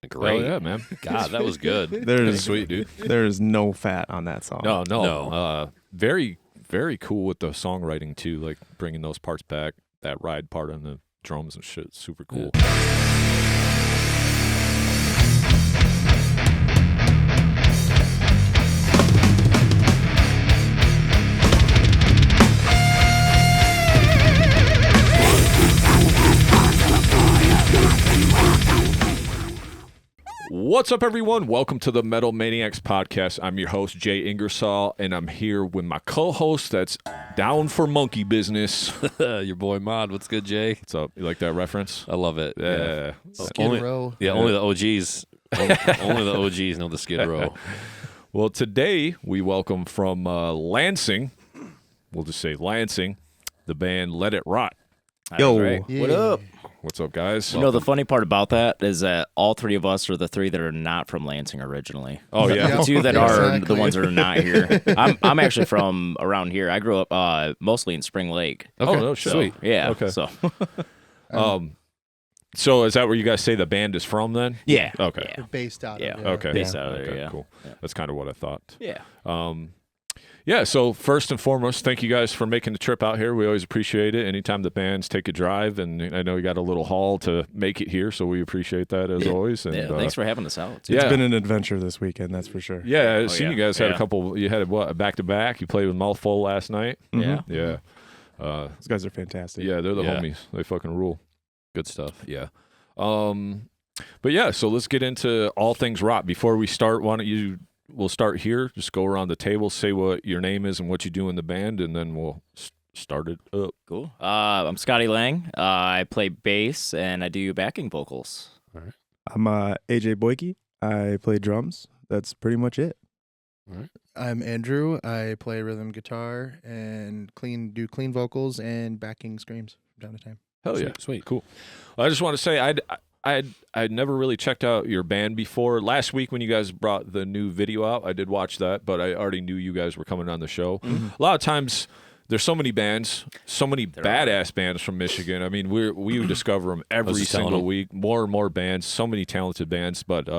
Great. Oh, yeah, man. God, that was good. There's Sweet, dude. there is no fat on that song. No. Very, very cool with the songwriting, too, like bringing those parts back, that ride part on the drums and shit. Super cool. What's up, everyone? Welcome to the Metal Maniacs Podcast. I'm your host, Jay Ingersoll, and I'm here with my co-host that's down for monkey business. Your boy Mod. What's good, Jay? What's up? You like that reference? I love it. Yeah. Skid Row. Only the OGs. only the OGs know the Skid Row. Well, today we welcome from Lansing, we'll just say Lansing, the band Let It Rot. Yo, Yeah. What up? What's up, guys? You know, the funny part about that is that all three of us are the three that are not from Lansing originally. Oh, yeah. The two that are Exactly. the ones that are not here. I'm actually from around here. I grew up mostly in Spring Lake. Oh, no shit. So, yeah. Okay. So, So is that where you guys say the band is from then? yeah. Okay. Yeah. Based out Yeah. of Okay. Based out of there, Okay, yeah. cool. Yeah. That's kind of what I thought. Yeah. Yeah, so first and foremost, thank you guys for making the trip out here. We always appreciate it. Anytime the bands take a drive, and I know you got a little haul to make it here, so we appreciate that as always. And, Yeah. Thanks for having us out. yeah. It's been an adventure this weekend, that's for sure. Yeah, I've seen yeah. you guys had a Yeah. couple. You had a back-to-back. You played with Mouthful last night. Yeah. Yeah. These guys are fantastic. Yeah, they're the Yeah. homies. They fucking rule. Good stuff. Yeah. But yeah, so let's get into all things rot. Before we start, why don't you? We'll start here. Just go around the table, say what your name is and what you do in the band, and then we'll start it up. Cool. I'm Scotty Lange. I play bass and I do backing vocals. I'm AJ Boike. I play drums. That's pretty much it. I'm Andrew. I play rhythm guitar and do clean vocals and backing screams from time to time. Hell yeah, Sweet. cool. I just want to say I'd never really checked out your band before. Last week when you guys brought the new video out, I did watch that, but I already knew you guys were coming on the show. A lot of times there's so many bands, so many badass bands from Michigan. I mean, we discover them every just telling single them. week. More and more bands, so many talented bands. But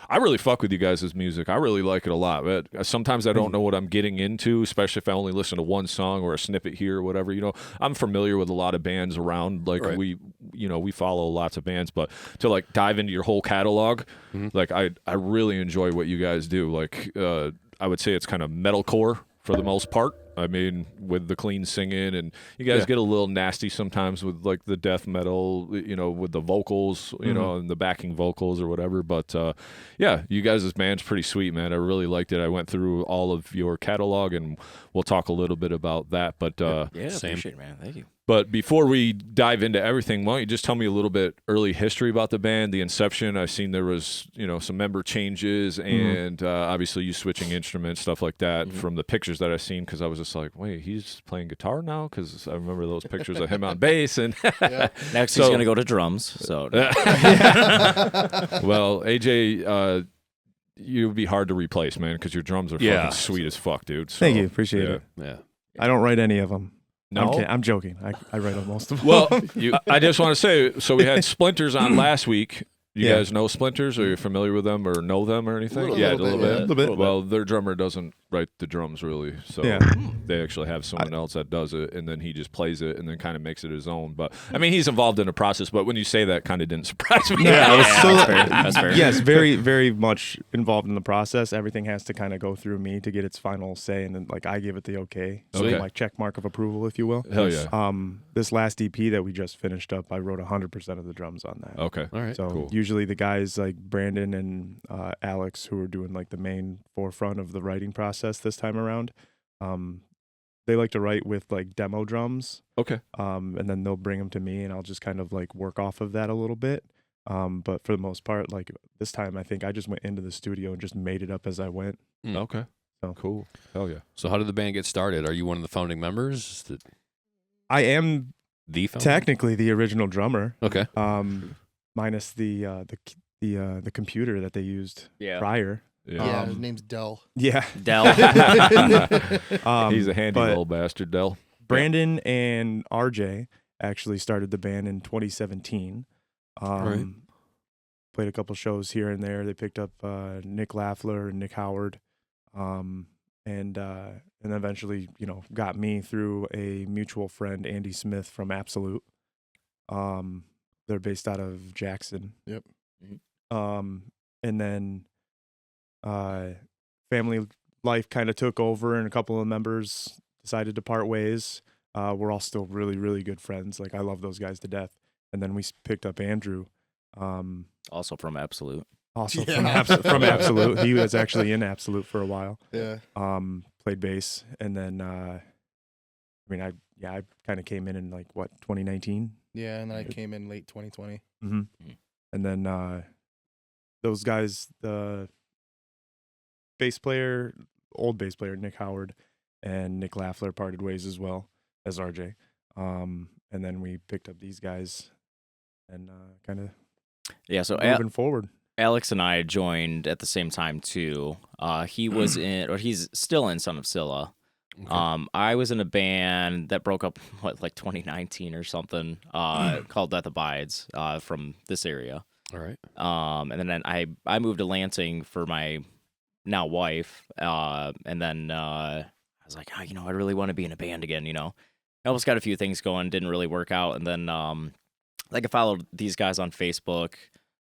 I really fuck with you guys' music. I really like it a lot. But sometimes I don't know what I'm getting into, especially if I only listen to one song or a snippet here or whatever. You know, I'm familiar with a lot of bands around. Like Right. we follow lots of bands, but to like dive into your whole catalog, like I really enjoy what you guys do. Like I would say it's kind of metalcore for the most part. I mean, with the clean singing, and you guys get a little nasty sometimes with like the death metal, you know, with the vocals, you know, and the backing vocals or whatever. But yeah, you guys' band's pretty sweet, man. I really liked it. I went through all of your catalog, and we'll talk a little bit about that. But Yeah. Same. Appreciate it, man. Thank you. but before we dive into everything, why don't you just tell me a little bit early history about the band, the inception? I've seen there was, you know, some member changes and obviously you switching instruments, stuff like that from the pictures that I've seen, because I was just like, wait, he's playing guitar now? Because I remember those pictures of him on bass. And Next, So- he's gonna go to drums. So well, AJ, you'd be hard to replace, man, because your drums are Yeah. fucking sweet as fuck, dude. So, Thank you. Appreciate yeah. it. Yeah. I don't write any of them. No? I'm joking. I write on most of them. Well, I just want to say, so we had Splinters on last week. You Yeah. guys know Splinters? Are you familiar with them or know them or anything? Little a bit, little yeah. bit. A little bit. Well, their drummer doesn't write the drums really, so Yeah. they actually have someone else that does it, and then he just plays it and then kind of makes it his own. But I mean, he's involved in the process. But when you say that, kind of didn't surprise me. Yeah, that's fair. That's fair. Yes, very, very much involved in the process. Everything has to kind of go through me to get its final say, and then like I give it the okay. So Okay. like check mark of approval, if you will. Hell yeah. This last EP that we just finished up, I wrote 100% of the drums on that. Okay. All right. So cool. usually the guys like Brandon and Alex, who are doing like the main forefront of the writing process this time around, they like to write with like demo drums, Okay. and then they'll bring them to me, and I'll just kind of like work off of that a little bit. But for the most part, like this time, I think I just went into the studio and just made it up as I went. Okay. So. Cool. Hell yeah. So how did the band get started? Are you one of the founding members? I am The founder? technically the original drummer, Okay. minus the computer that they used Yeah. prior. Yeah. Yeah, his name's Dell. Yeah. Dell. He's a handy but little bastard, Dell. Brandon and RJ actually started the band in 2017. Right. played a couple shows here and there. They picked up Nick Lafler and Nick Howard, and then eventually, got me through a mutual friend, Andy Smith from Absolute. They're based out of Jackson. Yep. And then family life kind of took over, and a couple of members decided to part ways. We're all still really, really good friends. Like, I love those guys to death. And then we picked up Andrew. Also from Absolute. Also from Absolute. He was actually in Absolute for a while. Yeah. Played bass. And then, I kind of came in like, 2019? Yeah, and then I came in late 2020. Mm-hmm. And then those guys, the old bass player, Nick Howard, and Nick Lafler parted ways as well as RJ. And then we picked up these guys and kind of so moving forward. Alex and I joined at the same time too. He was he's still in Son of Scylla. Okay. I was in a band that broke up, 2019 or something, called Death Abides, from this area. All right. And then I moved to Lansing for my now wife, and then I was like, I really want to be in a band again, I almost got a few things going, didn't really work out, and then I followed these guys on Facebook,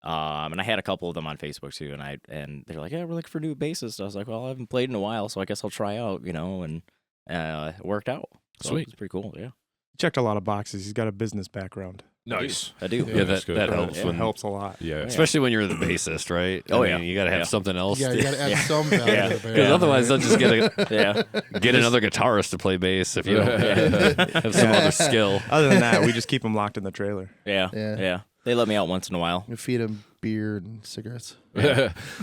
and I had a couple of them on Facebook too, and they're like, yeah, we're looking for new bassists. I was like, well, I haven't played in a while, so I guess I'll try out, and it worked out. So Sweet. It's pretty cool, yeah. Checked a lot of boxes. He's got a business background. Nice. I do. Yeah, that helps. It helps a lot. Yeah. Especially when you're the bassist, right? Oh, I mean, you got to have something else. Yeah, you got to add some value to the band. Because otherwise they'll just Yeah. get another guitarist to play bass if you don't have some other skill. Other than that, we just keep him locked in the trailer. Yeah. They let me out once in a while. You feed him beer and cigarettes.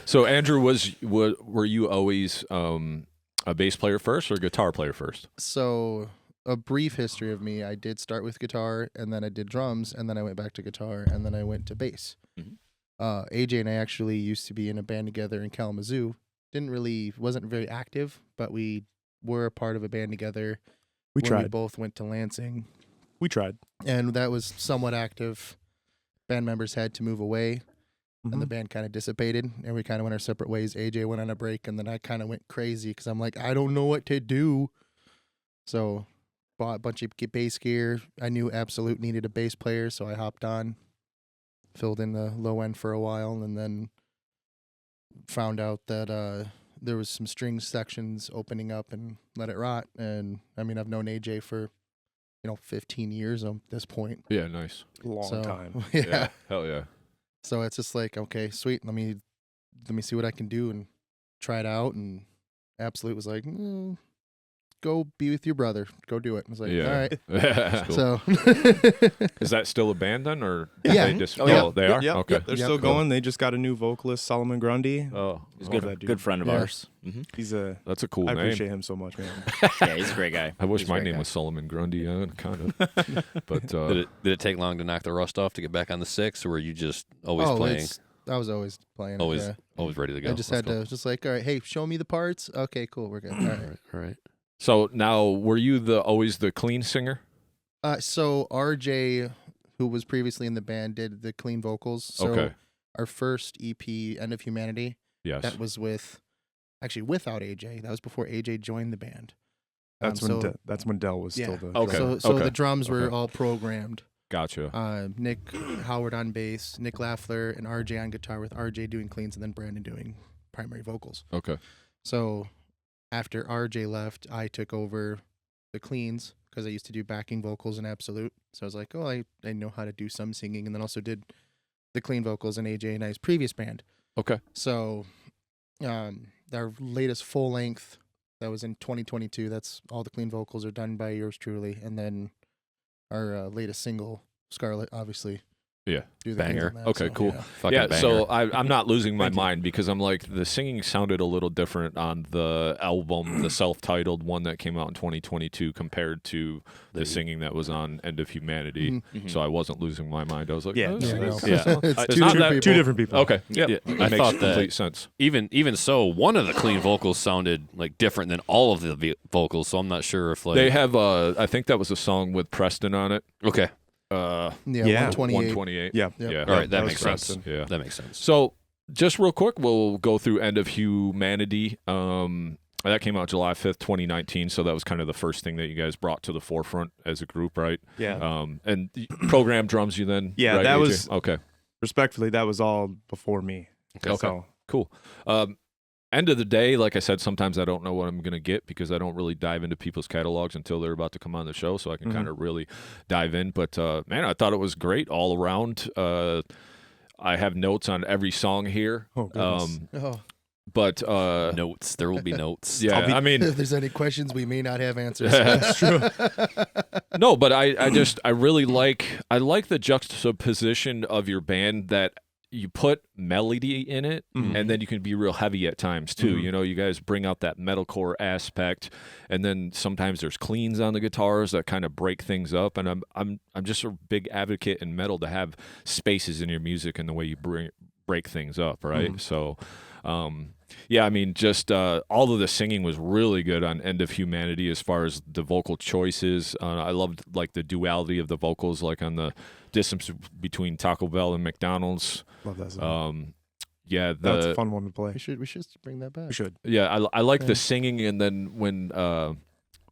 So Andrew, were you always a bass player first or guitar player first? So a brief history of me, I did start with guitar, and then I did drums, and then I went back to guitar, and then I went to bass. Mm-hmm. AJ and I actually used to be in a band together in Kalamazoo. Wasn't very active, but we were a part of a band together. We tried. We both went to Lansing. We tried. And that was somewhat active. Band members had to move away, and the band kind of dissipated, and we kind of went our separate ways. AJ went on a break, and then I kind of went crazy because I'm like, I don't know what to do. So bought a bunch of bass gear. I knew Absolute needed a bass player, so I hopped on, filled in the low end for a while, and then found out that there was some string sections opening up and let it rot. And I mean, I've known AJ for 15 years at this point. Yeah, nice. Long time. Yeah. Hell yeah. So it's just like, okay, sweet. Let me see what I can do and try it out. And Absolute was like, go be with your brother. Go do it. I was like, all right. Cool. So Is that still a band then, or Yeah. they just? Oh, yeah. Oh, they are. Yep, Okay. yep, they're still going. They just got a new vocalist, Solomon Grundy. Oh, He's a Love that dude. good friend of Yeah. ours. Mm-hmm. He's that's a cool I name. appreciate him so much, man. Yeah, he's a great guy. I wish He's a my great name guy. was Solomon Grundy, kind of. But Did it take long to knock the rust off to get back on the six, or were you just always playing? I was always playing. Always Yeah. always ready to go. I just had to like, all right, hey, show me the parts. Okay, cool, we're good. All right. All right. so now, were you always the clean singer? So RJ, who was previously in the band, did the clean vocals. So Okay. our first EP, End of Humanity, Yes. that was without AJ. That was before AJ joined the band. That's when Dell was Yeah. still the Okay. drummer. So okay. the drums were Okay. all programmed. Gotcha. Nick Howard on bass, Nick Lafler and RJ on guitar, with RJ doing cleans and then Brandon doing primary vocals. Okay. So after RJ left, I took over the cleans because I used to do backing vocals in Absolute. So I was like, I know how to do some singing, and then also did the clean vocals in AJ and I's previous band. Okay. So our latest full length, that was in 2022. That's all the clean vocals are done by yours truly. And then our latest single, Scarlet, obviously. Yeah. Do the cleans Banger. on that, Okay, so, cool. yeah. Fucking Yeah, banger. so I'm not losing my Thank you. mind because I'm like, the singing sounded a little different on the album, the self-titled one that came out in 2022 compared to the singing that was on End of Humanity. Mhm. So I wasn't losing my mind. I was like, Yeah. oh, Yeah, singing- no. yeah. It's It's two not different that- people. Two different people. Okay. Yeah. Yeah, It I makes thought that- complete sense. even so, one of the clean vocals sounded like different than all of the vocals. So I'm not sure if like They have, I think that was a song with Preston on it. okay. Yeah, Yeah. 128. 128. Yeah. Yep. Yeah. All right, that was makes sense. Preston. Yeah. That makes sense. So just real quick, we'll go through End of Humanity. That came out July 5th, 2019. So that was kind of the first thing that you guys brought to the forefront as a group, right? Yeah. And program drums you then? Yeah, right, that AJ? was- Okay. Respectfully, that was all before me. Okay. So, Cool. End of the day, like I said, sometimes I don't know what I'm going to get because I don't really dive into people's catalogs until they're about to come on the show, so I can kind of really dive in. But, man, I thought it was great all around. I have notes on every song here. oh, goodness. Oh. But, Notes. There will be notes. yeah, I mean, If there's any questions, we may not have answers. That's true. No, but I really like the juxtaposition of your band that you put melody in it, and then you can be real heavy at times too. You know, you guys bring out that metalcore aspect, and then sometimes there's cleans on the guitars that kind of break things up. And I'm just a big advocate in metal to have spaces in your music and the way you break things up, right? So. Yeah, I mean, just all of the singing was really good on End of Humanity as far as the vocal choices. I loved like the duality of the vocals, like on the distance between Taco Bell and McDonald's. Love that song. Yeah, That's a fun one to play. we should bring that back. We should. yeah, I like Yeah. the singing, and then when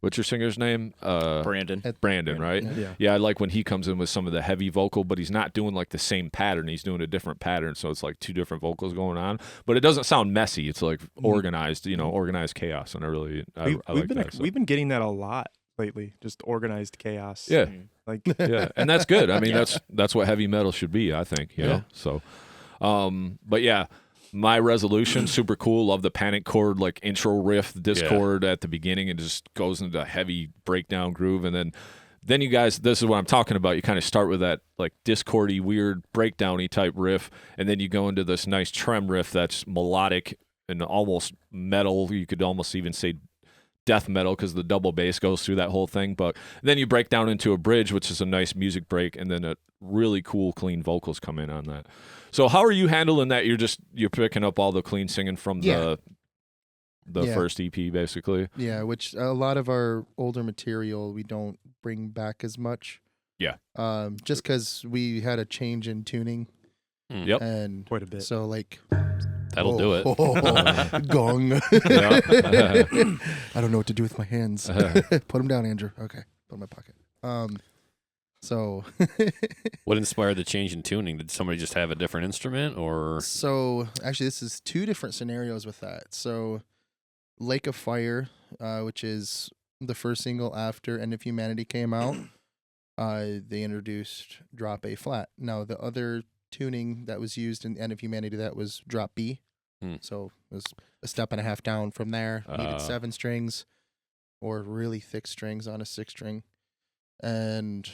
what's your singer's name? Brandon, right? Yeah. Yeah, I like when he comes in with some of the heavy vocal, but he's not doing like the same pattern. He's doing a different pattern, so it's like two different vocals going on. But it doesn't sound messy. It's like organized, organized chaos, and I like that. So. We've been getting that a lot lately. Just organized chaos. Yeah, Like yeah, and that's good. I mean, that's what heavy metal should be. I think. You know? So, but yeah. My resolution, super cool. Love the panic chord, like intro riff, discord at the beginning, and just goes into a heavy breakdown groove. And then you guys, this is what I'm talking about. You kind of start with that like discordy, weird breakdowny type riff, and then you go into this nice trem riff that's melodic and almost metal. You could almost even say death metal because the double bass goes through that whole thing. But then you break down into a bridge, which is a nice music break, and then a really cool, clean vocals come in on that. So how are you handling that? You're picking up all the clean singing from the first EP, basically. Yeah, which a lot of our older material we don't bring back as much. Yeah. Just because we had a change in tuning. Yep. And quite a bit. so like That'll do it. Gong. Yeah. I don't know what to do with my hands. Put them down, Andrew. Okay. Put them in my pocket. So What inspired the change in tuning? Did somebody just have a different instrument, or? So actually, this is two different scenarios with that. So Lake of Fire, which is the first single after End of Humanity came out, they introduced drop A flat. Now the other tuning that was used in End of Humanity, that was drop B. So it was a step and a half down from there. Needed 7 strings or really thick strings on a 6-string. And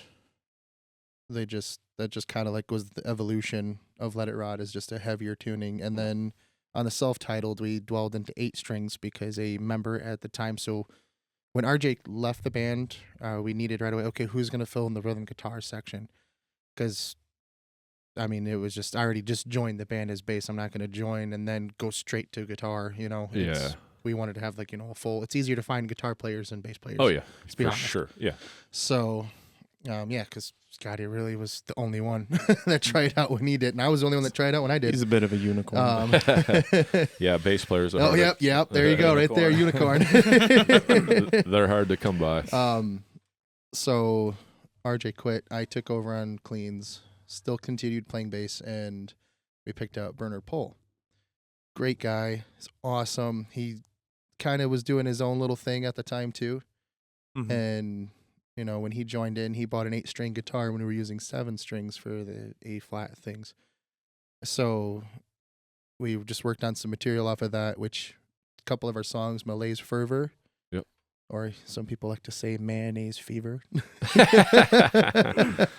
that just kind of like was the evolution of Let It Rot, is just a heavier tuning. And then on the self-titled, we dwelled into 8 strings because a member at the time, so when RJ left the band, we needed right away, okay, who's going to fill in the rhythm guitar section? Because, I mean, it was just, I already just joined the band as bass. I'm not going to join and then go straight to guitar, We wanted to have like, a full, it's easier to find guitar players than bass players. Oh, yeah, Let's be for honest. sure. Yeah. So, because Scotty really was the only one that tried out when he did, and I was the only one that tried out when I did. He's a bit of a unicorn. Yeah, bass players are Oh, hard yep. There you go, right there, unicorn. they're hard to come by. So RJ quit. I took over on cleans. Still continued playing bass, and we picked out Bernard Pohl. Great guy. He's awesome. He kind of was doing his own little thing at the time too, and. When he joined in, he bought an 8-string guitar when we were using 7 strings for the A flat things. So we just worked on some material off of that, which a couple of our songs, Malaise Fervor. Yep. Or some people like to say mayonnaise fever. That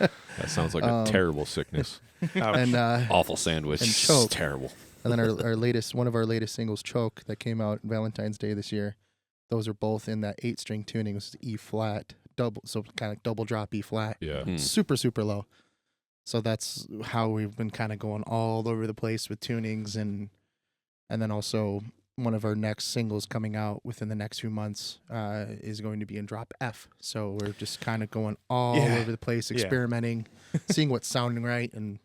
sounds like a terrible sickness. And Awful sandwich. and Choke. Terrible. And then one of our latest singles, Choke, that came out Valentine's Day this year. Those are both in that 8-string tuning. It was E flat. So kind of double drop E flat. Yeah. Super, super low. So that's how we've been kind of going all over the place with tunings, and then also one of our next singles coming out within the next few months is going to be in drop F. So we're just kind of going all over the place, experimenting, seeing what's sounding right, and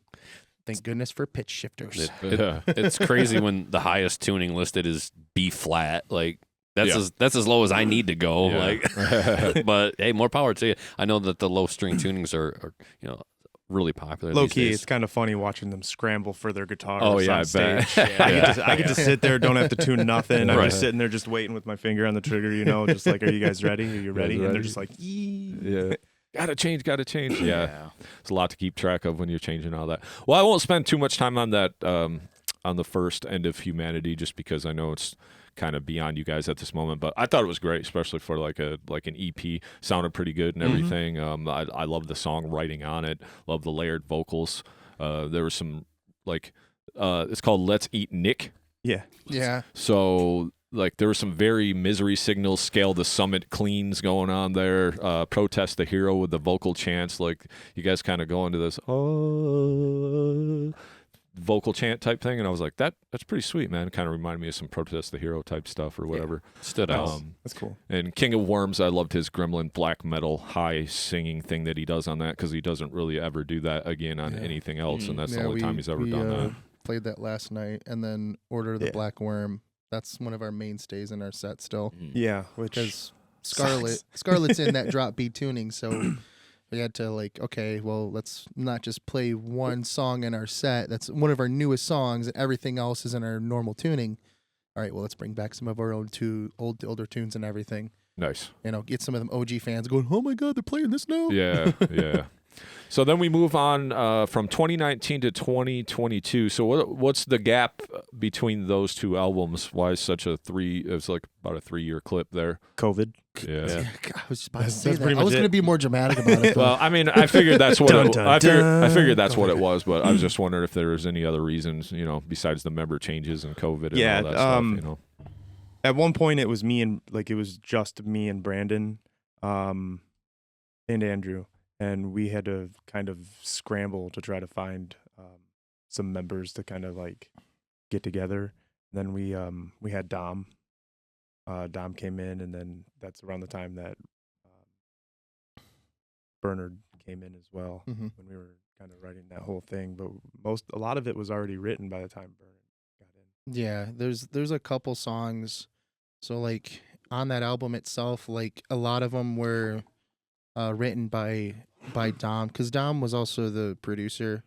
thank goodness for pitch shifters. It's crazy when the highest tuning listed is B flat. Like that's as low as I need to go. Like, but hey, more power to you. I know that the low string tunings are really popular. Low these key, days. it's kind of funny watching them scramble for their guitars. Oh, yeah, on I stage. bet. I get to sit there, don't have to tune nothing. I'm just sitting there, just waiting with my finger on the trigger. Just like, are you guys ready? Are you ready? And they're just like, yeah. Gotta change. Yeah. It's a lot to keep track of when you're changing all that. Well, I won't spend too much time on that, on the first End of Humanity, just because I know it's kind of beyond you guys at this moment. But I thought it was great, especially for like an EP. Sounded pretty good and everything. I love the songwriting on it. Love the layered vocals. There was some it's called Let's Eat Nick. Yeah. So like there were some very Misery Signals, Scale the Summit cleans going on there. Protest the Hero with the vocal chants. Like you guys kind of go into this vocal chant type thing, and I was like, that's pretty sweet, man. It kind of reminded me of some Protest the Hero type stuff or whatever. Stood out. that's cool. And King of Worms, I loved his gremlin black metal high singing thing that he does on that, because he doesn't really ever do that again on anything else, and that's the only time he's ever done that. Played that last night, and then Order of the Black Worm. That's one of our mainstays in our set still. Yeah, because Scarlet's in that drop B tuning, so we had to let's not just play one song in our set. That's one of our newest songs, and everything else is in our normal tuning. All right, well, let's bring back some of our own older tunes and everything. Nice. Get some of them OG fans going, oh my God, they're playing this now? Yeah. So then we move on from 2019 to 2022. So what's the gap between those two albums? Why is such it's like about a 3-year clip there? COVID. Yeah. I was just about to say That's that. pretty I was much going to be more dramatic about it. Well, I mean, I figured that's what I figured that's what it COVID. was, but I was just wondering if there was any other reasons, besides the member changes and COVID and all that stuff, At one point, it was just me and Brandon, and Andrew, and we had to kind of scramble to try to find some members to kind of like get together. Then we had Dom. Dom came in, and then that's around the time that Bernard came in as well, when we were kind of writing that whole thing. But a lot of it was already written by the time Bernard got in. Yeah, there's a couple songs. So like on that album itself, like a lot of them were written by Dom, because Dom was also the producer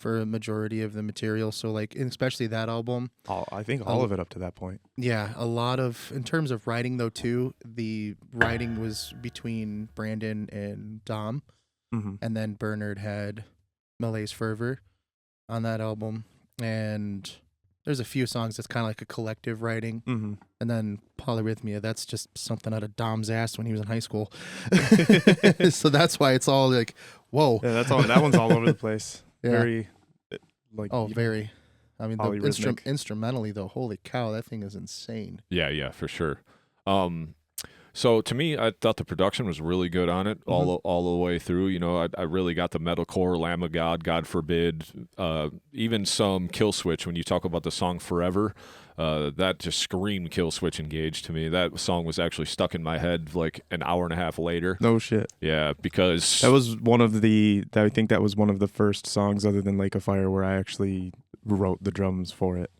for a majority of the material. So like, and especially that album, I think all of it up to that point. Yeah, a lot of, in terms of writing though too, the writing was between Brandon and Dom, and then Bernard had Malaise Fervor on that album, and there's a few songs that's kind of like a collective writing, and then Polyrhythmia, that's just something out of Dom's ass when he was in high school. So that's why it's all like, whoa. Yeah, that one's all over the place. Yeah. Very, very. I mean, the polyrhythmic. instrumentally though, holy cow, that thing is insane. Yeah, for sure. So to me, I thought the production was really good on it all the way through. I really got the metalcore, Lamb of God, God Forbid, even some Kill Switch. When you talk about the song Forever, that just screamed Kill Switch Engaged to me. That song was actually stuck in my head like an hour and a half later. No shit. Yeah, because I think that was one of the first songs other than Lake of Fire where I actually wrote the drums for it.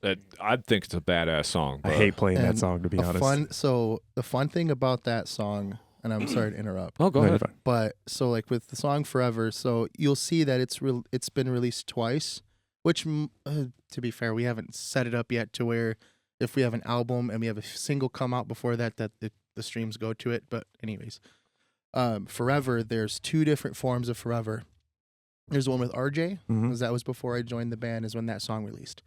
I think it's a badass song. I hate playing that song, to be honest. So the fun thing about that song, and I'm sorry to interrupt. Oh, go ahead. But so like with the song Forever, so you'll see that it's been released twice, which to be fair, we haven't set it up yet to where if we have an album and we have a single come out before that the streams go to it. But anyways, Forever, there's 2 different forms of Forever. There's one with RJ, because that was before I joined the band, is when that song released.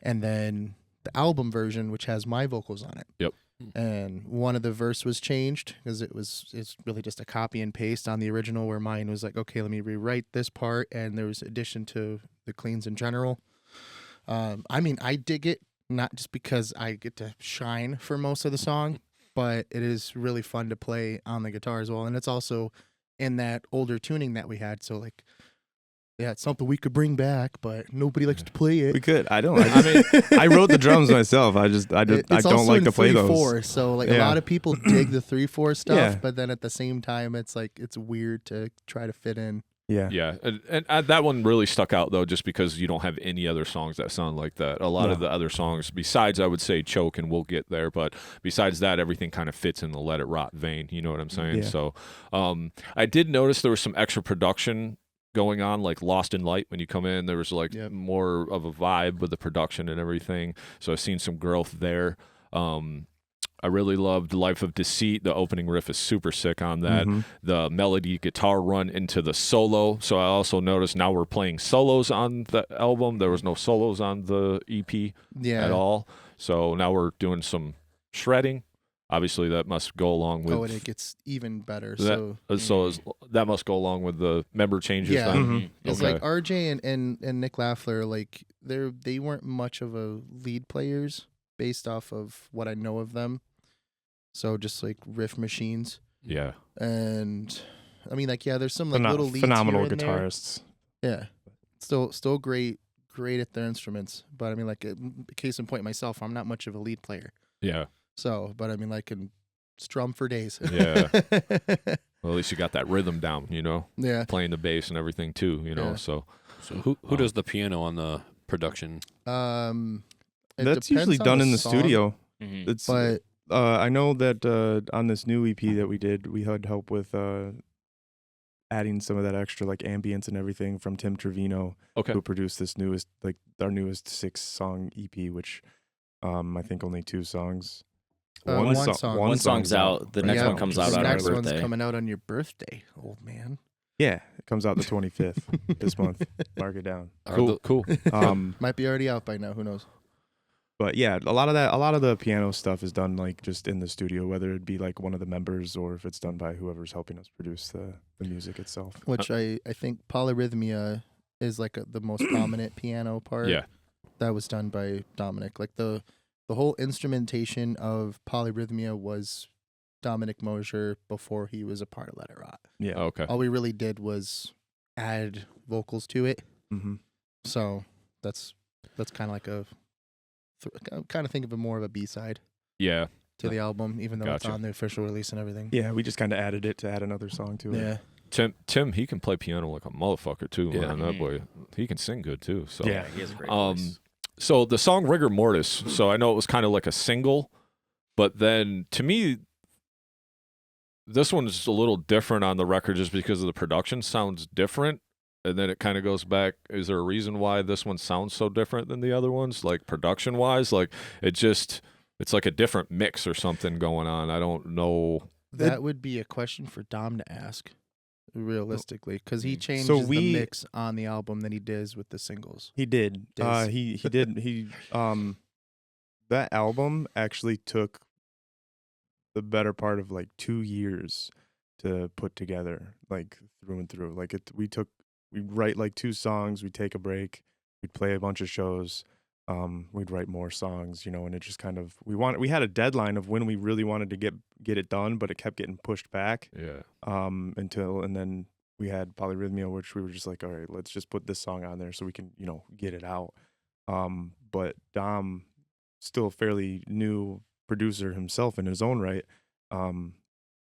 And then the album version, which has my vocals on it. Yep. And one of the verse was changed because it's really just a copy and paste on the original, where mine was like, okay, let me rewrite this part, and there was addition to the cleans in general. I mean, I dig it, not just because I get to shine for most of the song, but it is really fun to play on the guitar as well. And it's also in that older tuning that we had. So like yeah, it's something we could bring back, but nobody likes to play it. We could. I don't. I mean, I wrote the drums myself. I don't like to play those. 3/4, so like a lot of people dig the 3/4 stuff, Yeah. but then at the same time, it's like it's weird to try to fit in. Yeah. Yeah, and that one really stuck out though, just because you don't have any other songs that sound like that. A lot of the other songs, besides I would say Choke, and we'll get there, but besides that, everything kind of fits in the Let It Rot vein. You know what I'm saying? Yeah. So, I did notice there was some extra production going on, like Lost in Light. When you come in, there was like more of a vibe with the production and everything. So I've seen some growth there. I really loved Life of Deceit. The opening riff is super sick on that. Mm-hmm. The melody guitar run into the solo. So I also noticed now we're playing solos on the album. There was no solos on the EP at all. So now we're doing some shredding. Obviously, that must go along with. Oh, and it gets even better. That must go along with the member changes. Yeah, then? Mhm. It's like RJ and Nick Lafler, like they weren't much of a lead players based off of what I know of them. So just like riff machines. Yeah. And I mean, like, there's some like little leads phenomenal here and there. guitarists. Yeah, still great at their instruments. But I mean, like, case in point, myself, I'm not much of a lead player. Yeah. So, but I mean, like, can strum for days. Yeah. Well, at least you got that rhythm down, you know, Yeah. playing the bass and everything too, you know. Yeah. So who does the piano on the production? It That's depends usually on done in the song, studio. Mhm. It's But I know that on this new EP that we did, we had help with adding some of that extra like ambience and everything from Tim Trevino, okay. who produced this our newest 6-song EP, which I think only 2 songs. One song. One song's out. The next yeah, one comes out the on our next one's birthday. coming out on your birthday, old man. Yeah, it comes out the 25th this month. Mark it down. Cool. Might be already out by now. Who knows? But yeah, a lot of the piano stuff is done like just in the studio, whether it be like one of the members or if it's done by whoever's helping us produce the music itself. Which I think polyrhythmia is like the most prominent piano part. Yeah. That was done by Dominic. Like the whole instrumentation of polyrhythmia was Dominic Mosier before he was a part of Let It Rot. Yeah. Okay. All we really did was add vocals to it. Mm-hmm. So that's kind of like I kind of think of it more of a B-side Yeah. to the album, even though it's Gotcha. on the official release and everything. Yeah, we just kind of added it to add another song to it. Yeah. Tim, he can play piano like a motherfucker too. Yeah. Man, that boy, he can sing good too. So Yeah. He has a great voice. So the song Rigor Mortis. So I know it was kind of like a single, but then to me, this one's a little different on the record just because of the production sounds different. And then it kind of goes back. Is there a reason why this one sounds so different than the other ones? Like production wise, like it's like a different mix or something going on. I don't know. That would be a question for Dom to ask, realistically, because he changes So the mix on the album than he does with the singles. He did. Diz. He did. That album actually took the better part of like 2 years to put together, like through and through. Like we'd write like 2 songs, we'd take a break, we'd play a bunch of shows, we'd write more songs, you know, and it just kind of we had a deadline of when we really wanted to get it done, but it kept getting pushed back. Yeah. And then we had Polyrhythmia, which we were just like, all right, let's just put this song on there so we can, you know, get it out. But Dom, still a fairly new producer himself in his own right,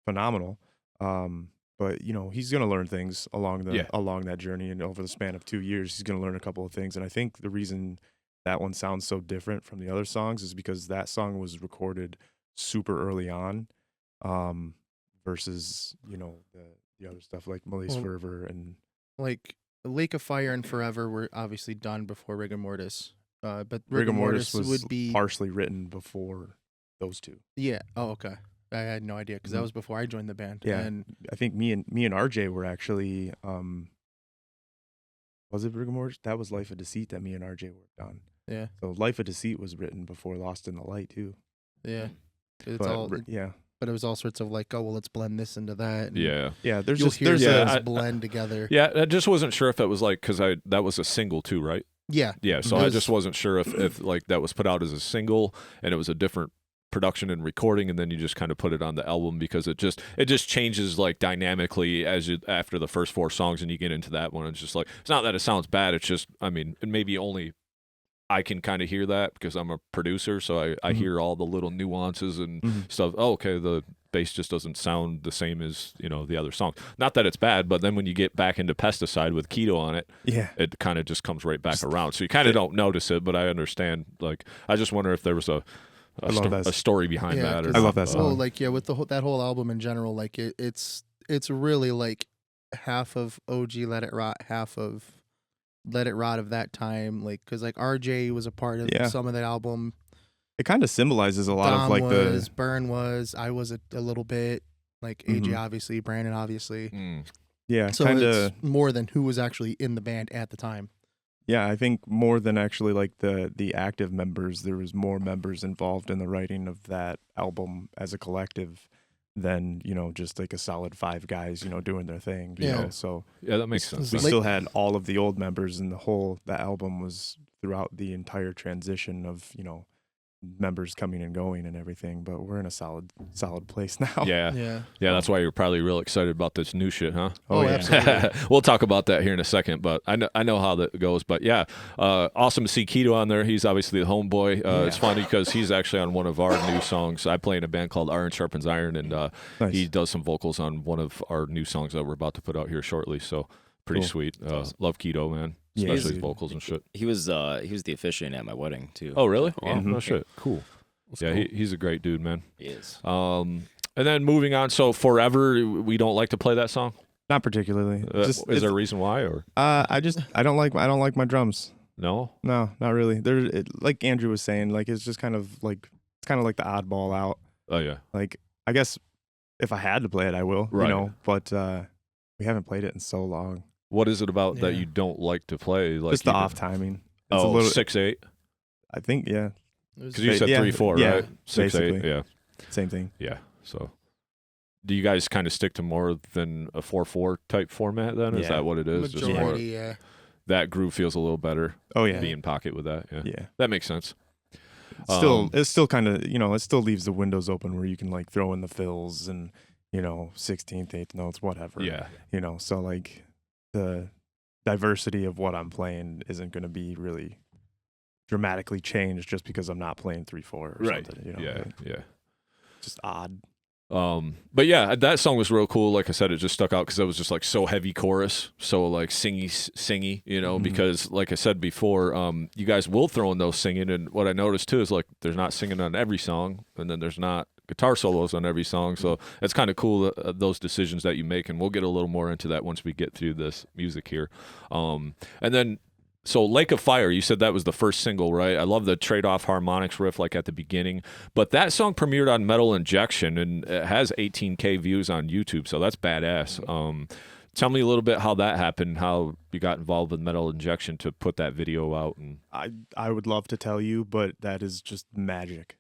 phenomenal. But you know, he's gonna learn things along that journey, and over the span of 2 years, he's gonna learn a couple of things. And I think the reason that one sounds so different from the other songs is because that song was recorded super early on, versus, you know, the other stuff like Malaise Fervor and Like Lake of Fire and Forever were obviously done before Rigor Mortis. But Rigor Mortis was would be partially written before those 2. Yeah. Oh, okay. I had no idea because that was before I joined the band. Yeah. And I think me and RJ were actually was it Rigor Mortis? That was Life of Deceit that me and RJ worked on. yeah, So Life of Deceit was written before Lost in the Light too. yeah. It's But all, yeah. but it was all sorts of like, oh well, let's blend this into that. And Yeah. Yeah, there's you'll just hear there's those a blend together. Yeah. I just wasn't sure if that was like, because that was a single too, right? Yeah. Yeah. So I just wasn't sure if like that was put out as a single and it was a different production and recording, and then you just kind of put it on the album because it just changes like dynamically after the first 4 songs, and you get into that one. It's just like, it's not that it sounds bad. It's just, I mean, and maybe only I can kind of hear that because I'm a producer, so I hear all the little nuances and stuff. Oh, okay, the bass just doesn't sound the same as, you know, the other songs. Not that it's bad, but then when you get back into Pesticide with Keto on it, it kind of just comes right back around. So you kind of don't notice it, but I understand. Like, I just wonder if there was a story behind that. Or I love that song. Well, like, with that whole album in general, like it's really like half of OG Let It Rot, half of Let It Rot of that time. Like, because like RJ was a part of some of that album. It kind of symbolizes a lot Dom of like was, Burn was, I was a little bit, like AJ obviously, Brandon obviously. Yeah, so kind it's of more than who was actually in the band at the time. Yeah, I think more than actually like the active members, there was more members involved in the writing of that album as a collective than, you know, just like a solid 5 guys, you know, doing their thing. You know? So yeah, that makes sense. We still had all of the old members, and the album was throughout the entire transition of, you know, members coming and going and everything, but we're in a solid place now. Yeah. That's why you're probably real excited about this new shit, huh? Oh, yeah. Absolutely. We'll talk about that here in a second, but I know how that goes. But yeah, awesome to see Keto on there. He's obviously the homeboy. It's funny because he's actually on one of our new songs. I play in a band called Iron Sharpens Iron, and nice. He does some vocals on one of our new songs that we're about to put out here shortly. So pretty sweet. Love Keto, man. Especially his vocals and shit. He was the officiant at my wedding too. Oh, really? Yeah. No shit. Cool. Cool. He's a great dude, man. He is. And then moving on. So Forever, we don't like to play that song. Not particularly. Is there a reason why, or? I don't like my drums. No, not really. Like Andrew was saying, like it's just kind of like the oddball out. Oh yeah. Like, I guess if I had to play it, I will. Right. You know, but we haven't played it in so long. What is it about that you don't like to play? Like, just the off timing. It's a little 6/8. I think, yeah. Because you said 3/4, right? 6/8, yeah. Same thing. Yeah. So, do you guys kind of stick to more than a 4/4 type format? Then is that what it is? Majority, just more, that groove feels a little better. Oh yeah. Be in pocket with that. Yeah. Yeah. That makes sense. It's still kind of, you know, it still leaves the windows open where you can like throw in the fills and, you know, 16th, 8th notes, whatever. Yeah. You know, so like the diversity of what I'm playing isn't going to be really dramatically changed just because I'm not playing 3/4 or something. You know, yeah. Just odd. But yeah, that song was real cool. Like I said, it just stuck out because it was just like so heavy chorus, so like singy, you know, because like I said before, you guys will throw in those singing, and what I noticed too is like there's not singing on every song, and then there's not guitar solos on every song, so it's kind of cool, those decisions that you make, and we'll get a little more into that once we get through this music here. And then so Lake of Fire, you said that was the first single, right? I love the trade-off harmonics riff like at the beginning, but that song premiered on Metal Injection, and it has 18K views on YouTube, so that's badass. Tell me a little bit how that happened, how you got involved with Metal Injection to put that video out. And I would love to tell you, but that is just magic.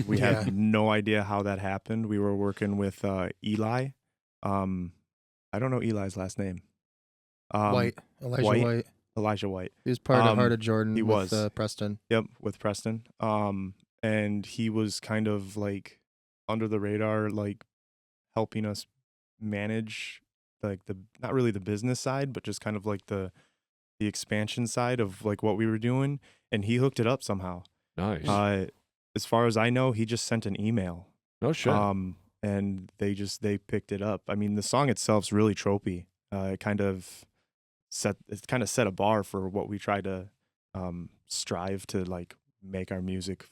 We have no idea how that happened. We were working with Eli. I don't know Eli's last name. Elijah White. He was part of Heart of Jordan. He with, was Preston. Yep, with Preston. And he was kind of like under the radar, like helping us manage like not really the business side, but just kind of like the expansion side of like what we were doing. And he hooked it up somehow. Nice. As far as I know, he just sent an email. No shit. And they picked it up. I mean, the song itself's really tropey. It kind of set a bar for what we try to strive to like make our music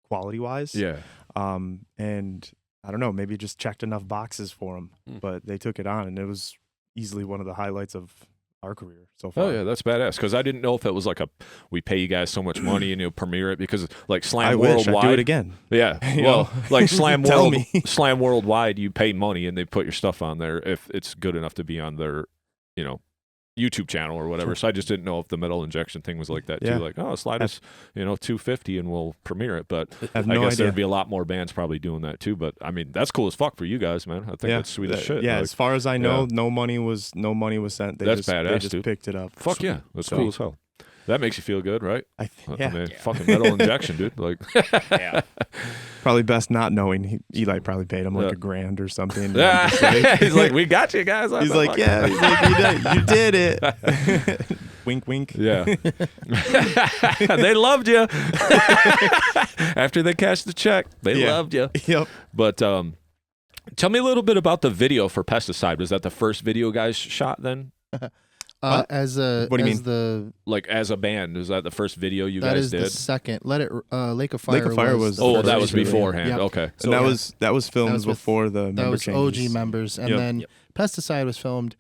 quality wise. Yeah. And I don't know, maybe just checked enough boxes for them, but they took it on, and it was easily one of the highlights of our career so far. Oh yeah, that's badass. Because I didn't know if it was like we pay you guys so much money and you'll premiere it, because like Slam Worldwide. I'd do it again. Yeah, well, like Slam Worldwide, you pay money and they put your stuff on there if it's good enough to be on their, you know, YouTube channel or whatever. So I just didn't know if the Metal Injection thing was like that too. Like, oh, slide us, you know, $250 and we'll premiere it. But I guess there'd be a lot more bands probably doing that too. But I mean, that's cool as fuck for you guys, man. I think that's sweet as shit. Yeah, like, as far as I know, no money was sent. That's badass, they just dude. picked it up. Fuck yeah, that's cool as hell. That makes you feel good, right? I I mean, fucking metal injection, dude. Like, Yeah. Probably best not knowing. Eli probably paid him like $1,000 or something. and yeah. I'm just like- He's like, we got you guys. he's like, yeah. He's like, you did it. Wink, wink. Yeah. They loved you. After they cashed the check, they Yeah. loved you. Yep. But tell me a little bit about the video for Pesticide. Was that the first video guys shot then? As a What do you as mean? the Like as a band, was that the first video you that guys is did? the second. Let it Lake of Fire. Lake of Fire was the the Oh, first that was video. beforehand. Yep. Okay. And that was filmed was with- before the That member was changes. OG members, and Yep. then Pesticide was filmed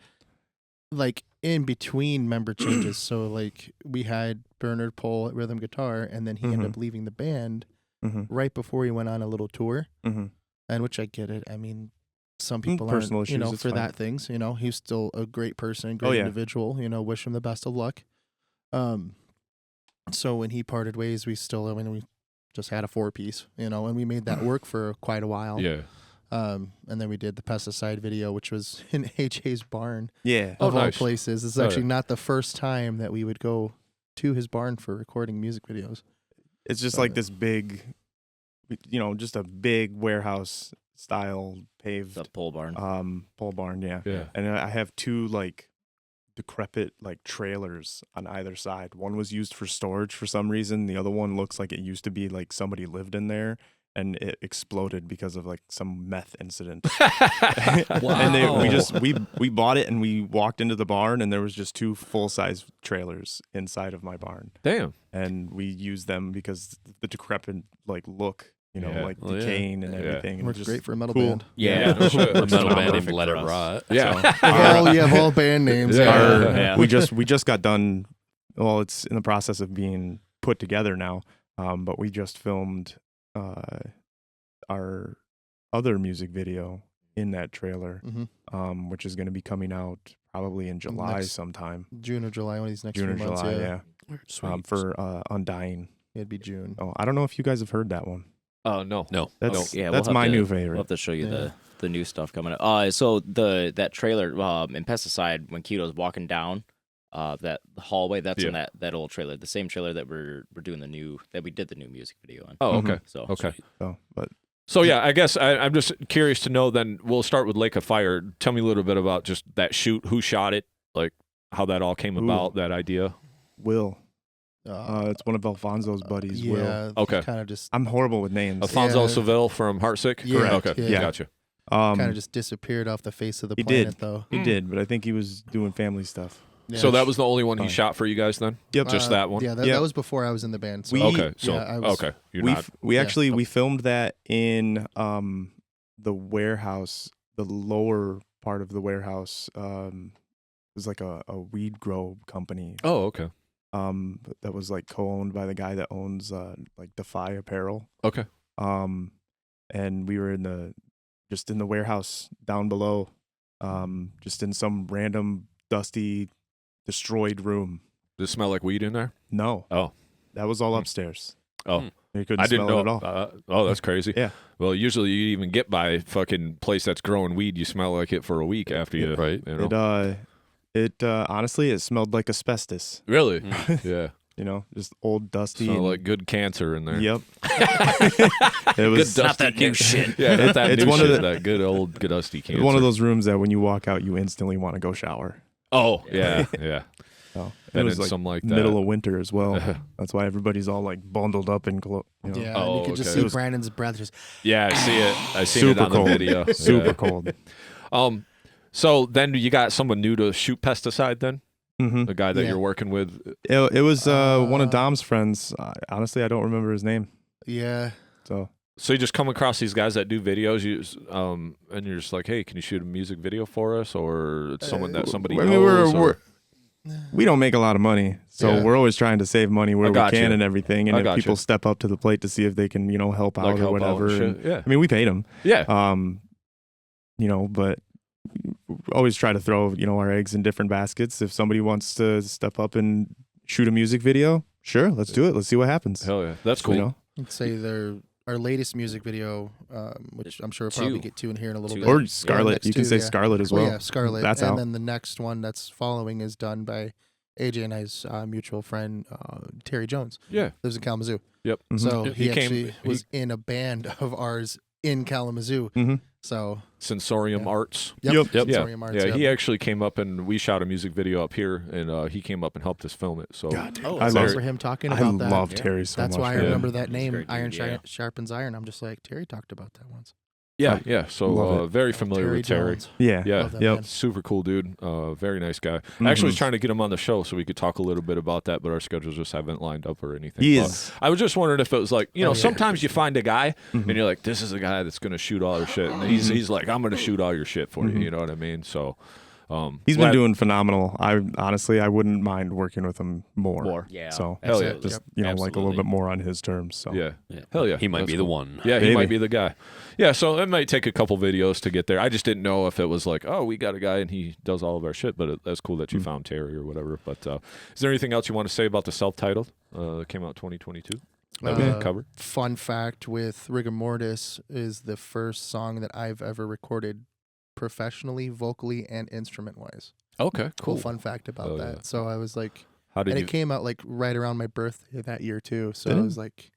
like in between member changes. So like we had Bernard Pohl at rhythm guitar, and then he ended up leaving the band Mm-hmm. right before he went on a little tour. Mm-hmm. And which I get it. I mean, some people personal aren't, issues, for it's fine. that things. He's still a great person, great yeah. individual. Wish him the best of luck. So when he parted ways, we just had a 4-piece, and we made that work for quite a while. Yeah. And then we did the Pesticide video, which was in AJ's barn Yeah. Oh, of all nice. places. It's Oh, actually yeah. not the first time that we would go to his barn for recording music videos. It's just like this big, just a big warehouse style paved The pole barn. pole barn. Yeah. Yeah. And I have 2 like decrepit like trailers on either side. One was used for storage for some reason. The other one looks like it used to be like somebody lived in there, and it exploded because of like some meth incident. And we bought it and we walked into the barn, and there was just 2 full-size trailers inside of my barn, Damn. and we used them because the decrepit like look, Yeah. like Well, yeah. decaying and Yeah. everything. And Works just great for a metal cool. band. Yeah. No shit. A metal not band named perfect Let for It us. Rot. Yeah. You have all band names. Yeah. Yeah. we just got done. Well, it's in the process of being put together now. But we just filmed our other music video in that trailer, Mhm. which is going to be coming out probably in July Next- sometime. June or July, one of these next June or few months. July, yeah. yeah. For Undying. It'd be June. Oh, I don't know if you guys have heard that one. Oh, no. No. That's Yeah, we'll that's have my to- new We'll favorite. have to show you Yeah. the new stuff coming up. So that trailer in Pesticide, when Keto's walking down that hallway, that's in that old trailer, the same trailer that we're doing we did the new music video on. Oh, okay. So Okay. But So, yeah, I guess I'm just curious to know then. We'll start with Lake of Fire. Tell me a little bit about just that shoot, who shot it, like how that all came about, that idea. Will. It's one of Alfonso's buddies, Will. Yeah. Okay. Kind of just I'm horrible with names. Alfonso Yeah. Seville from Heartsick? Yeah, Correct. Okay. yeah. Gotcha. kind of just disappeared off the face of the He planet, did. though. He did, but I think he was doing family stuff. Yeah, So that was the only one he fine. shot for you guys then? Yep. Just that one? Yeah, Yep. that was before I was in the band. So We- Okay. So, yeah, I was- okay. You're we not. f- we yeah. actually we filmed that in the warehouse, the lower part of the warehouse. It was like a weed grow company. Oh, okay. That was like co-owned by the guy that owns like Defy Apparel. Okay. And we were in the warehouse down below, just in some random dusty, destroyed room. Does it smell like weed in there? No. Oh. That was all upstairs. Oh. You couldn't I didn't smell know it at all. Oh, that's crazy. Yeah. Well, usually you even get by a fucking place that's growing weed, you smell like it for a week after you. Right. You know? It honestly, it smelled like asbestos. Really? Mm. Yeah. You know, just old dusty. Smell and- like good cancer in there. Yep. It was Good Not that dusty new shit. Yeah, not that It's new one of shit, the- that good old good dusty cancer. one of those rooms that when you walk out, you instantly want to go shower. Oh, yeah, yeah. So And it was then like something like that. middle of winter as well. That's why everybody's all like bundled up and Yeah, and Oh, you could just okay. see It was- Brandon's breath just. Yeah, I see it. I seen Super it on cold. the video. super Yeah. cold. So then you got someone new to shoot pesticide then? hmm The guy that Yeah. you're working with? It was one of Uh, Dom's friends. Honestly, I don't remember his name. Yeah. So So you just come across these guys that do videos, and you're just like, hey, can you shoot a music video for us? Or it's someone that somebody I mean, knows? we don't make a lot of money, so Yeah. we're always trying to save money where I we got can you. and everything. And I if got people you. step up to the plate to see if they can, help out Like or help out whatever. and shit. and- Yeah. I mean, we paid them. Yeah. But we always try to throw, our eggs in different baskets. If somebody wants to step up and shoot a music video, sure, let's do it. Let's see what happens. Hell yeah. That's cool. You know? I'd say our latest music video, which I'm sure we'll probably Two. get to in here in a little Two. bit. Or Scarlet. next You can two, say yeah. Scarlet as Well, well. yeah, Scarlet. That's and out. then the next one that's following is done by AJ and I's mutual friend Terry Jones. Yeah. Lives in Kalamazoo. Yep. So Mhm. he He came- actually was in a band of ours in Kalamazoo. Mhm. So Sensorium Yeah. Arts. Yep. Sensorium Arts, Yeah, yep. he actually came up and we shot a music video up here, and he came up and helped us film it. So God, dude, Oh, I I love remember him talking I about that. love Yeah. Terry so That's much. why I man. remember that He's a name, great dude, Iron yeah. Sharpens Iron. I'm just like, Terry talked about that once. yeah. So Love it. very familiar with Terry. Jones. Yeah. Yeah, Love that Yep. man. super cool dude. Very nice guy. I actually was Mhm. trying to get him on the show so we could talk a little bit about that, but our schedules just haven't lined up or anything. He But is. I was just wondering if it was like, Oh, yeah. sometimes you find a guy Mhm. and you're like, this is a guy that's going to shoot all your shit. And he's like, I'm going to shoot all your shit for you. Mhm. You know what I mean? So He's glad- been doing phenomenal. I honestly, I wouldn't mind working with him more. Yeah. So Hell That's yeah. it. just Yep. like a little Absolutely. bit more on his terms. So Yeah. Yeah. Hell yeah. He might That's be the cool. one. Yeah, he Maybe. might be the guy. Yeah, so it might take a couple videos to get there. I just didn't know if it was like, oh, we got a guy and he does all of our shit, but that's cool that you found Terry or whatever. But is there anything else you want to say about the self-titled that came out 2022? That we didn't cover? Fun fact with Rigor Mortis is the first song that I've ever recorded professionally, vocally, and instrument-wise. Okay, Cool fun fact about Oh, that. yeah. So I was like, How did and you? it came out like right around my birthday that year too. So Did it it? was like,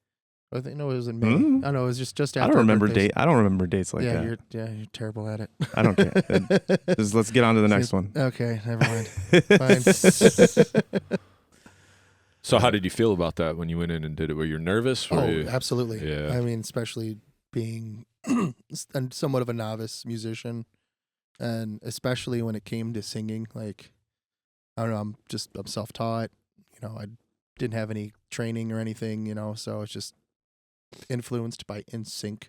I think no, it was in May. Mm. I know it was just after. I don't remember birthdays. date. I don't remember dates like yeah, that. you're terrible at it. I don't care. Just let's get on to the next one. Okay, never mind. Fine. So how did you feel about that when you went in and did it? Were you nervous? Were Oh, you... absolutely. Yeah. I mean, especially being somewhat of a novice musician, and especially when it came to singing. Like, I don't know. I'm self-taught. You know, I didn't have any training or anything. You know, so it's just influenced by NSYNC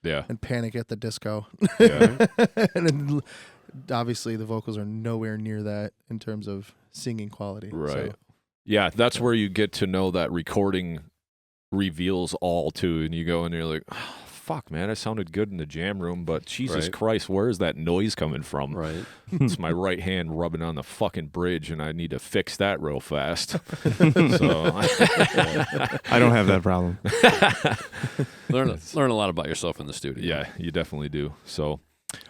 Yeah. and Panic at the Disco. Yeah. And then, obviously, the vocals are nowhere near that in terms of singing quality. Right. So, Yeah, that's where you get to know that recording reveals all too, and you go in there like, oh, fuck, man, I sounded good in the jam room, but Jesus Right. Christ, where is that noise coming from? Right. It's my right hand rubbing on the fucking bridge, and I need to fix that real fast. So, I don't have that problem. Learn a lot about yourself in the studio. yeah, you definitely do. So,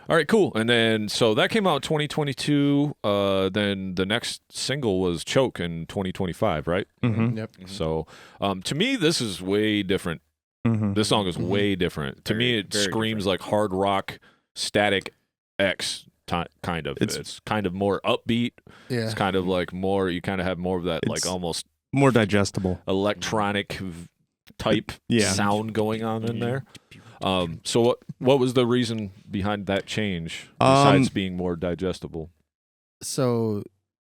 all right, cool. And then, so that came out 2022. Then the next single was Choke in 2025, right? Mm-hmm. Yep. So, to me, this is way different. Mm-hmm. This song is way different. To me, it very screams different. like hard rock, Static X kind of. It's- It's kind of more upbeat. Yeah. It's kind of like more, you kind of have more of that like It's- almost More digestible. electronic type Yeah. sound going on in there. So what was the reason behind that change besides being more digestible? So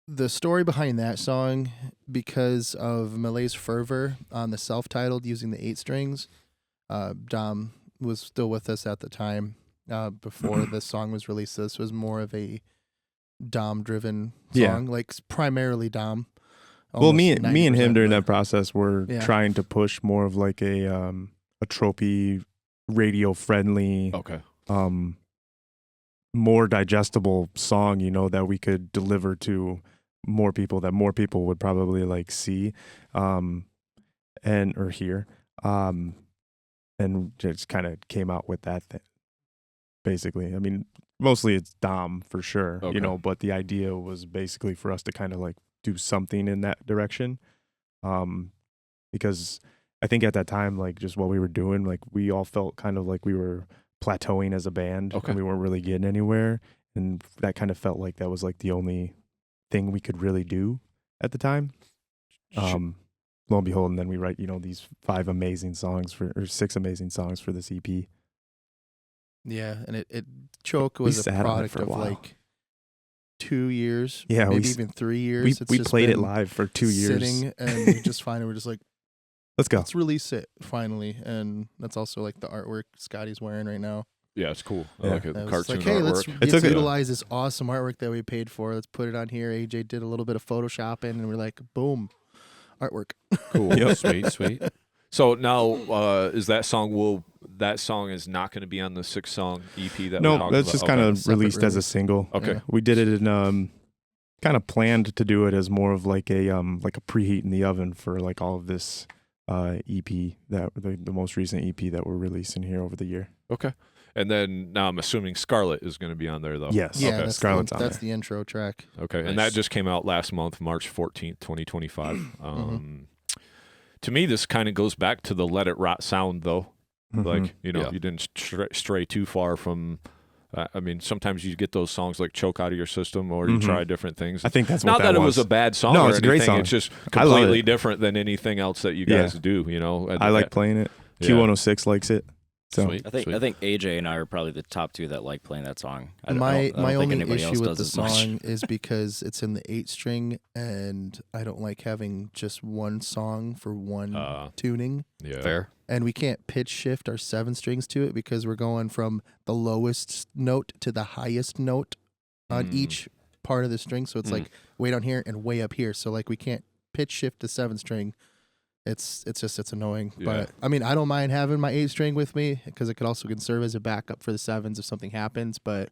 the story behind that song, because of Malay's fervor on the self-titled using the 8 strings, Dom was still with us at the time. Before this song was released, this was more of a Dom-driven song, Yeah. like primarily Dom. Well, me Almost and him 90% during of that process were Yeah. trying to push more of like a tropey, radio friendly, Okay. more digestible song, that we could deliver to more people, that more people would probably like see and or hear, and just kind of came out with that basically. I mean, mostly it's Dom for sure, Okay. but the idea was basically for us to kind of like do something in that direction, because I think at that time, like just what we were doing, like we all felt kind of like we were plateauing as a band, Okay. and we weren't really getting anywhere, and that kind of felt like that was like the only thing we could really do at the time. Lo and behold, and then we write, these 5 amazing songs or 6 amazing songs for this EP. Yeah, and it Choke was a sat on it product for a of while. like 2 years, Yeah, maybe even 3 years. We It's we just played it been live for 2 years. sitting, and we just finally were just like, Let's go. let's release it finally. And that's also like the artwork Scotty's wearing right now. Yeah, it's cool. I Yeah. like it. I was Cartoon like, hey, let's artwork. utilize this awesome artwork that we paid for. Let's put it on here. AJ did a little bit of photoshopping, and we're like, boom, artwork. Cool. Yep. Sweet. So now, is that song is not going to be on the 6-song EP that we're No, talking that's about? just Okay. kind of Separate released as a release. single. Okay. Yeah. We did it in kind of planned to do it as more of like a preheat in the oven for like all of this EP, that the most recent EP that we're releasing here over the year. Okay. And then now I'm assuming Scarlet is going to be on there, though. Yes. Yeah, Okay. that's, Scarlet's on that's there. the intro track. Okay, Nice. and that just came out last month, March 14th, 2025. To me, this kind of goes back to the Let It Rot sound, though. Mhm. Like, you know, Yeah. you didn't stray too far from. I mean, sometimes you get those songs like Choke Out of Your System, or you Mhm. try different things. I think that's what Not that it was was a bad song. No, or it's a great anything, song. It's just I love completely it. different than anything else that you Yeah. guys do. You know, I like playing it. Yeah. Q106 likes it. So Sweet. I think Sweet. I think AJ and I are probably the top two that like playing that song. I My don't think only anybody else issue with does the as much. song is because it's in the 8-string, and I don't like having just one song for one tuning. Yeah. Fair. And we can't pitch shift our 7 strings to it because we're going from the lowest note to the highest note on each part of the string. So it's like way down here and way up here. So like we can't pitch shift the 7 string. It's annoying. Yeah. But I mean, I don't mind having my 8 string with me because it could also can serve as a backup for the 7s if something happens. But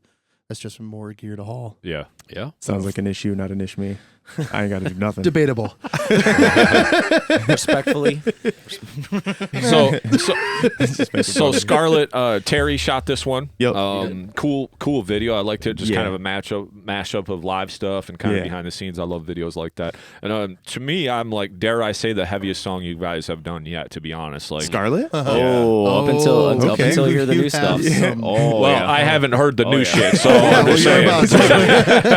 that's just more gear to haul. Yeah. Yeah. sounds like an issue, not an me. I ain't got to do nothing. Debatable. Respectfully, So Scarlet, Terry shot this one. Yep. Cool video. I liked it. Just Yeah. kind of a mashup of live stuff and kind of Yeah. behind the scenes. I love videos like that. And to me, I'm like, dare I say, the heaviest song you guys have done yet? To be honest, like Scarlet? up until okay. you hear the You new stuff. have some- Oh, well, yeah. I haven't heard the new yeah. shit, so Yeah, I'm well, just you're saying. about to.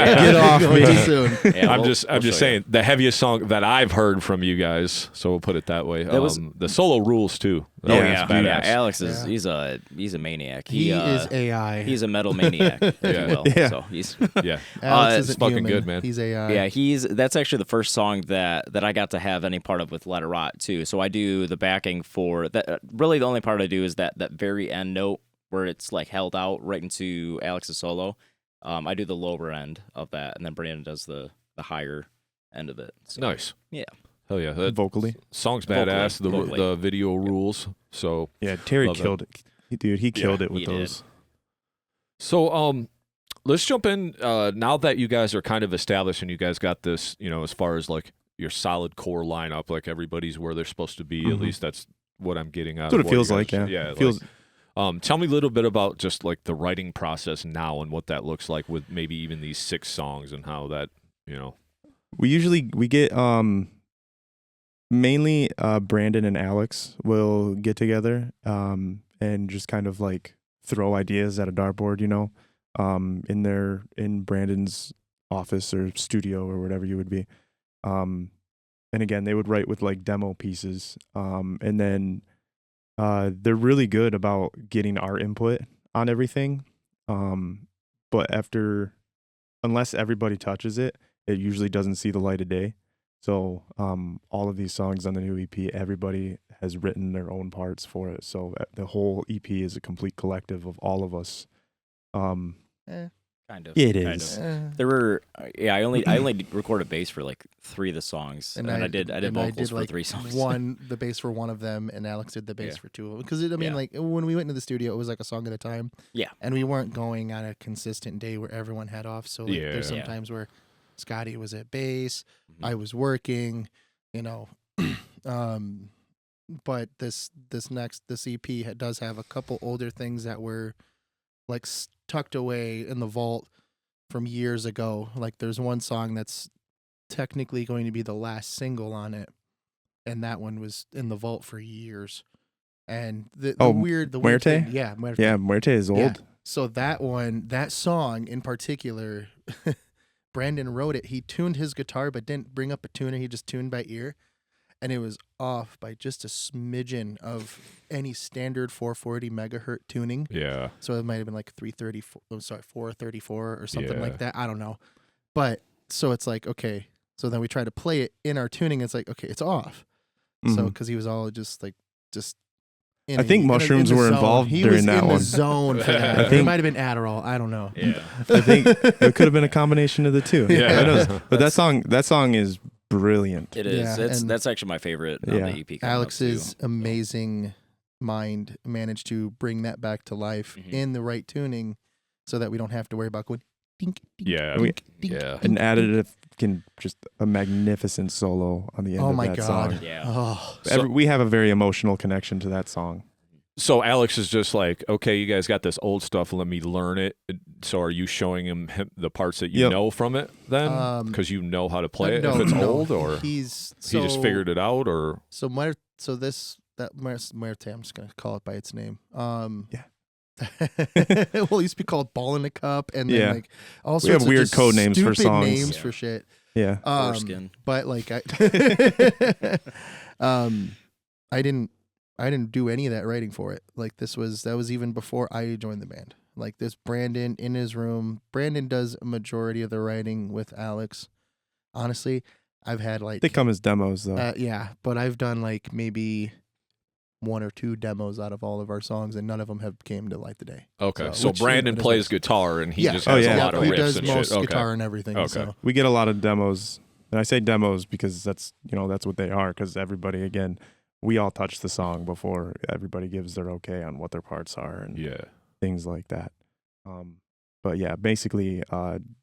Get off Going me. too soon. Yeah, I'm we'll just show you. saying the heaviest song that I've heard from you guys. So we'll put it that way. That was- The solo rules too. Oh Yeah, yeah, it's yeah. badass. Alex is Yeah. he's a maniac. He is AI. He's a metal maniac, if Yeah. you will. Yeah. So he's Yeah. Alex it's isn't fucking human. good, man. He's AI. yeah, that's actually the first song that I got to have any part of with Let It Rot too. So I do the backing for that. Really, the only part I do is that very end note where it's like held out right into Alex's solo. I do the lower end of that, and then Brandon does the higher end of it. So, Nice. Yeah. Hell yeah. That Vocally. song's Vocally, badass. vocally. The video rules. So Yeah, Terry Love killed it. Dude, he killed it with he did. those. So let's jump in now that you guys are kind of established and you guys got this, you know, as far as like your solid core lineup, like everybody's where they're supposed to be. At least that's what I'm getting out. That's what of it feels you like, guys- yeah. Yeah. It feels Tell me a little bit about just like the writing process now and what that looks like with maybe even these 6 songs and how that, you know. we get mainly Brandon and Alex will get together and just kind of like throw ideas at a dartboard, you know, in Brandon's office or studio or whatever you would be. And again, they would write with like demo pieces. And then they're really good about getting our input on everything. But unless everybody touches it, it usually doesn't see the light of day. So all of these songs on the new EP, everybody has written their own parts for it. So the whole EP is a complete collective of all of us. Kind of. It kind is. of. There were I only recorded bass for like 3 of the songs, and I did vocals for like 3 songs. the bass for one of them, and Alex did the bass Yeah. for 2 of them. Because I mean, Yeah. like when we went into the studio, it was like a song at a time. Yeah. And we weren't going on a consistent day where everyone had off. So like, there's some Yeah. times where Scotty was at bass, Mhm. I was working, you know. But this EP does have a couple older things that were like tucked away in the vault from years ago. Like there's one song that's technically going to be the last single on it, and that one was in the vault for years. And the weird Muerte? thing, yeah, Muerte. Yeah, Muerte is old. Yeah. So that song in particular, Brandon wrote it. He tuned his guitar, but didn't bring up a tuner. He just tuned by ear, and it was off by just a smidgen of any standard 440 megahertz tuning. Yeah. So it might have been like 434 or something Yeah. like that. I don't know. But so it's like, okay. So then we try to play it in our tuning. It's like, okay, it's off. So Mhm. because he was all just in I think mushrooms the were zone. involved he during was that in one. the zone for that. I It think- might have been Adderall. I don't know. Yeah. I think it could have been a combination of the two. Yeah. Who knows? But that song is brilliant. It is. Yeah, That's and that's actually my favorite on Yeah. the EP. coming up, Alex's too. amazing mind managed to bring that back to life Mhm. in the right tuning so that we don't have to worry about going dink, dink, Yeah. dink, dink, Yeah. And added just a magnificent solo on the end Oh of my that God. song. Yeah. Oh, So- We have a very emotional connection to that song. So Alex is just like, okay, you guys got this old stuff. Let me learn it. So are you showing him the parts that you know from it then? Because you know how to play it if it's old, or he just figured it out, or Marte, I'm just gonna call it by its name. Well, it used to be called Ball in a Cup, and then like all sorts we have of weird just code names for stupid songs. names for shit. Yeah. Foreskin. But like I didn't do any of that writing for it. Like that was even before I joined the band. Like this Brandon in his room. Brandon does a majority of the writing with Alex. Honestly, I've had like They come as demos though. yeah, but I've done like maybe 1 or 2 demos out of all of our songs, and none of them have came to light the day. okay. So, So Brandon plays guitar, and he just Oh, has yeah. a lot of he riffs does and most shit. Okay. guitar and everything. Okay. So. We get a lot of demos, and I say demos because that's what they are. Because everybody, again, we all touch the song before everybody gives their okay on what their parts are and things like that. But yeah, basically,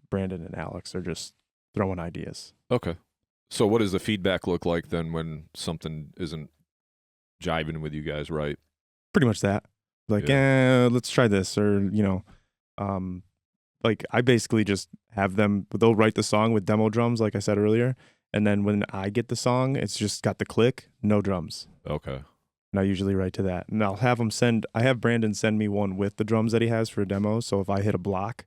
Brandon and Alex are just throwing ideas. Okay. So what does the feedback look like then when something isn't jiving with you guys, right? Pretty much that. Like, let's try this, or like I basically just have them. They'll write the song with demo drums, like I said earlier, and then when I get the song, it's just got the click, no drums. Okay. And I usually write to that, and I'll have him I have Brandon send me one with the drums that he has for a demo. So if I hit a block,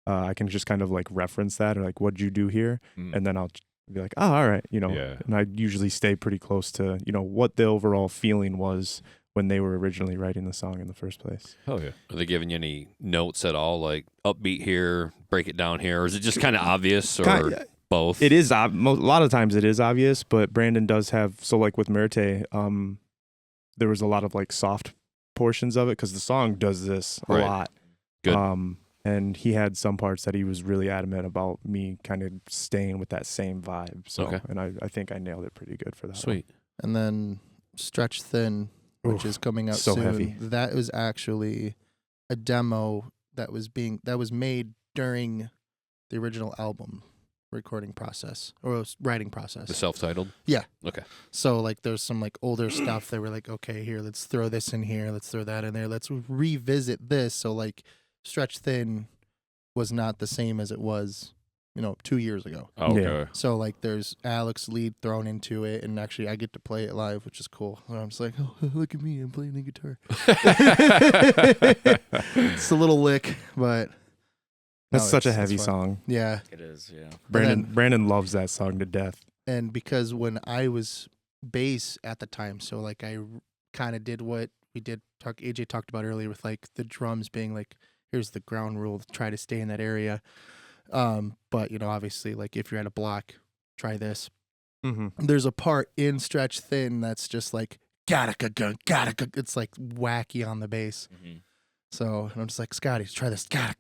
I can just kind of like reference that, or like, what'd you do here, and then I'll be like, oh, all right, And I usually stay pretty close to what the overall feeling was when they were originally writing the song in the first place. Oh yeah. Are they giving you any notes at all, like upbeat here, break it down here, or is it just kind of obvious, or both? It is a lot of times it is obvious, but Brandon does have, so like with Merte, there was a lot of like soft portions of it because the song does this a lot. Good. And he had some parts that he was really adamant about me kind of staying with that same vibe. So, and I think I nailed it pretty good for that. Sweet. One. And then Stretch Thin, which is coming out so soon. heavy. That was actually a demo that was made during the original album recording process or writing process. The self-titled? Yeah. Okay. So like there's some like older stuff that were like, okay, here, let's throw this in here, let's throw that in there, let's revisit this. So like Stretch Thin was not the same as it was, 2 years ago. Okay. Yeah. So like there's Alex lead thrown into it, and actually I get to play it live, which is cool. And I'm just like, oh, look at me, I'm playing the guitar. It's a little lick, but That's no, such a it's heavy fun. song. Yeah. It is, yeah. Brandon loves that song to death. And because when I was bass at the time, so like I kind of did what we did AJ talked about earlier with like the drums being like, here's the ground rule, try to stay in that area. But obviously like if you're at a block, try this. Mm-hmm. There's a part in Stretch Thin that's just like gotta. It's like wacky on the bass. Mm-hmm. So I'm just like, Scotty, try this. Gotta.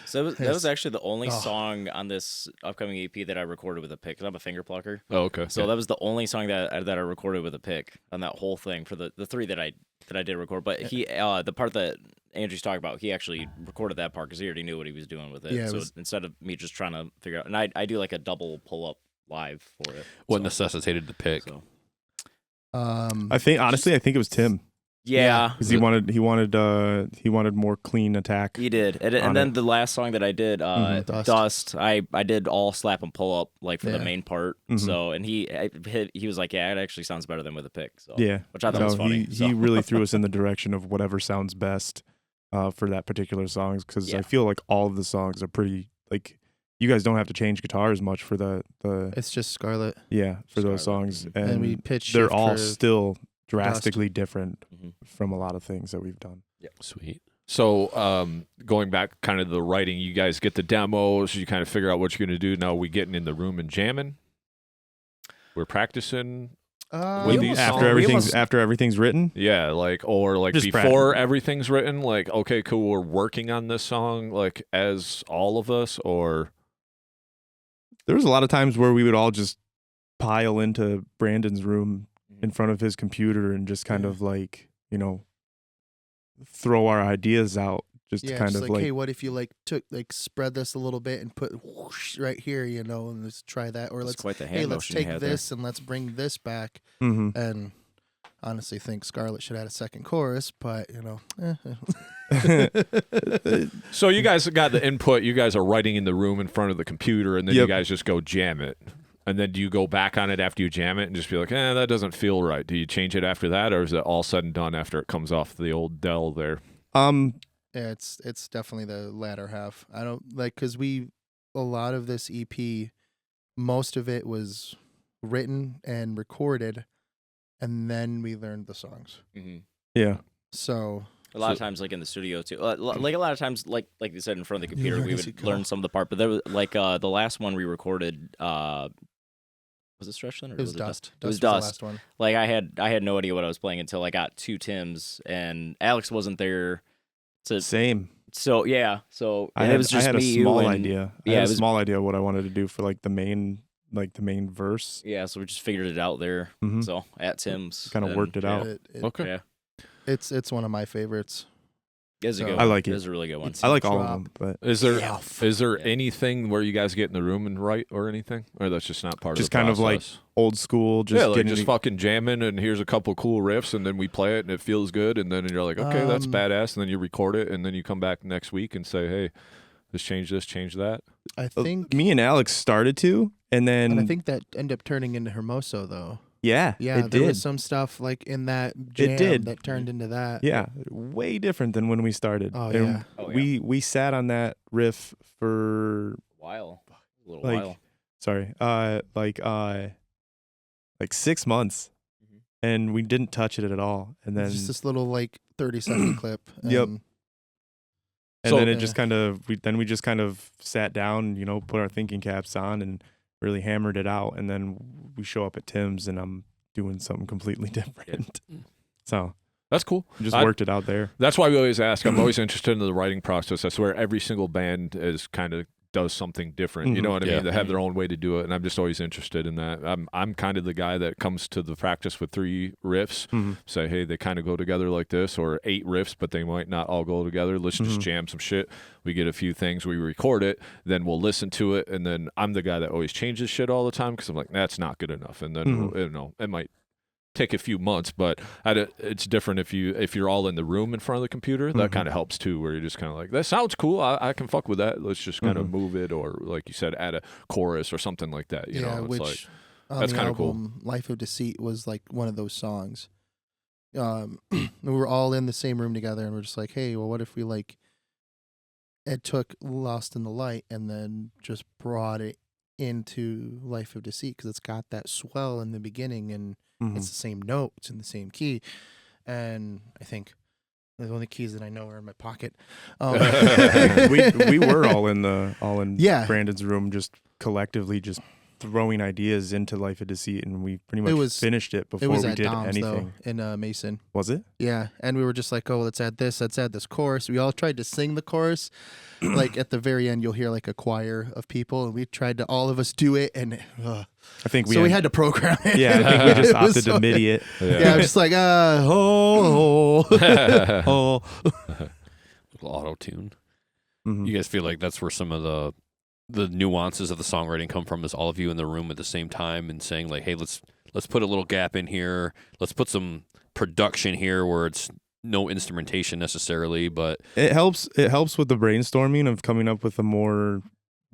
So that was actually the only song on this upcoming EP that I recorded with a pick. 'Cause I'm a finger plucker. Oh, okay. So that was the only song that I recorded with a pick on that whole thing for the 3 that I did record. But he the part that Andrew's talking about, he actually recorded that part because he already knew what he was doing with it. Yeah, so instead of me just trying to figure out, and I do like a double pull up live for it. What necessitated the pick? So. I think it was Tim. Yeah, because he wanted more clean attack. He did, and then the last song that I did, Dust. I did all slap and pull up like for the main part. So, and he was like, yeah, it actually sounds better than with a pick. So which I thought was funny. He really threw us in the direction of whatever sounds best for that particular songs, because I feel like all of the songs are pretty like. You guys don't have to change guitars much for the. It's just Scarlet. Yeah, for those songs, and we pitch. They're all still drastically different from a lot of things that we've done. Yeah, sweet. So going back kind of the writing, you guys get the demos, you kind of figure out what you're going to do. Now we getting in the room and jamming. We're practicing with these after everything's written. Yeah, or Just before everything's written, like, okay, cool, we're working on this song like as all of us, or there was a lot of times where we would all just pile into Brandon's room in front of his computer and just kind of like, throw our ideas out just to kind of like, hey, what if you spread this a little bit and put whoosh right here, and let's try that, or let's quite the hand let's take this and let's bring this back, and honestly think Scarlet should have had a second chorus, but So you guys got the input. You guys are writing in the room in front of the computer, and then you guys just go jam it. And then do you go back on it after you jam it and just be like, that doesn't feel right? Do you change it after that, or is it all said and done after it comes off the old Dell there? Yeah, it's definitely the latter half. I don't like because a lot of this EP, most of it was written and recorded, and then we learned the songs. Mm-hmm. Yeah. So a lot of times, like in the studio too, like a lot of times, like you said, in front of the computer, we would learn some of the part. But there was like the last one we recorded. Was it Stretchland or it was Dust? It was The Dust. last one. Like I had no idea what I was playing until I got to Tim's, and Alex wasn't there. Same. So yeah, it was just I had me, a small and, idea. I had a small idea what I wanted to do for like the main verse. Yeah, so we just figured it out there. Mhm. So at Tim's, Kind of worked it out. Okay. Yeah, It's one of my favorites. it's a good So- one. I like it. It's a really good one. I like all of Drop. them, but Is there Yeah. anything where you guys get in the room and write or anything, or that's just not part just of the kind of like process? old school. Just Yeah, like getting just fucking jamming, and here's a couple cool riffs, and then we play it, and it feels good, and then you're like, okay, that's badass, and then you record it, and then you come back next week and say, hey, let's change this, change that. I think me and Alex started to, and then and I think that ended up turning into Hermoso though. yeah, Yeah, it there did. was some stuff like in that jam did. that turned into that. Yeah, way different than when we started. Oh, And yeah. Oh, yeah. we sat on that riff for a little like while. sorry, like 6 months, Mhm. and we didn't touch it at all. And then Just this little like 30-second clip. Yep. and- and So- then it just kind of we just kind of sat down, put our thinking caps on and really hammered it out. And then we show up at Tim's, and I'm doing something completely different. So That's cool. we just I- worked it out there. That's why we always ask. I'm always interested in the writing process. I swear every single band is kind of does something different. You know what I Yeah. mean? They have their own way to do it, and I'm just always interested in that. I'm kind of the guy that comes to the practice with 3 riffs, Mhm. say, hey, they kind of go together like this, or 8 riffs, but they might not all go together. Let's just jam some shit. We get a few things, we record it, then we'll listen to it, and then I'm the guy that always changes shit all the time because I'm like, that's not good enough, and then it might take a few months, but it's different if you're all in the room in front of the computer. That kind of helps too, where you're just kind of like, that sounds cool, I can fuck with that, let's just kind of move it, or like you said, add a chorus or something like that. You know, it's which like, on that's the kinda cool. album, Life of Deceit was like one of those songs. We were all in the same room together, and we're just like, hey, well, what if we like it took Lost in the Light and then just brought it into Life of Deceit, because it's got that swell in the beginning, and it's the same note, it's in the same key, and I think the only keys that I know are in my pocket. we were all in Yeah. Brandon's room, just collectively just throwing ideas into Life of Deceit, and we pretty much finished it before It was we at did Dom's anything. though in Mason. Was it? Yeah, and we were just like, oh, let's add this chorus. We all tried to sing the chorus. Like at the very end, you'll hear like a choir of people, and we tried to all of us do it, and I think we had to program it. Yeah, I think we just It was opted to MIDI it. Yeah, I was just like, oh. Auto tune. Mhm. You guys feel like that's where some of the nuances of the songwriting come from, is all of you in the room at the same time and saying like, hey, let's put a little gap in here. Let's put some production here where it's no instrumentation necessarily, but It helps with the brainstorming of coming up with a more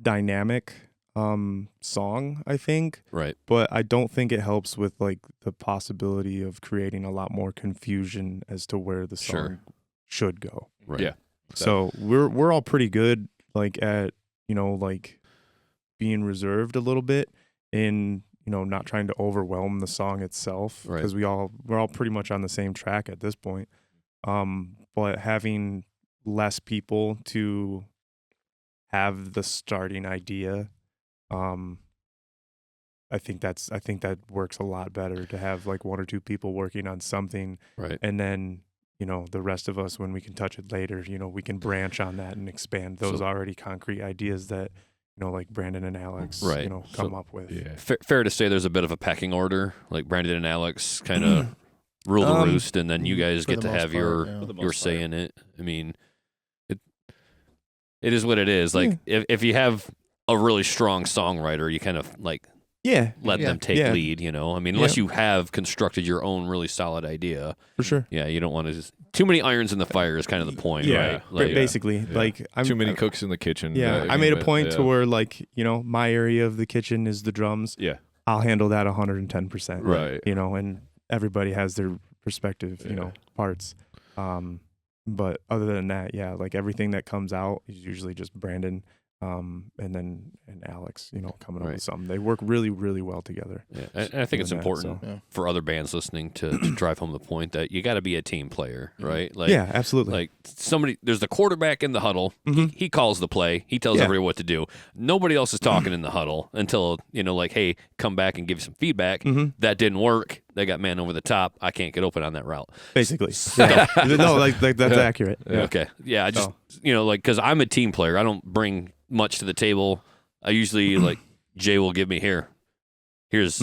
dynamic song, I think. right. But I don't think it helps with like the possibility of creating a lot more confusion as to where the song Sure. should go. Right. Yeah. So we're all pretty good like at, like being reserved a little bit in, not trying to overwhelm the song itself, Right. because we're all pretty much on the same track at this point. But having less people to have the starting idea, I think that works a lot better, to have like 1 or 2 people working on something, Right. and then the rest of us, when we can touch it later, we can branch on that and expand those So- already concrete ideas that like Brandon and Alex Right. come up with. yeah. Fair to say there's a bit of a pecking order, like Brandon and Alex kind of rule the roost, and then you guys for get the to most have part, your yeah. For the your most say part. in it. I mean, it is what it is. Like if you have a really strong songwriter, you kind of like let them take lead, you know. I mean, unless you have constructed your own really solid idea. For sure. Yeah, you don't want to just too many irons in the fire is kind of the point, right? Like, basically, like too many cooks in the kitchen. Yeah, I made a point to where, like, you know, my area of the kitchen is the drums. Yeah, I'll handle that 110%. Right. You know, and everybody has their perspective, you know, parts. But other than that, like everything that comes out is usually just Brandon. And Alex, you know, coming up with something. They work really, really well together. Yeah, and I think it's important for other bands listening to drive home the point that you got to be a team player, right? Like, yeah, absolutely. Like there's the quarterback in the huddle. He calls the play. He tells everyone what to do. Nobody else is talking in the huddle until, you know, like, hey, come back and give some feedback. That didn't work. They got man over the top. I can't get open on that route. Basically. No, like that's accurate. Yeah. Okay. Yeah, I just, you know, like, because I'm a team player. I don't bring much to the table. I usually, like, Jay will give me, here's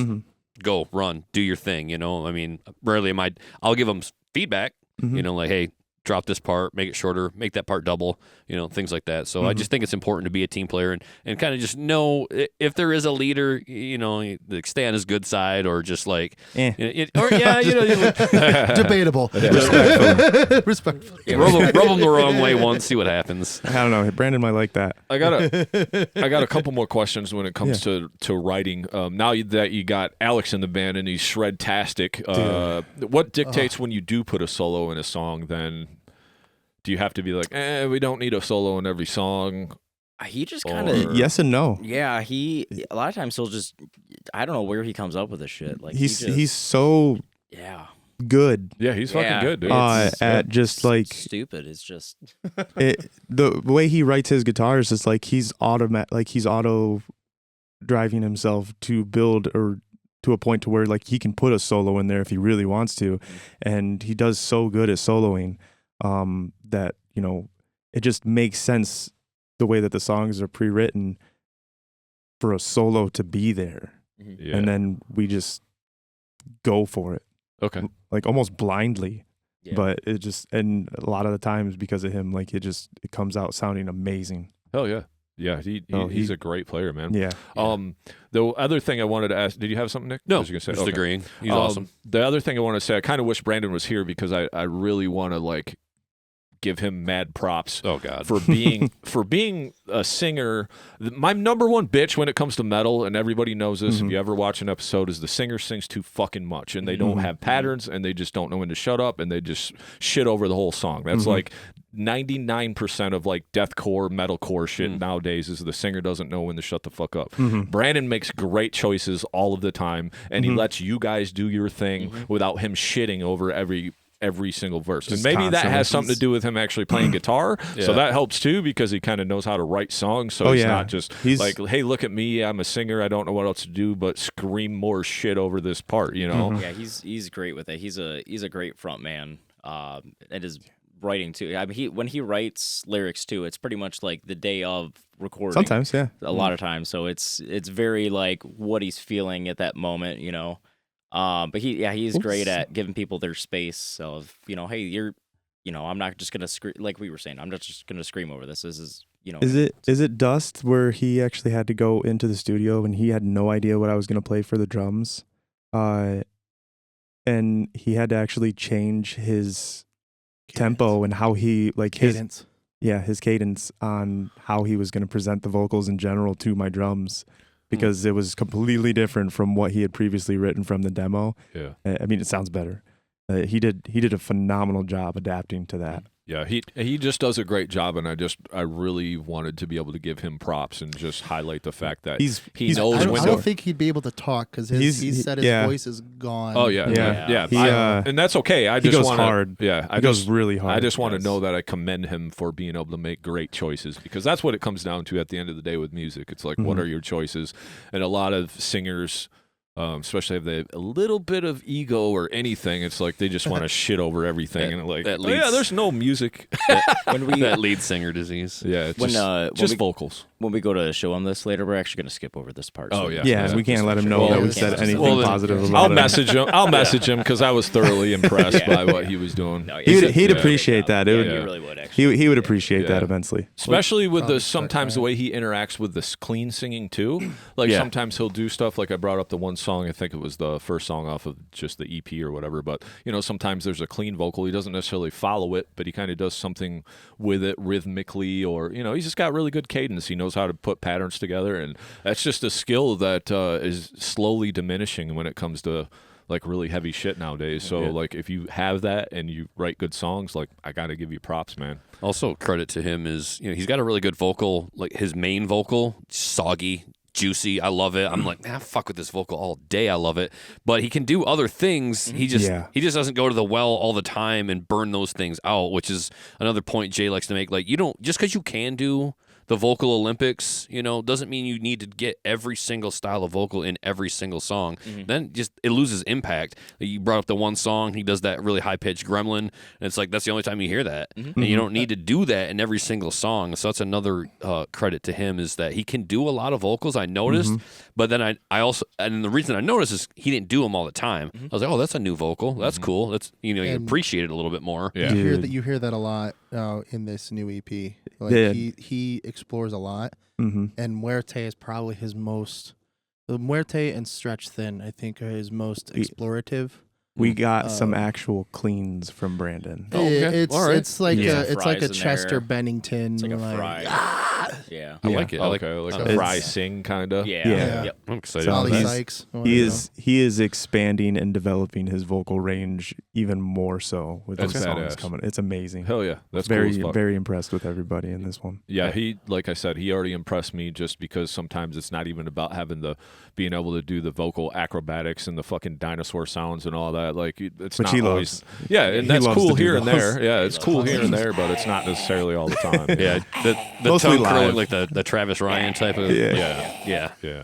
go, run, do your thing, you know. I mean, rarely I'll give them feedback, you know, like, hey, drop this part, make it shorter, make that part double, you know, things like that. So I just think it's important to be a team player and kind of just know if there is a leader, you know, stay on his good debatable. Respectful. Yeah, rub them the wrong way once, see what happens. I don't know. Brandon might like that. I got a couple more questions when it comes to writing. Now that you got Alex in the band and he's shred-tastic, what dictates when you do put a solo in a song then? Do you have to be like, we don't need a solo in every song? He just kind of yes and no. Yeah, a lot of times he'll just, I don't know where he comes up with this shit. Like he's so good. Yeah, he's fucking good, dude. At just like stupid. It's just the way he writes his guitars is like he's auto driving himself to build or to a point to where like he can put a solo in there if he really wants to, and he does so good at soloing. That, you know, it just makes sense the way that the songs are pre-written for a solo to be there. And then we just go for it. Okay. Like almost blindly. Yeah. But it just, and a lot of the times because of him, like it comes out sounding amazing. Hell yeah. Yeah, he's a great player, man. Yeah. The other thing I wanted to ask, did you have something, Nick? No, was you gonna say? Just agreeing. He's awesome. The other thing I want to say, I kind of wish Brandon was here because I really want to like give him mad props. Oh God, for being a singer. My number one bitch when it comes to metal, and everybody knows this. If you ever watch an episode, is the singer sings too fucking much, and they don't have patterns, and they just don't know when to shut up, and they just shit over the whole song. That's like 99% of like deathcore, metalcore shit nowadays is the singer doesn't know when to shut the fuck up. Brandon makes great choices all of the time, and he lets you guys do your thing without him shitting over every single verse. And maybe that has something to do with him actually playing guitar. So that helps too, because he kind of knows how to write songs. So he's not just like, hey, look at me, I'm a singer, I don't know what else to do but scream more shit over this part, you know? Yeah, he's great with it. He's a great front man. And his writing too. I mean, when he writes lyrics too, it's pretty much like the day of recording. Sometimes, yeah. A lot of times. So it's very like what he's feeling at that moment, you know. But he's great at giving people their space of, you know, hey, I'm not just gonna scream, like we were saying, I'm not just gonna scream over this. This is, you know. Is it Dust where he actually had to go into the studio and he had no idea what I was gonna play for the drums, and he had to actually change his tempo and how he like cadence. His cadence on how he was gonna present the vocals in general to my drums. Because it was completely different from what he had previously written from the demo. Yeah, I mean, it sounds better. He did a phenomenal job adapting to that. Yeah, he just does a great job, and I really wanted to be able to give him props and just highlight the fact that he knows when. I don't think he'd be able to talk because he said his voice is gone. Oh yeah. And that's okay. He goes hard. Yeah, he goes really hard. I just want to know that I commend him for being able to make great choices, because that's what it comes down to at the end of the day with music. It's like, what are your choices? And a lot of singers, especially if they have a little bit of ego or anything, it's like they just want to shit over everything, and like, there's no music. That lead singer disease. Yeah, it's just vocals. when we go to show him this later, we're actually going to skip over this part. Oh, so yeah. Yeah, we can't let him know Well, that we we said can't. anything Well, then- positive about I'll it. message him. I'll message him because I was thoroughly impressed Yeah. by what he was doing. No, He'd yeah. appreciate that. It Yeah, would- he really would actually. He would appreciate Yeah. that immensely. Especially with Probably the start sometimes the crying. way he interacts with this clean singing too. Like Yeah. sometimes he'll do stuff like I brought up the one song, I think it was the first song off of just the EP or whatever, but sometimes there's a clean vocal. He doesn't necessarily follow it, but he kind of does something with it rhythmically, or he's just got really good cadence. He knows how to put patterns together, and that's just a skill that is slowly diminishing when it comes to like really heavy shit nowadays. So like if you have that and you write good songs, like I got to give you props, man. Also, credit to him is he's got a really good vocal. Like his main vocal, soggy, juicy. I love it. I'm like, fuck with this vocal all day. I love it. But he can do other things. He just doesn't go to the well all the time and burn those things out, which is another point Jay likes to make. Like you don't just because you can do the vocal Olympics, doesn't mean you need to get every single style of vocal in every single song. Then just it loses impact. You brought up the one song, he does that really high pitched gremlin, and it's like that's the only time you hear that. And you don't need to do that in every single song. So that's another credit to him is that he can do a lot of vocals. I noticed, but then I also, and the reason I noticed is he didn't do them all the time. I was like, oh, that's a new vocal. That's cool. That's you And appreciate it a little bit more. Yeah. You hear that a lot in this new EP. Like he explores a lot, and Muerte is probably his most. The Muerte and Stretch Thin, I think, are his most explorative. We got some actual cleans from Brandon. It's like Yeah. it's like a Fries in Chester there. Bennington. It's like a like, fry. Yeah. I like it. I like Okay, like It's- a fry sing kind of. Yeah. Yeah. Yep. I'm excited. So about Ollie that. he's- Sykes. or He whatever. is expanding and developing his vocal range even more so with That's his songs badass. coming. It's amazing. Hell yeah, that's very cool as fuck. very impressed with everybody in this one. Yeah, he like I said, he already impressed me just because sometimes it's not even about being able to do the vocal acrobatics and the fucking dinosaur sounds and all that. Like it's Which not he always. loves. Yeah, and He that's loves cool to do here and those. there. Yeah, it's loves cool those. here and there, but it's not necessarily all the time. Yeah, the Mostly tongue curling, live. like the Travis Ryan type of. Yeah. Yeah.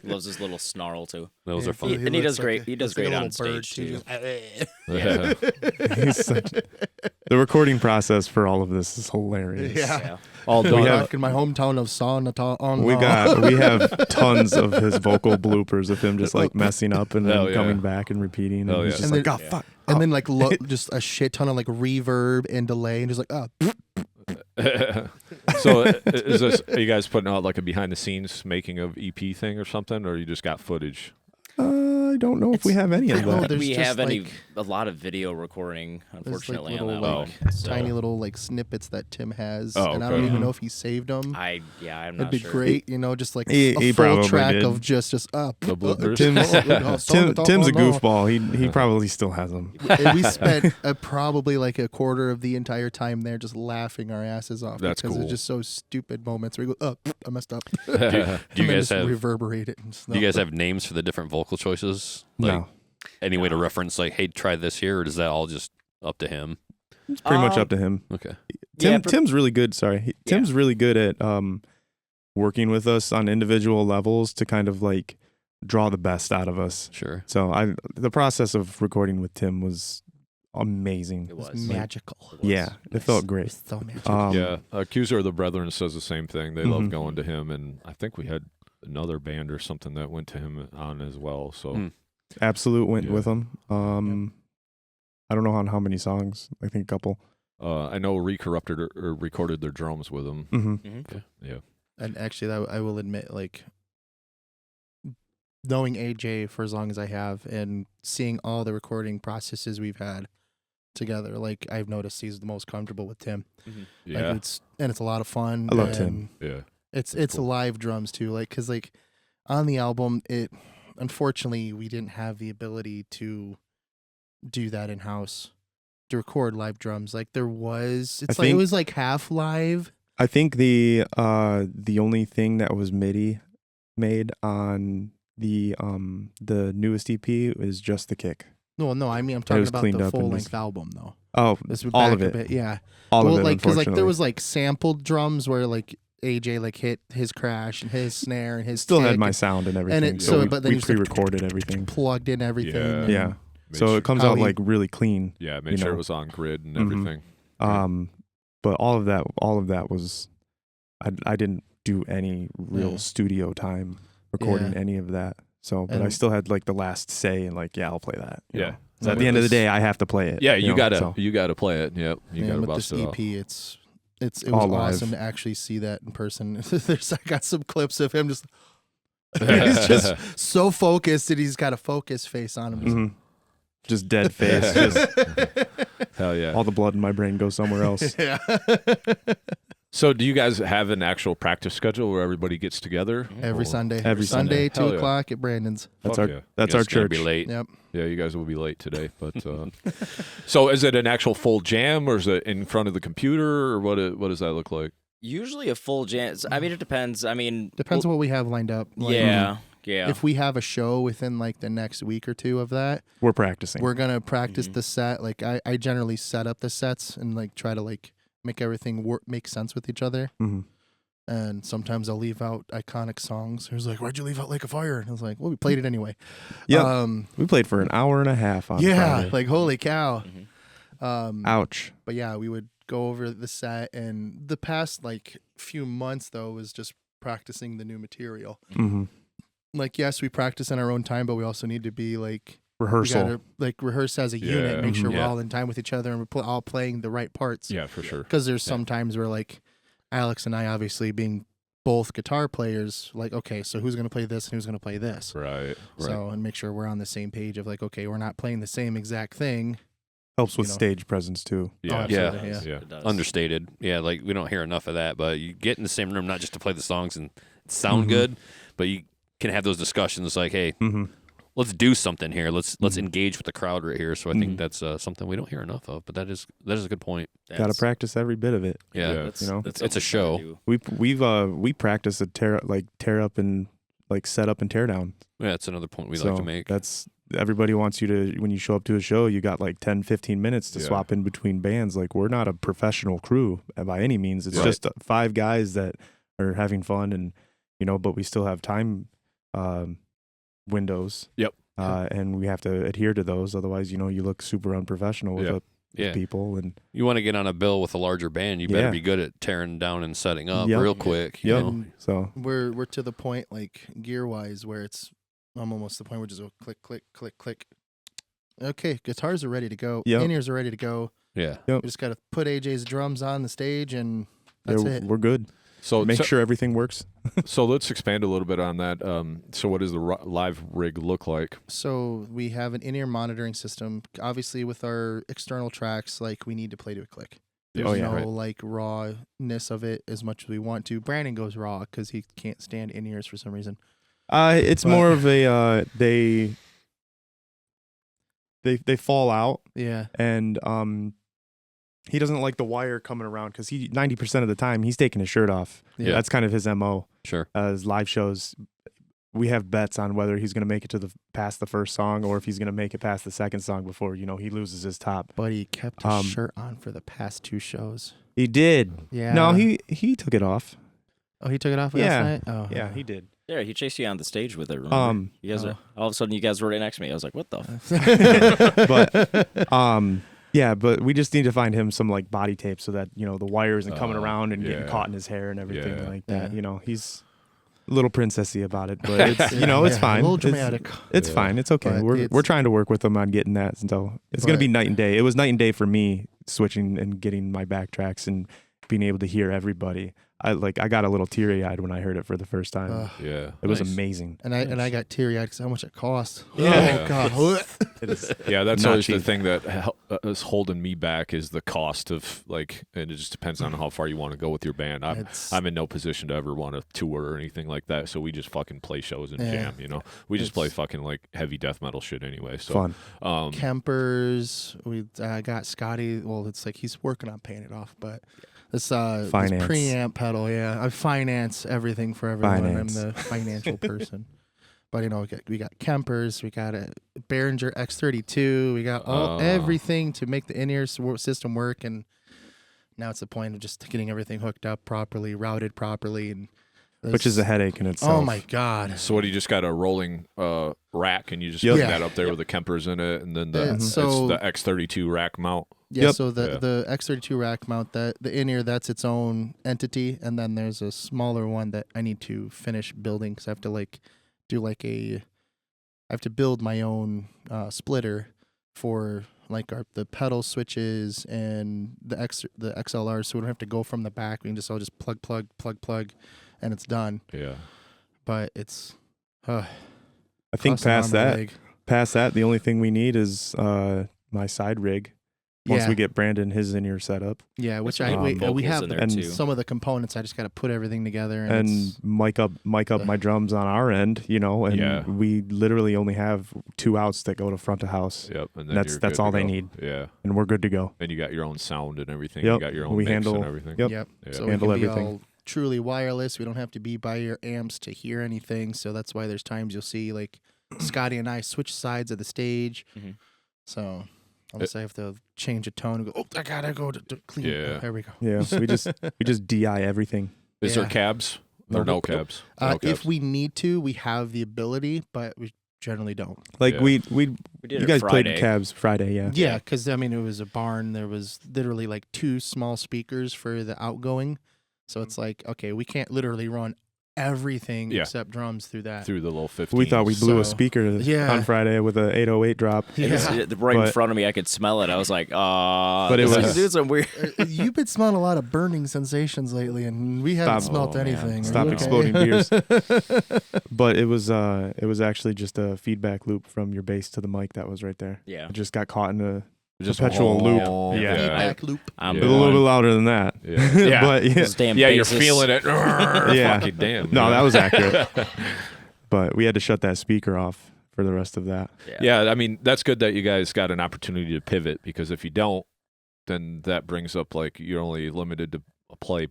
Loves his little snarl too. Those are He- fun. And he looks does great. like He does looks like great a on little bird, stage, too. Yeah. He's such, the recording process for all of this is hilarious. Yeah. All We done. have- Back in my hometown of Sonata. We have tons of his vocal bloopers of him just like messing up and Hell then yeah. coming back and repeating. Hell And he's yeah. just And like, then- oh fuck. And then like just a shit ton of like reverb and delay and just like So is this? Are you guys putting out like a behind the scenes making of EP thing or something, or you just got footage? I don't know if we have any I of don't that. think There's we just, have any like- a lot of video recording, there's like unfortunately, little on that like one. So tiny little like snippets that Tim has, Oh, and I okay. don't even know if he saved them. I'm It'd not be sure. great, just like He a full probably track did. of just The bloopers. Tim's a goofball. He probably still has them. And we spent probably like a quarter of the entire time there just laughing our asses off That's because cool. it's just so stupid moments where we go, I messed up. Do you And then guys just have reverberate it and Do stuff. you guys have names for the different vocal choices? Like No, any way to reference like, hey, try this here, or is that all just up to him? it's pretty much up to him. Okay. Tim's really good. Sorry, Tim's really good at working with us on individual levels to kind of like draw the best out of us. Sure. So the process of recording with Tim was amazing. It It was was. magical. It was. Yeah, it felt great. So magical. Yeah, Accuser of the Brethren says the same thing. They love Mhm. going to him, and I think we had another band or something that went to him on as well. So Hmm. Absolute went Yeah. with him. I don't know on how many songs. I think a couple. I know Recorrupted or recorded their drums with him. Mm-hmm. Yeah, And actually, I will admit, like, knowing AJ for as long as I have and seeing all the recording processes we've had together, like, I've noticed he's the most comfortable with Tim. yeah, Like, it's a lot of fun. I love and Tim. yeah. It's cool. live drums too, like, because like on the album, unfortunately we didn't have the ability to do that in house, to record live drums. Like it was like half live. I think the only thing that was MIDI made on the newest EP is just the kick. No, I mean I'm talking was about cleaned the up and full length just- album though. Oh, This would all back of a it. bit, yeah. All Well, of it. like because like there unfortunately. was like sampled drums where like AJ like hit his crash and his snare and his still had kick my and sound and everything. it- so so- but then we you just, like, pre-recorded everything. plugged in everything. Yeah. and- Yeah. Made So sure- it comes How out he- like really clean. Yeah, made you sure know. it was on grid and Mhm. everything. But all of that was I didn't do any real studio time recording any of that. So, but I still had like the last say and like, I'll play that. you know. So at the end of the day, I have to play it. Yeah, you gotta play it. Yep, you gotta with bust this it EP, out. it was all live. awesome to actually see that in person. I got some clips of him just he's just so focused, and he's got a focus face on him. Just dead face. Just Hell yeah. all the blood in my brain goes somewhere else. Yeah. So do you guys have an actual practice schedule where everybody gets together? Every Sunday. Every Sunday, Hell 2 yeah. o'clock at Brandon's. That's Fuck our yeah. that's You our guys gonna church. Be late. Yep. Yeah, you guys will be late today, but so is it an actual full jam, or is it in front of the computer, or what does that look like? Usually a full jam. I mean, it depends. I mean, Depends on what we have lined up. Like, yeah. If we have a show within like the next week or two of that, We're practicing. we're gonna practice the set. Like I generally set up the sets and like try to like make everything make sense with each other. Mhm. And sometimes I'll leave out iconic songs. He was like, "Why'd you leave out Lake of Fire?" And I was like, "Well, we played it anyway." Yeah. We played for an hour and a half on Friday. like holy cow. Mhm. Ouch. But yeah, we would go over the set, and the past like few months though was just practicing the new material. Mm-hmm. Like, yes, we practice in our own time, but we also need to be like Rehearsal. we gotta like rehearse as a unit, make sure Mhm. we're Yeah. all in time with each other and we're all playing the right parts. Yeah, for sure. Because there's some times where like Alex and I, obviously being both guitar players, like, okay, so who's gonna play this and who's gonna play this? Right. So and make sure we're on the same page of like, okay, we're not playing the same exact thing. Helps with you know. stage presence too. Yeah. absolutely, It does. yeah. It does. Understated. Yeah, like we don't hear enough of that, but you get in the same room not just to play the songs and sound good, but you can have those discussions like, hey, Mm-hmm. let's do something here. Let's engage with the crowd right here. So I think that's something we don't hear enough of, but that is a good point. Got to practice every bit of it. Yeah. Yeah. That's, You know? that's It's a something we gotta show. do. We practice a tear up and like set up and tear down. Yeah, that's another point we So like to make. That's everybody wants you to, when you show up to a show, you got like 10, 15 minutes to Yeah. swap in between bands. Like we're not a professional crew by any means. It's Right. just 5 guys that are having fun and, but we still have time windows. Yep. And we have to adhere to those. Otherwise, you look super unprofessional with Yeah. people. And You want to get on a bill with a larger band, you better Yeah. be good at tearing down and setting up Yep. real quick. You Yep. know? so We're to the point like gear wise where I'm almost to the point where just go click, click, click, click. Okay, guitars are ready to go. Yep. In-ears are ready to go. Yeah. We just gotta put AJ's drums on the stage and that's it. we're good. So Make sure everything works. So let's expand a little bit on that. So what does the live rig look like? So we have an in-ear monitoring system. Obviously, with our external tracks, like we need to play to a click. There's Oh, yeah. no Right. like rawness of it as much as we want to. Brandon goes raw because he can't stand in-ears for some reason. It's But- more of a they fall out, Yeah, and he doesn't like the wire coming around because 90% of the time he's taking his shirt off. Yeah. That's kind of his MO. Sure. As live shows, we have bets on whether he's going to make it past the first song or if he's going to make it past the second song before he loses his top. but he kept his Um, shirt on for the past 2 shows. He did. Yeah. No, he took it off. Oh, he took it off Yeah. last night. Oh, Yeah, he did. Yeah, he chased you on the stage with it. Remember? You guys oh. are all of a sudden you guys were right next to me. I was like, what the? F-? Yeah, but we just need to find him some like body tape so that the wire isn't coming around and getting yeah. caught in his hair and everything Yeah. like that. Yeah. He's a little princessy about it, but it's it's Yeah, fine. A little It's- dramatic. It's Yeah. fine. It's okay. But We're it's- trying to work with him on getting that until it's going to But- be night and day. It was night and day for me switching and getting my backtracks and being able to hear everybody. I got a little teary-eyed when I heard it for the first time. Yeah. It was Nice. amazing. And I got teary-eyed because how much it cost. Yeah. Oh God. It is. Yeah, that's Not always the cheap. thing that is holding me back is the cost of and it just depends on how far you want to go with your band. It's- I'm in no position to ever want to tour or anything like that, so we just fucking play shows and Yeah. jam. We just play It's- fucking like heavy death metal shit anyway. So Fun. Kempers. We got Scotty. Well, it's like he's working on paying it off, but this this Finance. preamp pedal. Yeah, I finance everything for everyone. Finance. I'm the financial person. But we got Kempers. We got a Behringer X32. We got everything to make the in-ear system work. And now it's the point of just getting everything hooked up properly, routed properly, and which is a headache in itself. Oh my god! So what, you just got a rolling rack and you just Yep. put that up there with the Kempers in it, and then it's so- the X32 rack mount. Yeah, Yep. so the X32 rack mount, that the in-ear, that's its own entity, and then there's a smaller one that I need to finish building because I have to I have to build my own splitter for like the pedal switches and the XLRs, so we don't have to go from the back. We can just plug, and it's done. Yeah. But it's I think crossing past arm and that, leg. the only thing we need is my side rig. Once Yeah. we get Brandon his in-ear setup Yeah, which There's we vocals have in there and too. some of the components. I just got to put everything together and it's, mic up my drums on our end, and Yeah. we literally only have 2 outs that go to front of house, Yep. And then That's- you're that's good all to they go. need. Yeah. and we're good to go. And you got your own sound and everything. Yep. You got your own We mix handle- and everything. Yep. Yep. Yeah. So Handle we can everything. be all truly wireless. We don't have to be by your amps to hear anything. So that's why there's times you'll see like Scotty and I switch sides of the stage. Mhm. So unless I have to change a tone and go, oh, I gotta go to clean. Yeah. There we go. Yeah, so we just DI everything. Is there Yeah. cabs? Or no Nope. cabs? No cabs. If we need to, we have the ability, but we generally don't. Like Yeah. we We did you it guys Friday. played cabs Friday, yeah. Yeah, because I mean, it was a barn. There was literally like 2 small speakers for the outgoing. So it's like, okay, we can't literally run everything Yeah. except drums through that. Through the little 15. We thought we blew a So- speaker Yeah. on Friday with a 808 drop. It was, Yeah. right in But- front of me. I could smell it. I was like, But it this was- is doing some weird. You've been smelling a lot of burning sensations lately, and we haven't Stop. smelt Oh, man. anything. Are Stop you exploding okay? beers. But it was actually just a feedback loop from your bass to the mic that was right there. Yeah. It just got caught in a Just perpetual loop. oh, Yeah. Feedback loop. I'm Yeah. a little bit louder than that. Yeah. Yeah. But yeah. Those damn Yeah, you're basses. feeling it. Yeah. Fucking damn. No, yeah. that was accurate. But we had to shut that speaker off for the rest of that. Yeah, I mean, that's good that you guys got an opportunity to pivot, because if you don't, then that brings up like you're only limited to play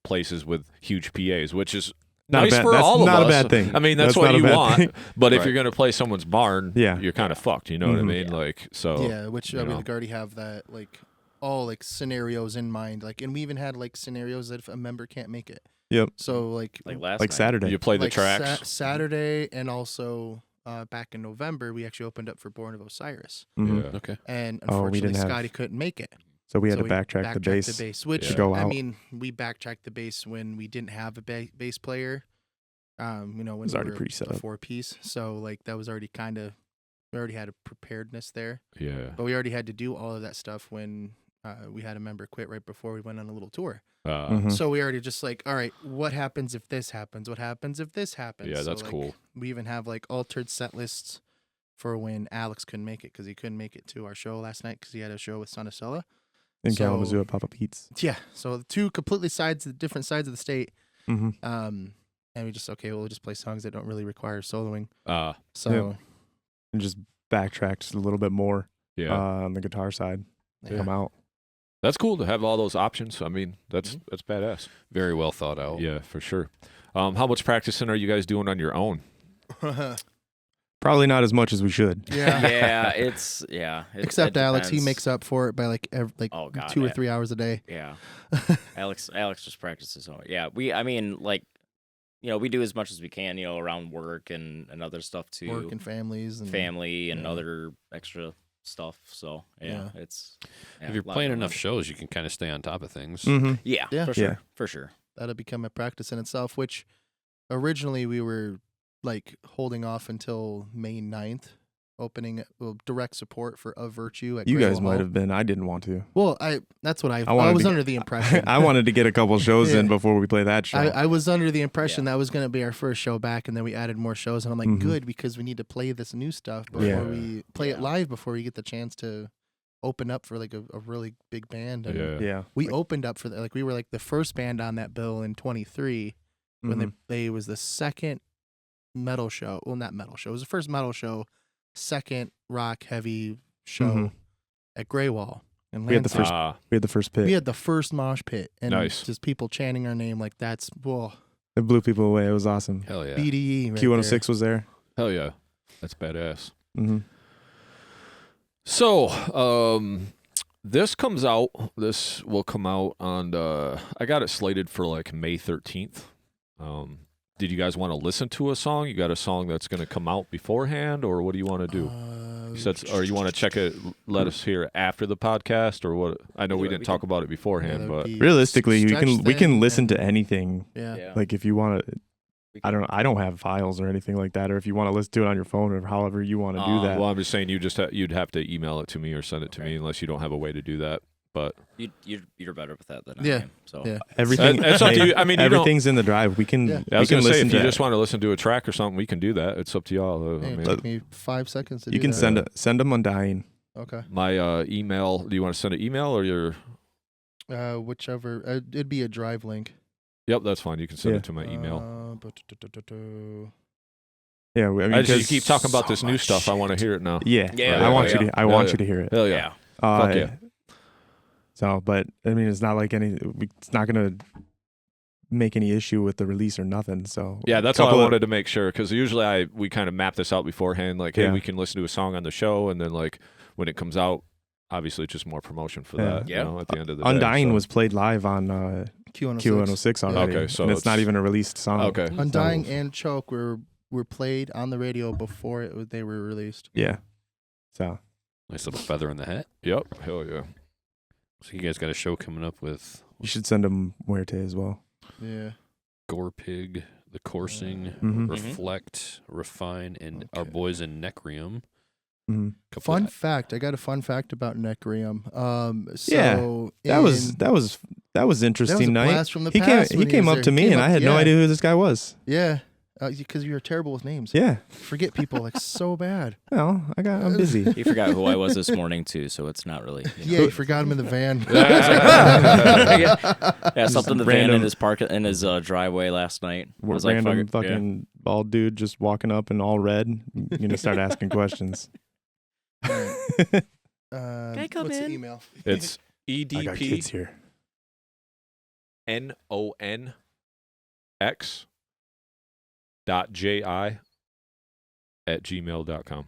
places with huge PAs, which is Not a nice bad- for that's all of not a us. bad thing. I mean, that's That's what not a you bad want. thing. But if Right. you're going to play someone's barn, Yeah. you're kind of fucked. You know what I Mhm. mean? Like, so Yeah, which I you mean, know. like already have that like all like scenarios in mind. Like, and we even had like scenarios that if a member can't make it. Yep. So like Like last Like night. Saturday. you play the like tracks. Saturday, and also back in November we actually opened up for Born of Osiris, Mhm. Yeah. Okay. and Oh, we unfortunately didn't have- Scotty couldn't make it. So we had So to backtrack the bass. which to go I out. mean, we backtracked the bass when we didn't have a bass player. When was we already were pre-set a up. 4-piece, so like that was already we already had a preparedness there, Yeah. but we already had to do all of that stuff when we had a member quit right before we went on a little tour. Mhm. So we already just like, all right, what happens if this happens? What happens if this happens? Yeah, So, that's like, cool. We even have like altered set lists for when Alex couldn't make it because he couldn't make it to our show last night because he had a show with Sonacella. In So- Kalamazoo at Papa Pete's. Yeah, so the 2 completely different sides of the state. Mm-hmm. And we just we'll just play songs that don't really require soloing. Uh, So And just backtracked a little bit more yeah. on the guitar side to yeah. come out. That's cool to have all those options. I mean, that's Mm-hmm. that's badass. Very well thought out. Yeah, for sure. How much practicing are you guys doing on your own? Probably not as much as we should. yeah. Yeah, it's yeah. Except it Alex, he depends. makes up for it by like Oh, God, 2 or man. 3 hours a day. Yeah, Alex just practices so much. Yeah, I mean, like, we do as much as we can, around work and other stuff too. Work and families and family and yeah. other extra stuff. So yeah, it's If you're a lot playing going enough on. shows, you can kind of stay on top of things. Mm-hmm. Yeah, Yeah. for sure, Yeah. for sure. that'll become a practice in itself, which originally we were like holding off until May 9th, opening direct support for A Virtue at You Great guys Wall might Hall. have been. I didn't want to. Well, that's what I wanted was to- under the impression. I wanted to get a couple shows in Yeah. before we play that show. I was under the impression that was going to be our first show back, and then we added more shows, and I'm like, Mhm. good, because we need to play this new stuff before Yeah. we play it Yeah. live, before we get the chance to open up for like a really big band. And Yeah. yeah. we opened up for that. Like we were like the first band on that bill in 23 when Mhm. they was the second metal show. Well, not metal show. It was the first metal show, second rock heavy show Mhm. at Grey Wall in We had the Lansing. first- we had the first pit. We had the first mosh pit, and Nice. just people chanting our name like that's whoa. It blew people away. It was awesome. Hell yeah. BDE. Right Q106 was there. Hell yeah. That's badass. Mm-hmm. So, this comes out. This will come out on. I got it slated for like May 13th. Did you guys want to listen to a song? You got a song that's going to come out beforehand, or what do you want to do? You said, or you want to check it, let us hear after the podcast, or what? I know we didn't talk about it beforehand, but realistically, we can listen and- to anything. Yeah. Like if you want to, I don't have files or anything like that, or if you want to listen to it on your phone or however you want to do that. well, I'm just saying you'd have to email it to me or send it to me unless you don't have a way to do that. But You're better with that than Yeah. I am. So Yeah. Everything. That's up to you. I mean, you don't- everything's in the drive. We can. Yeah. I was we going can to say, listen if you to just want to listen to a track or something, we can do that. It's up to y'all. I Hey, mean, it took me 5 seconds to You do can that. send them Undying. Okay. my email. Do you want to send an email or your? Whichever. It'd be a drive link. Yep, that's fine. You can send Yeah. it to my email. Yeah, I mean, I just, you 'cause- keep talking about this new stuff. I want to hear it now. Yeah, Yeah, I want yeah, you. yeah. I want Yeah. you to hear it. Hell yeah. Fuck yeah. So, but I mean, it's not like it's not gonna make any issue with the release or nothing. So Yeah, that's a all I couple of- wanted to make sure, because usually we kind of map this out beforehand. Like, hey, Yeah. we can listen to a song on the show, and then like when it comes out, obviously it's just more promotion for Yeah. that. Yeah. You know, at the end of the day. Undying so. was played live on Q106. Q106 already. Okay, so and it's not it's- even a released song. Okay. Undying So- and Choke were played on the radio before they were released. Yeah. So Nice little feather in the hat. Yep. Hell yeah. So you guys got a show coming up with you should send them Muerte as well. Yeah. Gore Pig, The Coursing, Mhm. Reflect, Refine, and our Okay. boys in Necrium. hmm Couple Fun of- fact. I got a fun fact about Necrium. Yeah, So That was interesting that was a night. blast from the He past. came when he came was up there. to He me came and up- I had no yeah. idea who this guy was. Yeah. Because you're terrible with names. Yeah. Forget people like so bad. Well, I'm busy. You forgot who I was this morning too, so it's not really. Yeah, you forgot him in the van. Yeah, something in the van random- in his driveway last night. I was like, Random fuck it, yeah. fucking bald dude just walking up in all red. You're gonna start asking questions. Can I come what's in? The email? It's I got kids here. EDNONX.JI@gmail.com.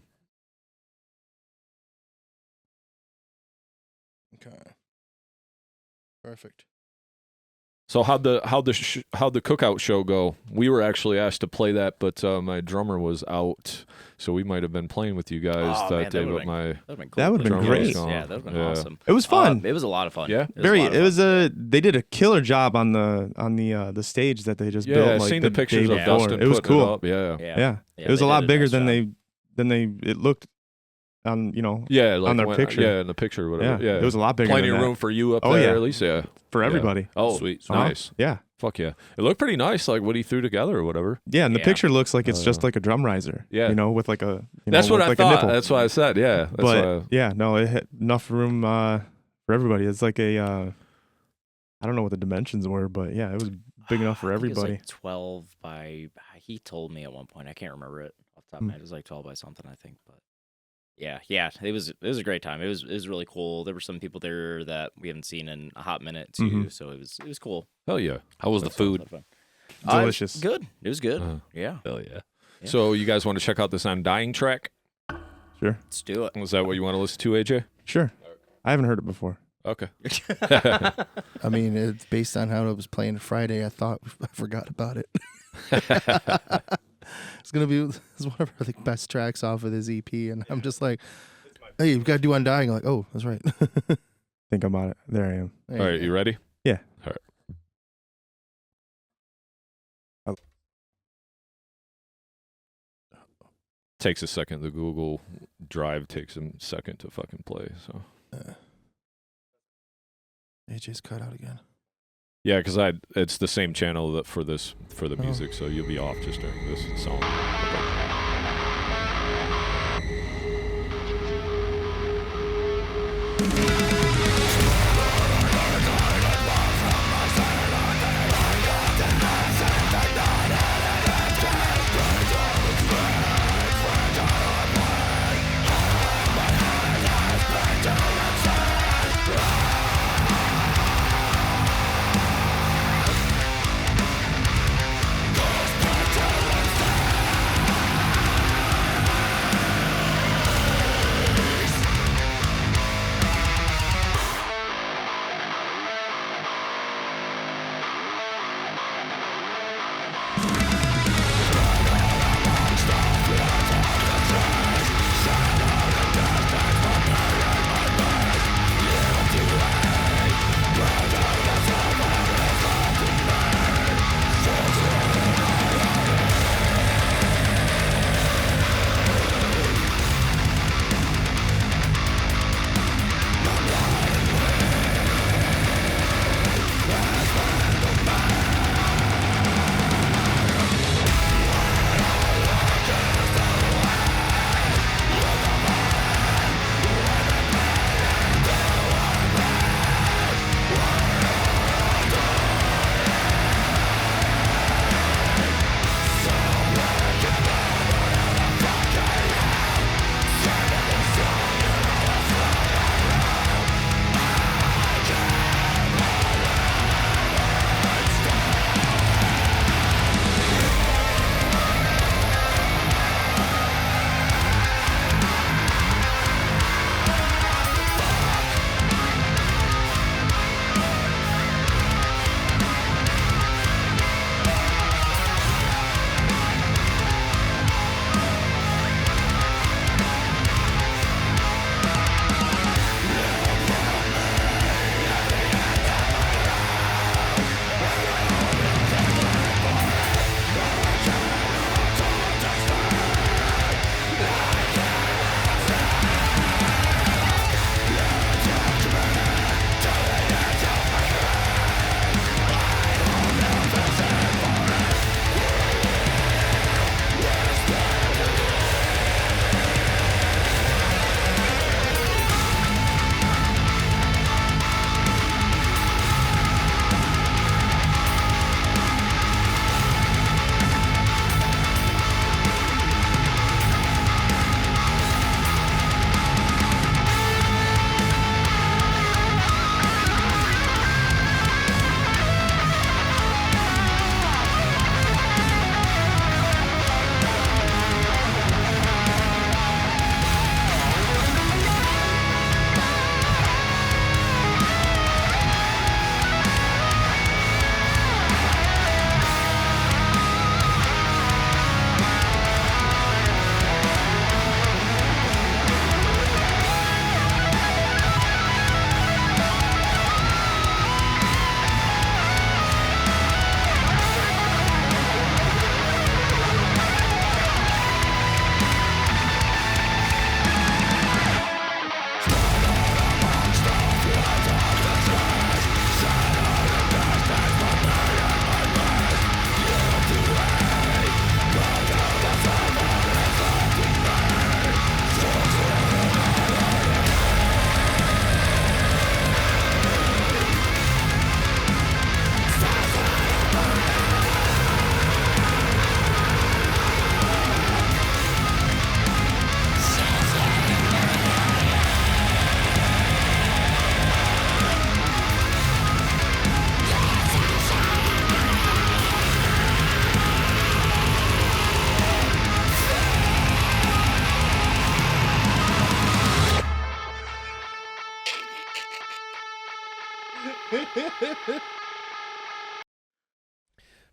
Okay. Perfect. So how'd the cookout show go? We were actually asked to play that, but my drummer was out, so we might have been playing with you guys Oh, that man, day. that But would've my That'd been cool. That would've been drummer great. was gone. Yeah, that would have been Yeah. awesome. It was fun. It was a lot of fun. Yeah? It was a Very. lot of It was fun. they did a killer job on the stage that they just Yeah, built. I've like, seen the pictures day of before. Dustin. It was putting cool. up. Yeah. Yeah. Yeah, It was they a lot did bigger nice than job. it looked on Yeah, like on their when- picture. Yeah, in the picture, or whatever. Yeah, It was a lot bigger. plenty than of that. room for you up Oh, there, yeah. at least. Yeah. for Yeah. everybody. Oh, Sweet. nice. Yeah. Fuck yeah. It looked pretty nice, like what he threw together or whatever. Yeah, and the Yeah. picture looks like it's Oh, just yeah. like a drum riser. Yeah. You know, with like a That's what with I like a thought. nipple. That's why I said, yeah. That's but why. yeah, no, it had enough room for everybody. It's like a I don't know what the dimensions were, but yeah, it was big enough for I think it was everybody. like 12 by. He told me at one point. I can't remember it off the top of my head. It was like 12 by something, I think. But yeah. It was a great time. It was really cool. There were some people there that we haven't seen in a hot minute too. Mhm. So it was cool. Hell yeah. How was the food? It was fun. Delicious. Good. It was good. Uh-huh. Yeah. Hell yeah. Yeah. So you guys want to check out this Undying track? Sure. Let's do it. Was that what you want to listen to, AJ? Sure. I haven't heard it before. Okay. I mean, it's based on how it was playing Friday. I forgot about it. It's one of our best tracks off of this EP, and I'm just like, hey, you've got to do Undying. I'm like, oh, that's right. Think about it. There I am. There All right, go. you ready? Yeah. All right. Oh. Takes a second. The Google Drive takes a second to fucking play. So AJ's cut out again. yeah, because it's the same channel that for the Oh. music, so you'll be off just during this song. Okay.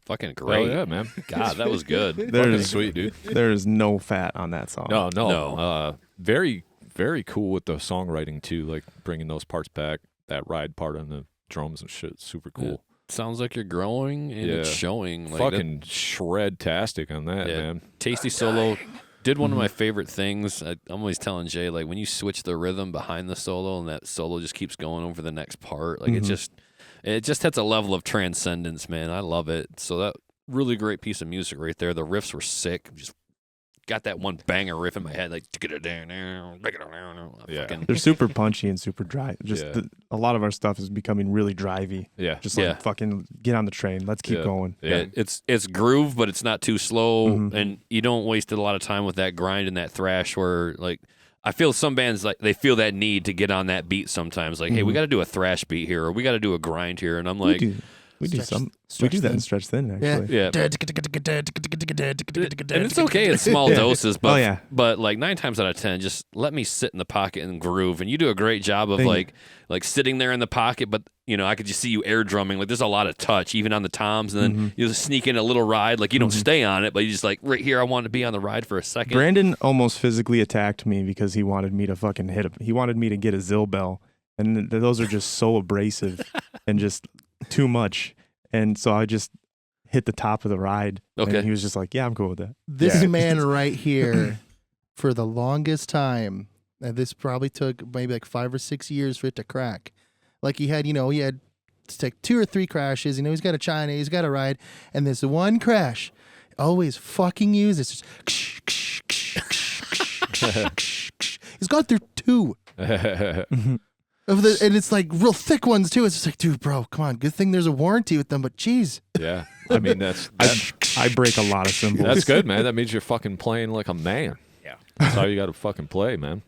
Fucking great. Oh, yeah, man. God, that was good. Fucking sweet, dude. There is no fat on that song. No. Very, very cool with the songwriting too. Like bringing those parts back. That ride part on the drums and shit. Super cool. Yeah. Sounds like you're growing and it's showing. Like fucking shred-tastic on that, man. Tasty solo. Did one of my favorite things. I'm always telling Jay, like when you switch the rhythm behind the solo and that solo just keeps going over the next part, like it just hits a level of transcendence, man. I love it. So that really great piece of music right there. The riffs were sick. Just got that one banger riff in my head, like They're super punchy and super dry. Just a lot of our stuff is becoming really drivey. Yeah. Just like fucking get on the train. Let's keep going. Yeah, it's groove, but it's not too slow, and you don't waste a lot of time with that grind and that thrash. Where like I feel some bands like they feel that need to get on that beat sometimes. Like, hey, we got to do a thrash beat here, or we got to do a grind here, and I'm like. We do that in Stretch Thin, actually. Yeah. And it's okay in small doses, but but like 9 times out of 10, just let me sit in the pocket and groove. And you do a great job of like sitting there in the pocket, but you know, I could just see you air drumming. Like there's a lot of touch, even on the toms, and then you just sneak in a little ride. Like you don't stay on it, but you just like right here, I want to be on the ride for a second. Brandon almost physically attacked me because he wanted me to fucking hit him. He wanted me to get a Zill bell, and those are just so abrasive and just too much. And so I just hit the top of the ride. Okay. And he was just like, yeah, I'm cool with that. This man right here, for the longest time, and this probably took maybe like 5 or 6 years for it to crack. Like he had to take 2 or 3 crashes. You know, he's got a China, he's got a ride. And this one crash, always fucking uses. He's gone through 2. And it's like real thick ones too. It's just like, dude, bro, come on. Good thing there's a warranty with them, but geez. Yeah. I mean, I break a lot of cymbals. That's good, man. That means you're fucking playing like a man. Yeah. That's how you got to fucking play, man.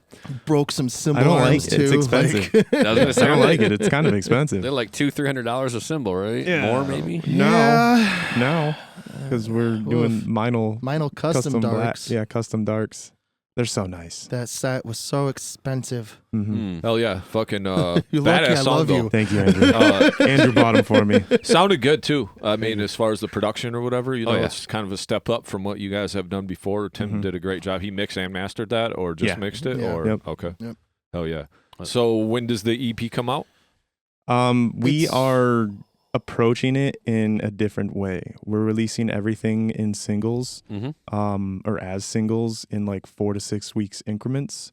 Broke some cymbal I don't arms like it. too. It's expensive. I was gonna say, I don't like it. It's kind of expensive. They're like $200-$300 a cymbal, right? Yeah. More maybe. No, because we're doing Meinl custom darks. Custom darks. They're so nice. That set was so expensive. Hell yeah. Fucking You're lucky badass I song, love though. you. Thank you, Andrew. Andrew bought them for me. Sounded good too. I mean, as far as the production or whatever, you know, yeah. it's kind of a step up from what you guys have done before. Tim did a great job. He mixed and mastered that, or just mixed it, Yeah. or Yep. okay. Yep. Hell yeah. So when does the EP come out? We are approaching it in a different way. We're releasing everything in singles, or as singles in like 4 to 6 weeks increments,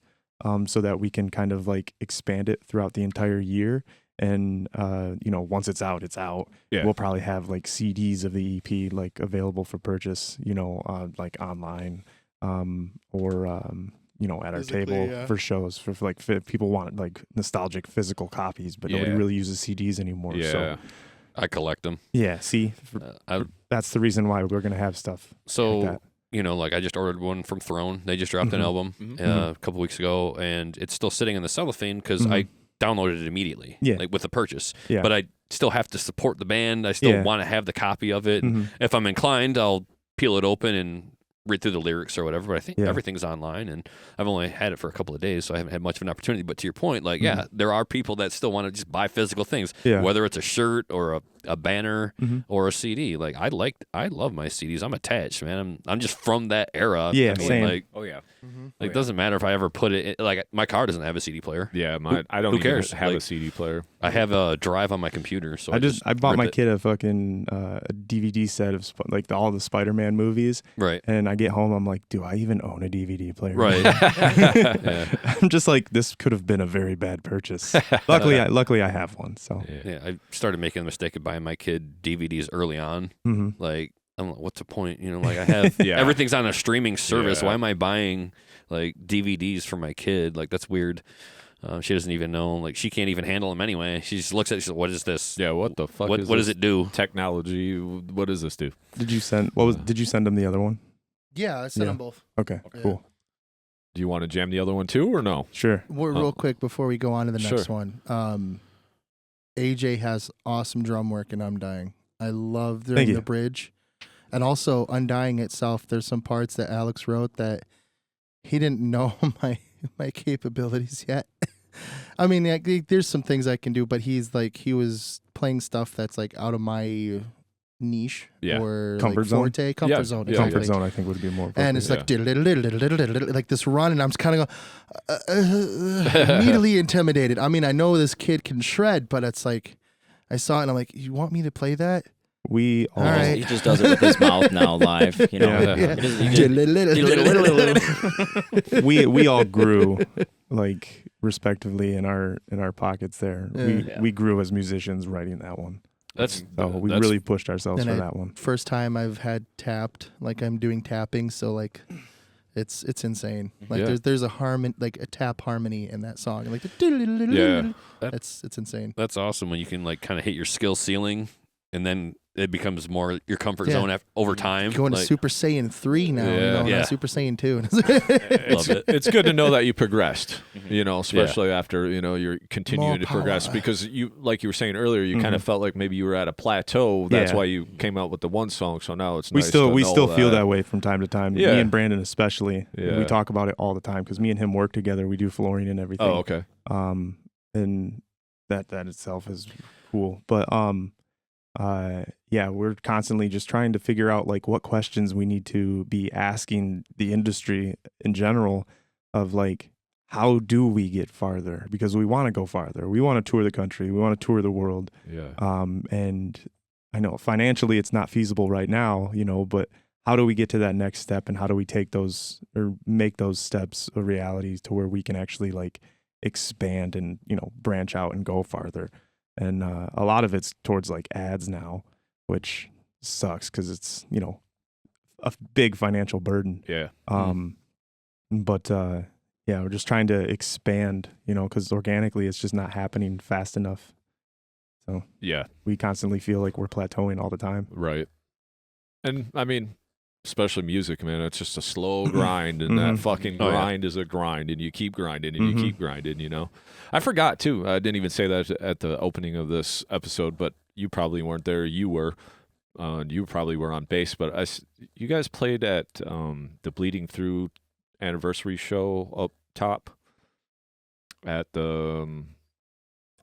so that we can kind of like expand it throughout the entire year. And you know, once it's out, it's out. Yeah. We'll probably have like CDs of the EP like available for purchase, you know, like online, or you know, at our Physically, table for shows. For like people want like nostalgic physical copies, but nobody really uses CDs anymore. Yeah. So I collect them. yeah, see, that's the reason why we're gonna have stuff. So like that. you know, like I just ordered one from Throne. They just dropped an album a couple weeks ago, and it's still sitting in the cellophane because I downloaded it immediately, like with the purchase. Yeah. But I still have to support the band. I still want to have the copy of it. If I'm inclined, I'll peel it open and read through the lyrics or whatever. But I think everything's online, and I've only had it for a couple of days, so I haven't had much of an opportunity. But to your point, like, there are people that still want to just buy physical things, whether it's a shirt or a banner or a CD. Like I love my CDs. I'm attached, man. I'm just from that era. Yeah, I mean, same. like, Oh yeah. like it doesn't matter if I ever put it in, like my car doesn't have a CD player. Yeah, I don't who even cares? have a Like, CD player. I have a drive on my computer, so I bought my rip it. kid a fucking a DVD set of like all the Spider-Man movies, Right. and I get home, I'm like, do I even own a DVD player? Right. Yeah. I'm just like, this could have been a very bad purchase. Luckily I have one. So Yeah, I started making the mistake of buying my kid DVDs early on. Like, I'm like, what's the point? You know, like I have everything's on a streaming service. Yeah. Why am I buying like DVDs for my kid? Like that's weird. She doesn't even know. Like she can't even handle them anyway. She just looks at it. She's like, "What is this? Yeah, what the fuck? What does it do?" Technology. What does this do? did you send did you send him the other one? Yeah, I sent them both. Okay, Yeah. cool. Do you want to jam the other one too, or no? Sure. Real quick before we go on to the next Sure. one. AJ has awesome drum work in Undying. I love Thank during you. the bridge. And also Undying itself, there's some parts that Alex wrote that he didn't know my capabilities yet. I mean, like, there's some things I can do, but he was playing stuff that's like out of my niche or comfort like zone. Forte, comfort zone. Exactly. Comfort zone, I think, would be more appropriate. And it's like like this run, and I'm kind of immediately intimidated. I mean, I know this kid can shred, but it's like I saw it and I'm like, you want me to play that? We all, right. He just does it with his mouth now live. You know, we all grew like respectively in our pockets there. We grew as musicians writing that one. We really pushed ourselves for that one. First time I've had tapped, like I'm doing tapping, so like it's insane. Like there's a harmony, like a tap harmony in that song. Like it's insane. That's awesome when you can like kind of hit your skill ceiling, and then it becomes more your comfort zone over time. Going to Super Saiyan 3 now, not Super Saiyan 2. Love it. It's good to know that you progressed, you know, especially after, you know, you're continuing to progress, because you, like you were saying earlier, you kind of felt like maybe you were at a plateau. That's why you came out with the one song. So now it's we nice still to feel that way from time to time. Yeah. Me and Brandon especially. We talk about it all the time because me and him work together. We do flooring and everything. Oh, okay. And that itself is cool. But we're constantly just trying to figure out like what questions we need to be asking the industry in general of like, how do we get farther? Because we want to go farther. We want to tour the country. We want to tour the world. Yeah. And I know financially it's not feasible right now, you know, but how do we get to that next step, and how do we take those or make those steps a reality to where we can actually like expand and, you know, branch out and go farther? And a lot of it's towards like ads now, which sucks because it's, you know, a big financial burden. Yeah. But we're just trying to expand, you know, because organically it's just not happening fast enough. So we constantly feel like we're plateauing all the time. Right. And I mean, especially music, man, it's just a slow grind, and that fucking grind is a grind, and you keep grinding and you keep grinding, you know. I forgot too, I didn't even say that at the opening of this episode, but you probably weren't there. You were probably were on bass, but you guys played at the Bleeding Through anniversary show up top at the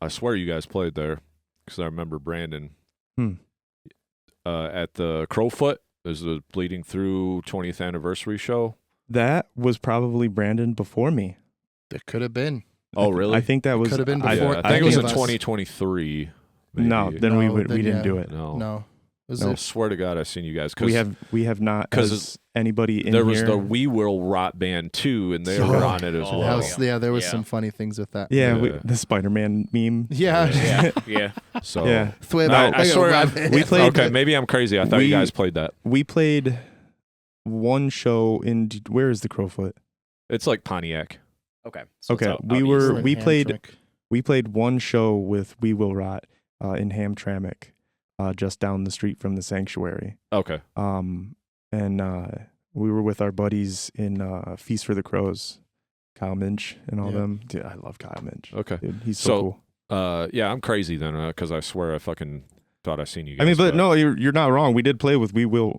I swear you guys played there because I remember Brandon at the Crowfoot. There's the Bleeding Through 20th anniversary show. That was probably Brandon before me. It could have been. Oh, really? I think that was. Could have been before. I think it was in 2023. Maybe. No, then we didn't do it. No. I swear to God, I've seen you guys. We have not. Because anybody in there here. was the We Will Rot band too, and they were on it as well. There was some funny things with that. The Spider-Man meme. Yeah. So I swear we played. Okay, maybe I'm crazy. I thought you guys played that. We played one show in. Where is the Crowfoot? It's like Pontiac. Okay. We played one show with We Will Rot in Hamtramck, just down the street from the Sanctuary. Okay. And we were with our buddies in Feast for the Crows, Kyle Minch and all them. Dude, I love Kyle Minch. Okay. Dude, he's so cool. I'm crazy then because I swear I fucking thought I seen you guys. I mean, but no, you're not wrong. We did play with We Will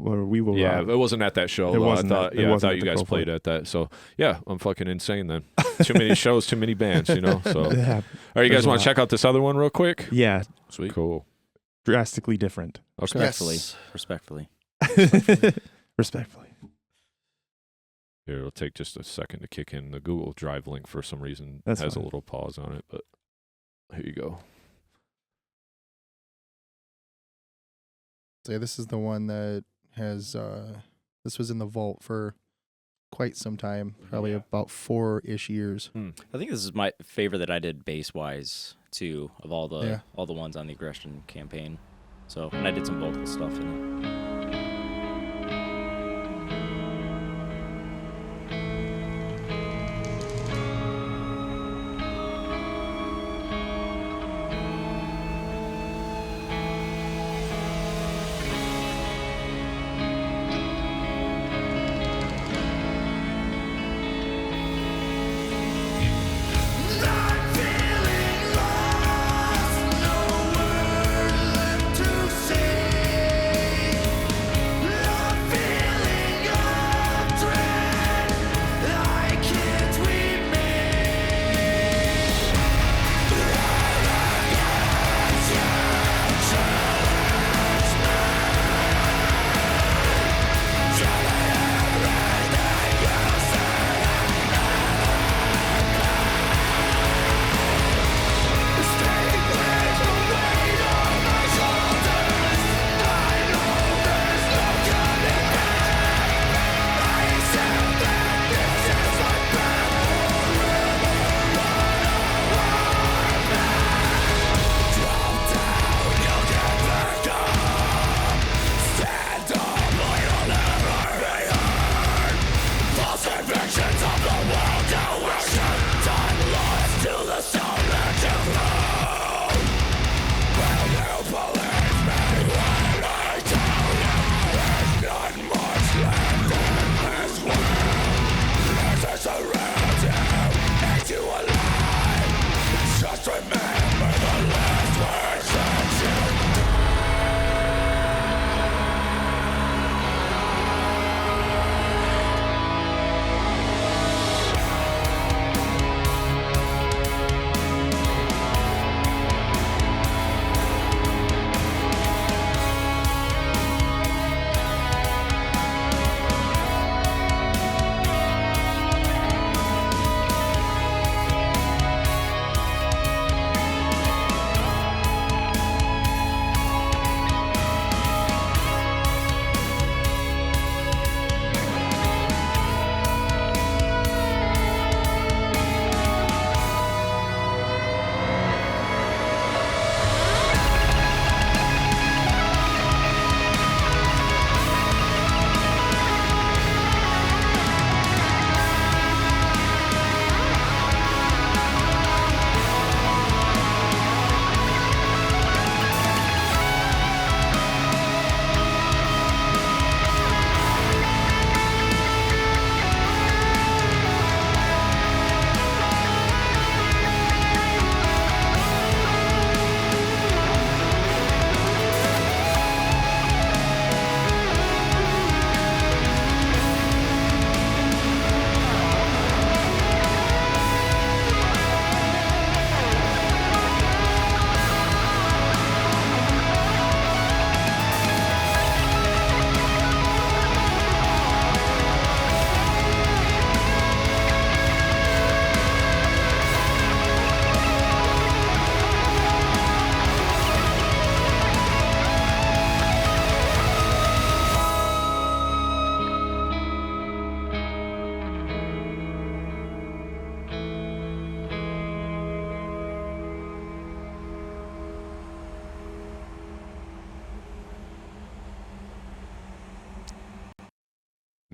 Yeah, Rot. it wasn't at that show. It wasn't. I thought you guys played at that. So yeah, I'm fucking insane then. Too many shows, too many bands, you know. So, all right, you guys want to check out this other one real quick? Yeah, sweet, cool, drastically different. Okay. Respectfully. Respectfully. Here, it'll take just a second to kick in. The Google Drive link for some reason has a little pause on it, but here you go. So this is the one that has. This was in the vault for quite some time, probably about 4-ish years. I think this is my favorite that I did bass wise too, of all the ones on the Aggression campaign. So, and I did some vocal stuff in it.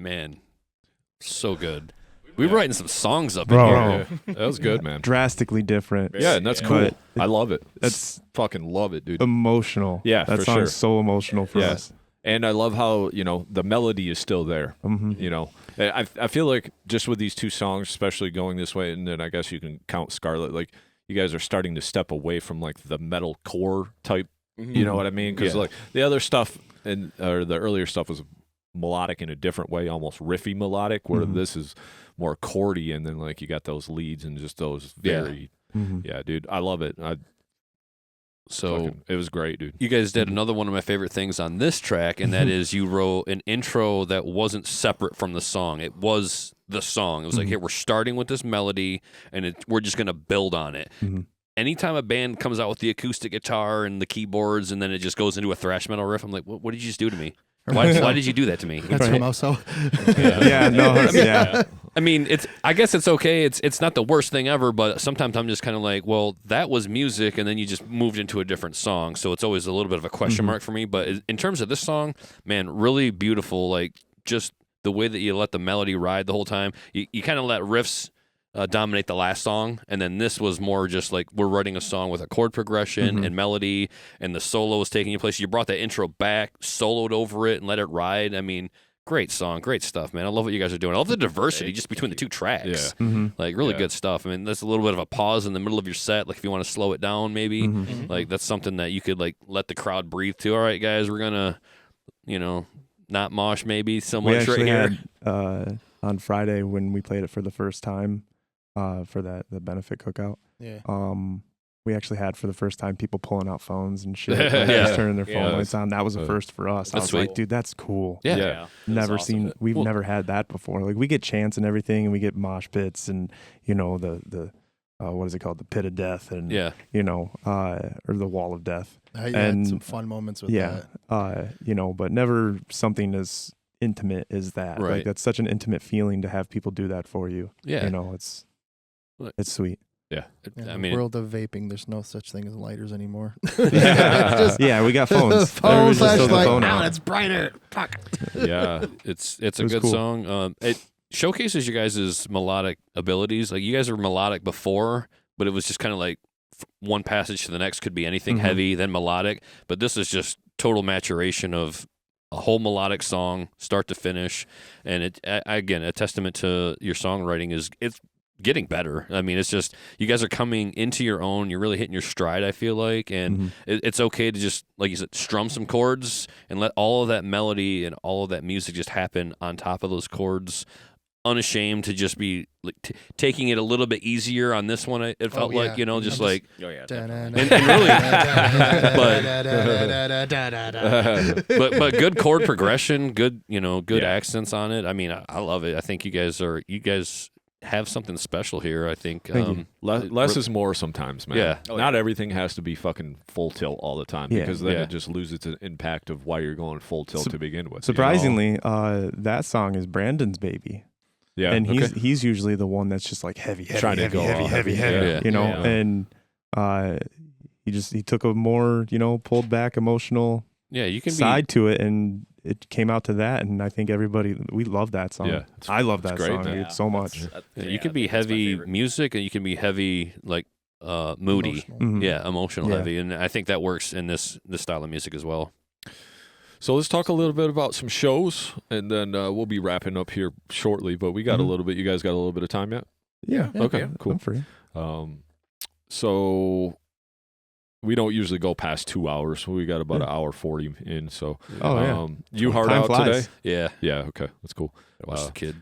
man, so good. We were writing some songs up Bro. in Yeah, here. that was good, man. Drastically different. Yeah, and that's Yeah. cool. But I love it. That's Fucking love it, dude. emotional. Yeah, that for song sure. is so emotional for Yeah. us. And I love how, the melody is still there. You know, I feel like just with these two songs, especially going this way, and then I guess you can count Scarlet, like you guys are starting to step away from like the metal core type. You know what I mean? Because like the other stuff or the earlier stuff was melodic in a different way, almost riffy melodic, where this is more chordy, and then like you got those leads and just those very, dude, I love it. So It was great, dude. you guys did another one of my favorite things on this track, and that is you wrote an intro that wasn't separate from the song. It was the song. It was like, here, we're starting with this melody, and we're just going to build on it. Anytime a band comes out with the acoustic guitar and the keyboards, and then it just goes into a thrash metal riff, I'm like, what did you just do to me? Why did you do that to me? That's from also. I mean, I guess it's okay. It's not the worst thing ever, but sometimes I'm just kind of like, well, that was music, and then you just moved into a different song, so it's always a little bit of a question mark for me. But in terms of this song, man, really beautiful. Like just the way that you let the melody ride the whole time. You kind of let riffs dominate the last song, and then this was more just like we're writing a song with a chord progression and melody, and the solo was taking place. You brought that intro back, soloed over it, and let it ride. I mean, great song, great stuff, man. I love what you guys are doing. I love the diversity just between the two tracks. Like really good stuff. I mean, that's a little bit of a pause in the middle of your set. Like if you want to slow it down, maybe like that's something that you could like let the crowd breathe to. All right, guys, we're gonna, not mosh maybe so We much right actually here. had on Friday when we played it for the first time for the benefit cookout. Yeah. We actually had for the first time people pulling out phones and shit, like, Yeah. just turning their phone Yeah. lights on. That was a first for us. I That's was sweet. like, dude, that's cool. Yeah. Yeah. Never awesome. seen. We've Well- never had that before. Like we get chants and everything, and we get mosh pits, and the what is it called, the pit of death, and Yeah. or the wall of death. I had And- some fun moments with Yeah, that. but never something as intimate as that. Right. Like that's such an intimate feeling to have people do that for you. Yeah. It's Look. it's sweet. In I the mean, world of vaping, there's no such thing as lighters anymore. Yeah. Just Yeah, we got phones. phone Everybody just throws the flashlight. phone Now out. it's brighter. Fuck. Yeah. it's It a was good cool. song. It showcases you guys' melodic abilities. Like you guys were melodic before, but it was just kind of like one passage to the next could be anything heavy, then melodic. But this is just total maturation of a whole melodic song, start to finish. And again, a testament to your songwriting is it's getting better. I mean, it's just you guys are coming into your own. You're really hitting your stride, I feel like, and it's okay to just, like you said, strum some chords and let all of that melody and all of that music just happen on top of those chords. Unashamed to just be like taking it a little bit easier on this one. It felt like just like Oh yeah. and really, but good chord progression, good accents on it. I mean, I love it. I think you guys have something special here. I think Thank you. Less is more sometimes, man. Yeah. Oh, Not everything has to be fucking full tilt all the time Yeah. because then Yeah. it just loses its impact of why you're going full tilt to begin with. you know? Surprisingly, that song is Brandon's baby, Yeah. and okay. he's usually the one that's just like heavy, Trying to go all heavy, yeah. Yeah. and he took a more pulled back emotional yeah, you can side to it, and it came out to that, and I think we love that song. Yeah, it's- I love it's that great, song, man. dude, so much. you can be heavy music, and you can be heavy like moody. Emotional. Mhm. Yeah, emotional Yeah. heavy, and I think that works in this style of music as well. So let's talk a little bit about some shows, and then we'll be wrapping up here shortly. But we got a little bit. You guys got a little bit of time yet? Yeah. Okay. Cool. I'm free. So we don't usually go past 2 hours. We got about an hour 40 in. So Oh yeah. you hard Time out flies. today? Yeah, Yeah. Okay. That's cool. I watched the kid.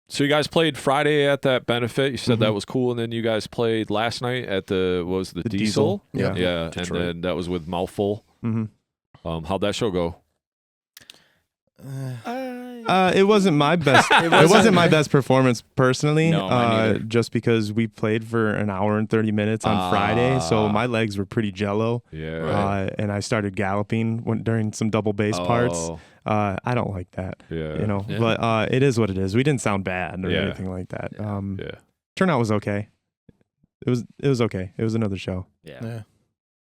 So you guys played Friday at that benefit. You said that Mhm. was cool, and then you guys played last night at the Diesel. Yeah. Yeah, and Detroit. then that was with Mouthful. Mm-hmm. How'd that show go? It wasn't my best. it wasn't my best performance personally. No, mine neither. Just because we played for an hour and 30 minutes on Friday, so my legs were pretty jello. Yeah. And I started galloping during some double bass parts. Oh, I don't like that, yeah. Yeah. But it is what it is. We didn't sound bad or Yeah. anything like that. Yeah. Turnout was okay. It was okay. It was another show. Yeah. Yeah.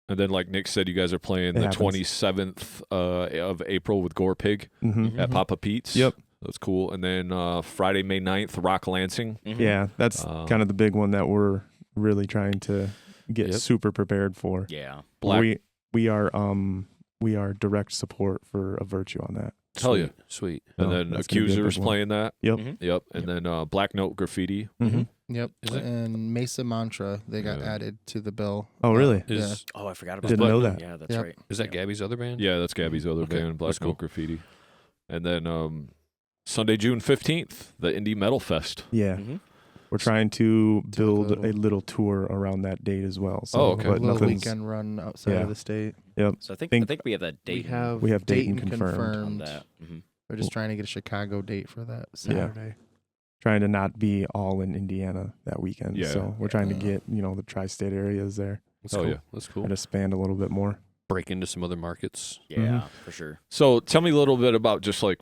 And then, like Nick said, you guys are playing It the happens. 27th of April with Gore Pig Mm-hmm. at Papa Pete's. Yep. That's cool. And then Friday, May 9th, Rock Lansing. Mhm. Yeah, that's kind of the big one that we're really trying to get Yep. super prepared for. Yeah. Black. We are direct support for a Virtue on that. Hell yeah. Sweet. And So then that's gonna be a big Accusers one. playing that. Yep. Mhm. Yep. And then Black Note Graffiti. Mm-hmm. Yep. Is it? And Mesa Mantra, they got Yeah. added to the bill. Oh, really? Is Oh, I forgot about Didn't that. know that. Yeah, that's Yep. right. is that Gabby's other band? Yeah, that's Gabby's other Okay, band, Black that's cool. Note Graffiti. And then Sunday, June 15th, the Indie Metal Fest. Yeah. Mhm. We're trying to build little- a little tour around that date as well. So, Oh, okay. But A little nothing's. weekend run outside Yeah. of the state. So I think Think- we have that date. We have Dayton on confirmed. that. Mhm. We're just trying to get a Chicago date for that Saturday. Trying to not be all in Indiana that weekend. Yeah. So we're trying to Yeah. get, the tri-state areas there. That's Oh, cool. yeah. That's Try cool. to expand a little bit more. Break into some other markets. Yeah, for sure. So tell me a little bit about just like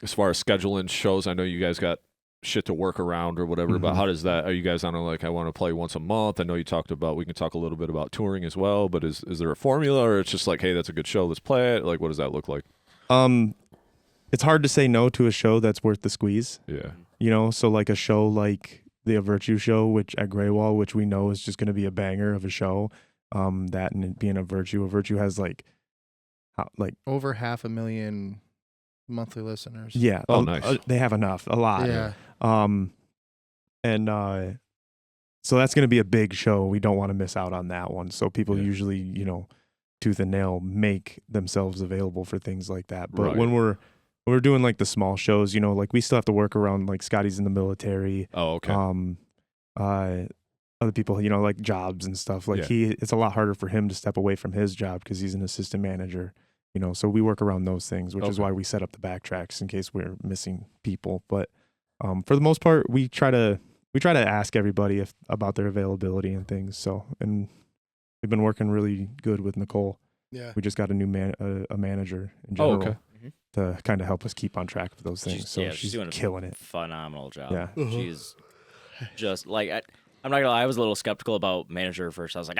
as far as scheduling shows. I know you guys got shit to work around or whatever, but Mhm. how does that, are you guys on a, like, I want to play once a month? I know you talked about, we can talk a little bit about touring as well, but is there a formula, or it's just like, hey, that's a good show, let's play it? Like, what does that look like? It's hard to say no to a show that's worth the squeeze. Yeah. So like a show like the Virtue show, which at Greywall, which we know is just going to be a banger of a show. That and it being a Virtue has like Over 500,000 monthly listeners. yeah. Oh, nice. They have enough, a lot. Yeah. So that's going to be a big show. We don't want to miss out on that one. So people Yeah. usually, tooth and nail make themselves available for things like that. But Right. when we're doing like the small shows, like we still have to work around like Scotty's in the military. Oh, okay. Other people, like jobs and stuff. Like Yeah. it's a lot harder for him to step away from his job because he's an assistant manager. So we work around those things, which is Okay. why we set up the backtracks in case we're missing people. But for the most part, we try to ask everybody about their availability and things. So, and we've been working really good with Nicole. Yeah. We just got a new a manager in Oh, general okay. to kind of help us keep on track with those things. She's She's doing a killing it. Phenomenal job. Yeah. She's just like I'm not gonna lie, I was a little skeptical about manager at first. I was like,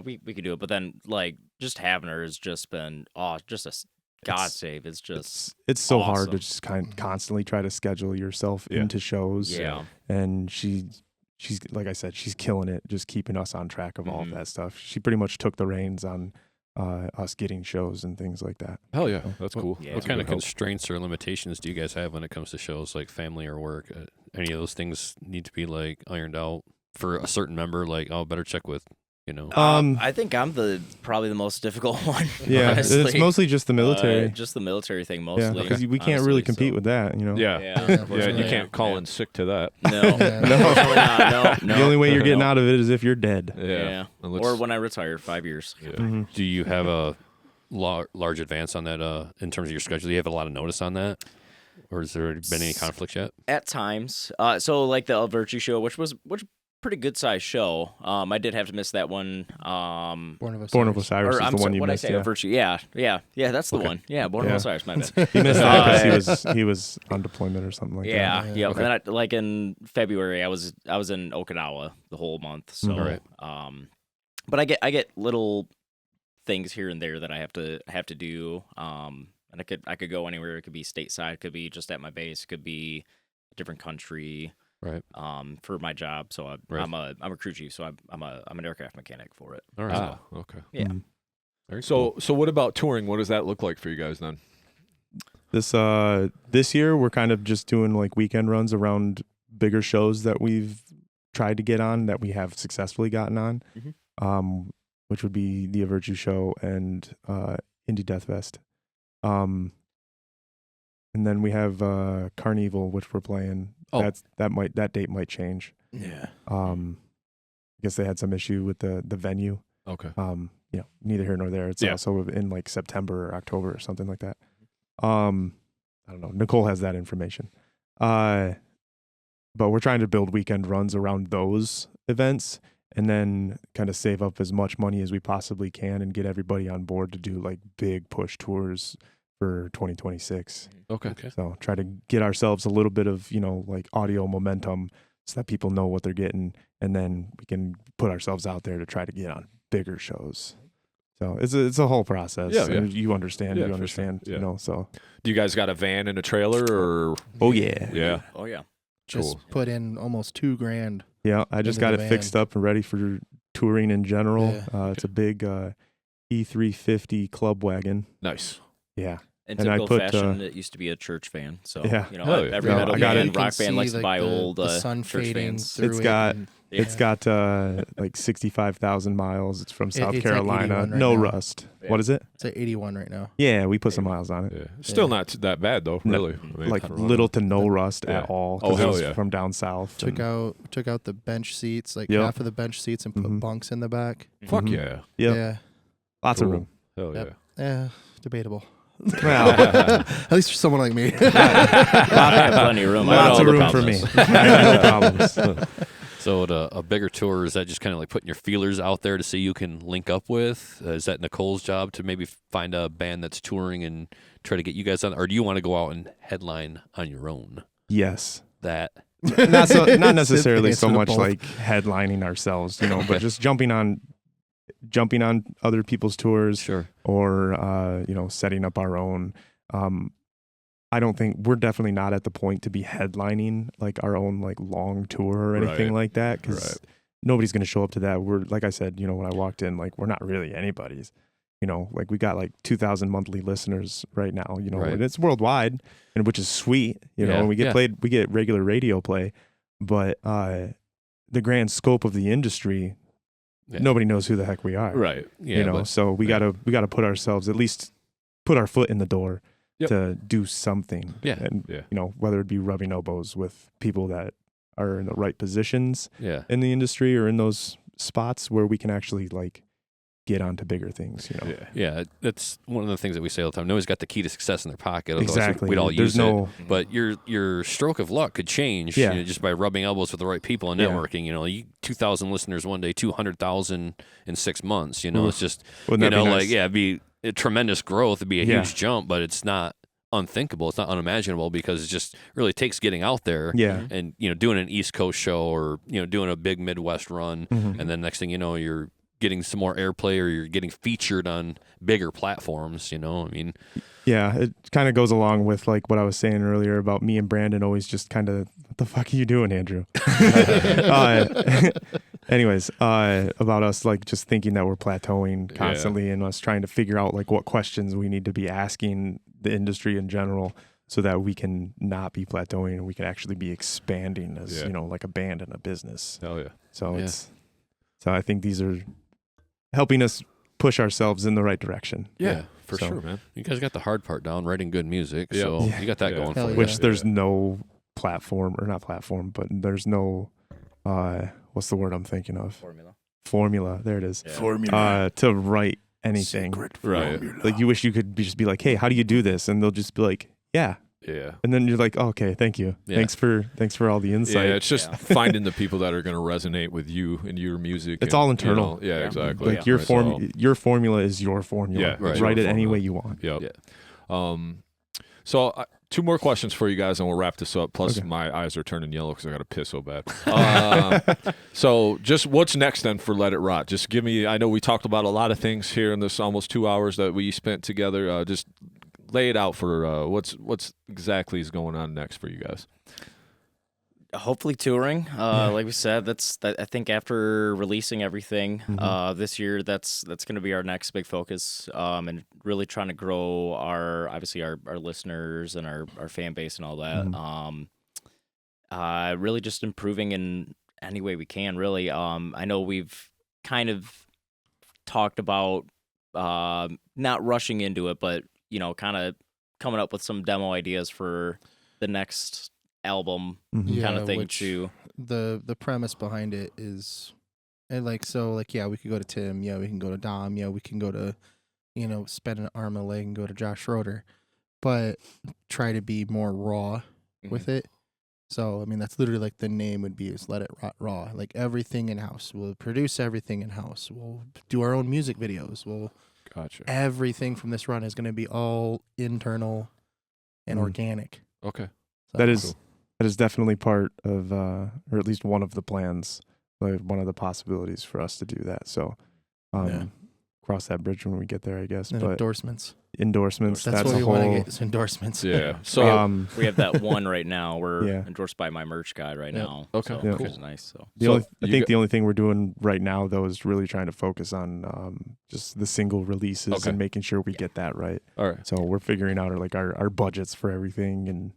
we could do it, but then like just having her has just been just a God save. It's just It's so hard to awesome. just constantly try to schedule yourself Yeah. into shows. yeah. And she's like I said, she's killing it, just keeping us on track of all of Mhm. that stuff. She pretty much took the reins on us getting shows and things like that. Hell yeah. That's cool. Yeah. That's What kind good of help. constraints or limitations do you guys have when it comes to shows like family or work? Any of those things need to be like ironed out for a certain member? Like, better check with, I think I'm probably the most difficult one. Yeah, honestly. it's mostly just the military. Just the military thing Yeah, mostly. because we can't really compete with that. Yeah. Yeah, Yeah, you unfortunately, can't call yeah. in sick to that. No, Yeah. unfortunately not. No, The only way you're getting no. out of it is if you're dead. Yeah. And Or when I retire, 5 years. yeah. Mhm. Do you have a large advance on that in terms of your schedule? Do you have a lot of notice on that? Or has there been any conflicts yet? At times. So like the Virtue show, which pretty good sized show. I did have to miss that one. Born of Born of Osiris. Osiris Or is I'm the one sorry, you what missed. I say? Yeah. Virtue. Yeah, that's the Okay. one. Yeah, Born Yeah. of Osiris. My bad. He missed that because he was on deployment or something like Yeah, that. yeah. Okay. And then like in February, I was in Okinawa the whole month. So, Right. but I get little things here and there that I have to do. And I could go anywhere. It could be stateside. It could be just at my base. It could be a different country. Right. For my job. So Right. I'm a crew chief. So I'm an aircraft mechanic for it. All right. Okay. Yeah. Mhm. Very So cool. so what about touring? What does that look like for you guys then? This year we're kind of just doing like weekend runs around bigger shows that we've tried to get on that we have successfully gotten on, Mhm. which would be the Virtue show and Indie Death Fest. And then we have Carnival, which we're playing. Oh. That date might change. Yeah. I guess they had some issue with the venue. Okay. Neither here nor there. It's Yeah. also in like September or October or something like that. I don't know. Nicole has that information. But we're trying to build weekend runs around those events and then kind of save up as much money as we possibly can and get everybody on board to do like big push tours for 2026. Okay. So try to get ourselves a little bit of, like audio momentum so that people know what they're getting. And then we can put ourselves out there to try to get on bigger shows. So it's a whole process. Yeah, and you understand. Yeah, you for understand. sure. Yeah. You know. So. Do you guys got a van and a trailer, or? Oh yeah. Yeah. Oh yeah. Just Cool. put in almost $2,000. Yeah, I just Into got the it fixed van. up and ready for touring in general. Yeah. It's a big E350 club wagon. Nice. Yeah. In And I typical put, fashion, it used to be a church van. So Yeah. you know, Hell yeah. every No, metal I got it. band, You can rock band likes see, to buy old the sun church fading vans. through It's it got- and- It's got like 65,000 miles. It's from South it's like Carolina. 81 right no now. rust. Yeah. What is it? It's at 81 right now. Yeah, we put some miles on it. Yeah. Still Yeah. not that bad though. No, Really. I mean, Like for little to no rust Yeah. at all. Oh, 'cause it hell was yeah. from down south. Took and- out the bench seats, like Yep. half of the bench seats, and put Mhm. bunks in the back. Fuck Mhm. yeah. Yep. Yeah, Lots Cool. of room. Hell Yep. yeah. Debatable. Well, At least for someone like me. I have plenty of room. I lots have of all the room for me. problems. I have no problems. So at a bigger tour, is that just kind of like putting your feelers out there to see you can link up with? Is that Nicole's job to maybe find a band that's touring and try to get you guys on? Or do you want to go out and headline on your own? Yes. That Not necessarily It's so answer to much both. like headlining ourselves, but just jumping on other people's tours sure. or setting up our own. I don't think we're definitely not at the point to be headlining like our own like long tour or anything Right. like that, because nobody's going to show up to that. We're, like I said, when I walked in, like we're not really anybody's. Like we got like 2,000 monthly listeners right now. Right. And it's worldwide, and which is sweet. Yeah, And we get yeah. played, we get regular radio play, but the grand scope of the industry, Yeah. nobody knows who the heck we are. Right. Yeah, but So we Yeah. gotta put ourselves, at least put our foot in the door Yep. to do something. Yeah. And Yeah. whether it be rubbing elbows with people that are in the right positions yeah. in the industry or in those spots where we can actually like get onto bigger things. Yeah. Yeah, that's one of the things that we say all the time. Nobody's got the key to success in their pocket. Otherwise Exactly. we'd all There's use no it. But your stroke of luck could change Yeah. just by rubbing elbows with the right people and Yeah. networking. You 2,000 listeners one day, 200,000 in 6 months. Oof. It's just, wouldn't that be nice? it'd be a tremendous growth. It'd be a Yeah. huge jump, but it's not unthinkable. It's not unimaginable because it just really takes getting out there Yeah. and, doing an East Coast show or, doing a big Midwest run. Mhm. And then next thing you know, you're getting some more airplay or you're getting featured on bigger platforms, Yeah, it kind of goes along with like what I was saying earlier about me and Brandon always just kind of, what the fuck are you doing, Andrew? Anyways, about us like just thinking that we're plateauing constantly and us trying to figure out like what questions we need to be asking the industry in general so that we can not be plateauing and we can actually be expanding as, like a band and a business. Hell yeah. So Yeah. so I think these are helping us push ourselves in the right direction. Yeah, For So- sure, man. you guys got the hard part down, writing good music. Yeah. So Yeah. you got that Yeah. going Hell for yeah. you. Which there's Yeah. no platform, or not platform, but there's no what's the word I'm thinking of? Formula. There it is. Yeah. To write anything. Right. Like you wish you could just be like, hey, how do you do this? And they'll just be like, yeah. Yeah. And then you're like, oh, okay, thank you. Yeah. Thanks for all the insight. Yeah, it's just Yeah. finding the people that are going to resonate with you and your music. It's and, all internal. Yeah, Yeah. exactly. Like your Right, so- your formula is your formula. Yeah, right. Write Your it any formula. way you want. Yep. Yeah. So two more questions for you guys, and we'll wrap this up. Plus, Okay. my eyes are turning yellow because I got to piss so bad. So, just what's next then for Let It Rot? Just give me. I know we talked about a lot of things here in this almost 2 hours that we spent together. Just lay it out for what's exactly is going on next for you guys. Hopefully touring. Like we said, I think after releasing everything this year, that's going to be our next big focus. And really trying to grow our listeners and our fan base and all that. Really just improving in any way we can. Really, I know we've kind of talked about not rushing into it, but kind of coming up with some demo ideas for the next album Mhm. kind of thing which too. The premise behind it is, and we could go to Tim, we can go to Dom, we can go to, spend an arm and a leg and go to Josh Schroeder, but try to be more raw with it. So, I mean, that's literally like the name would be is Let It Rot Raw. Like everything in-house. We'll produce everything in-house. We'll do our own music videos. Gotcha. Everything from this run is going to be all internal and organic. Okay. So, That is definitely part of, or at least one of the plans, like one of the possibilities for us to do that. So, Yeah. cross that bridge when we get there, I guess. And But endorsements. endorsements, That's that's what a we want to whole. get is endorsements. Yeah. So We have that one right now. We're Yeah. endorsed by my merch guy right Yep. now. Okay, so, Yeah. which cool. is nice. So The only thing we're doing right now though is really trying to focus on just the single releases Okay. and making sure we get that right. all right. So we're figuring out our budgets for everything and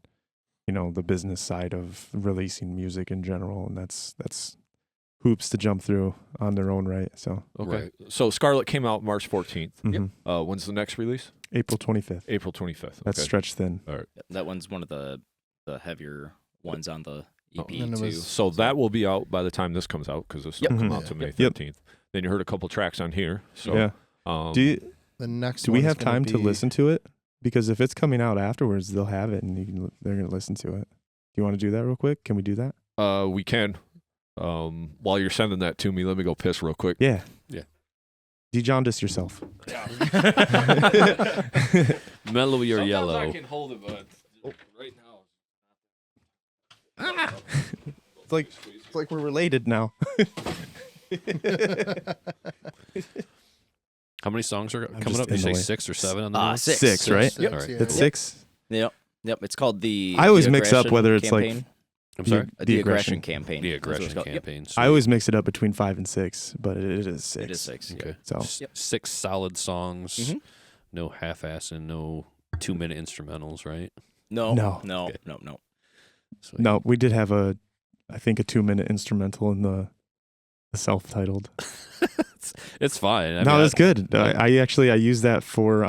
the business side of releasing music in general, and that's hoops to jump through on their own right. So Okay. Right. So Scarlet came out March 14th. mhm. When's the next release? April 25th. April 25th. That's okay. stretched thin. that one's one of the heavier ones on the EP And it too. was- So that will be out by the time this comes out because this will Yep. come Mhm. out to May Yep. 13th. Then you heard a couple tracks on here. So Yeah. um, The next Do we one is have gonna time to be- listen to it? Because if it's coming out afterwards, they'll have it and they're going to listen to it. Do you want to do that real quick? Can we do that? we can. While you're sending that to me, let me go piss real quick. Yeah. Yeah. De-jaundice yourself. Mellow or yellow. can hold it, but right now. It's like we're related now. How many songs are I'm coming just up? You in the say way. 6 or 7 on the list? Six. Six, right? Yep. All right. Yeah. It's 6. Yep. It's called the. I always the mix up Aggression whether it's like- campaign. I'm sorry? The aggression campaign. The That's what it's aggression called. Yep. campaign. I always mix it up between 5 and 6, but it is 6. It is 6. Okay. So Yep. 6 solid songs. Mhm. No half-ass and no 2-minute instrumentals, right? No. No. No. Okay. No. So, no, we did have I think a 2-minute instrumental in the self-titled. it's fine. I No, mean, that's good. I use that for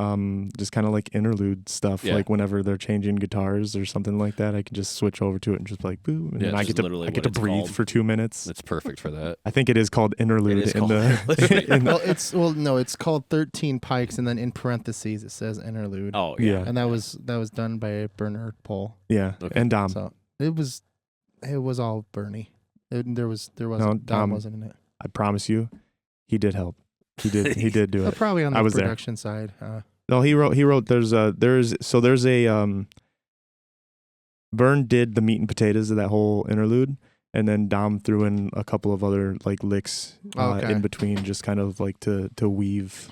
just kind of like interlude stuff. Yeah. Like whenever they're changing guitars or something like that, I can just switch over to it and just be like boom, and Yeah, then I it's get to literally I get what to it's breathe called. for 2 minutes. It's perfect for that. I think it is called interlude It is in called the. No, it's called 13 Pikes, and then in parentheses it says interlude. Oh yeah. Yeah. And that was done by Bernard Pohl. Yeah, Okay. and Dom. So it was all Bernie. There wasn't No, Dom wasn't in it. I promise you, he did help. He did do it. Probably on I the was there. production side. No, he wrote. There's a Vern did the meat and potatoes of that whole interlude, and then Dom threw in a couple of other like licks Okay. in between, just kind of like to weave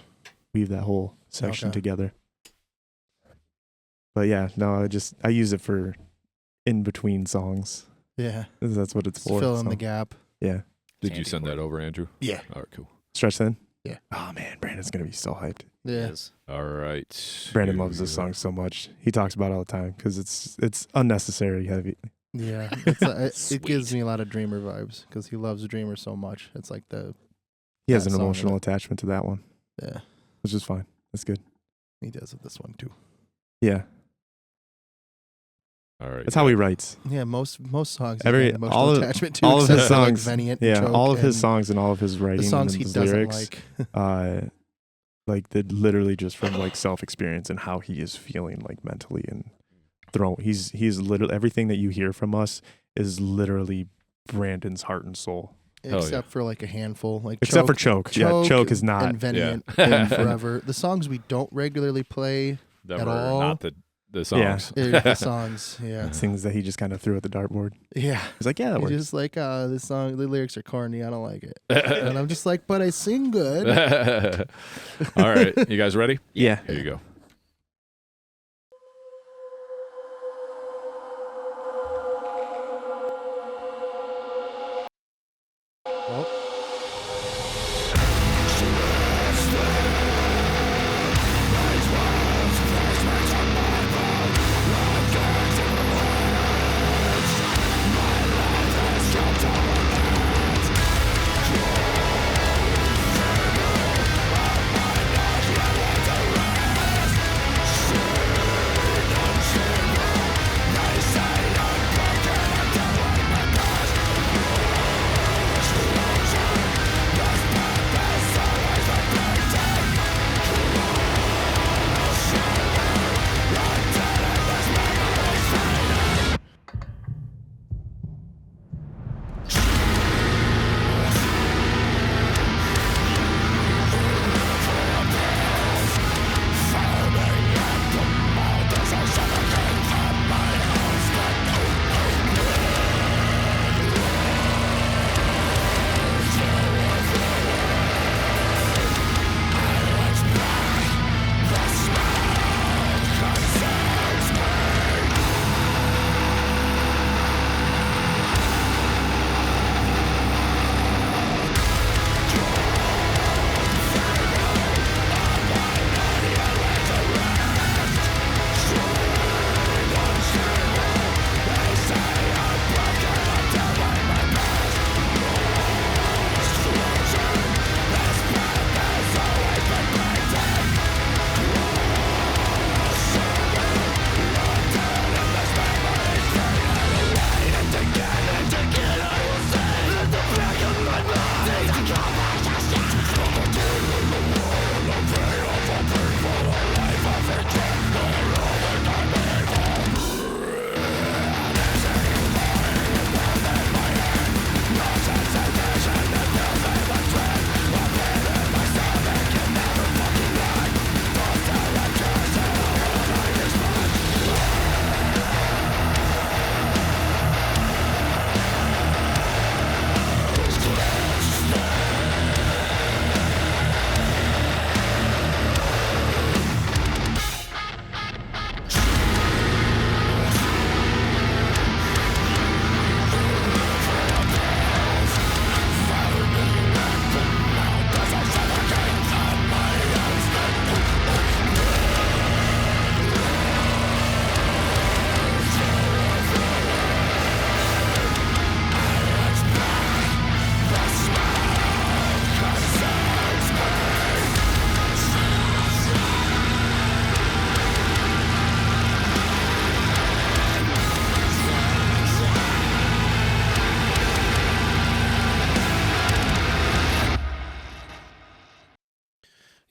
that whole section Okay. together. But yeah, no, I use it for in between songs. Yeah. That's what it's Just for. fill in so, the gap. Yeah, Did you Handy send for that it. over, Andrew? Yeah. All right, cool. stretch then. Yeah. Oh man, Brandon's gonna be so hyped. Yeah. It is. All right. Brandon Here loves we this go. song so much. He talks about it all the time because it's unnecessary heavy. Yeah. It gives me a lot of Dreamer vibes because he loves Dreamer so much. It's like He has That an song, emotional yeah. attachment to that one, yeah, which is fine. That's good. he does with this one too. Yeah, All right. that's how he writes. Yeah, most songs. Every- he got emotional all of- attachment to, all of his except for, like, songs- Venient, Yeah, Choke, all of his and songs and all of his writing the songs and he his doesn't lyrics, like. like they're literally just from like self experience and how he is feeling like mentally and he's literally everything that you hear from us is literally Brandon's heart and soul. yeah. Except for like a handful, like Except for Choke, Choke. Yeah, Choke is not. and Venient Yeah. and Forever. The songs we don't regularly play That at were all. not the Yeah. songs. are the songs. Yeah, Things that he just kind of threw at the dartboard. yeah. He's like, yeah, that He's works. just like, this song, the lyrics are corny. I don't like it. And I'm just like, but I sing good. All right. You guys ready? Yeah. Here you go.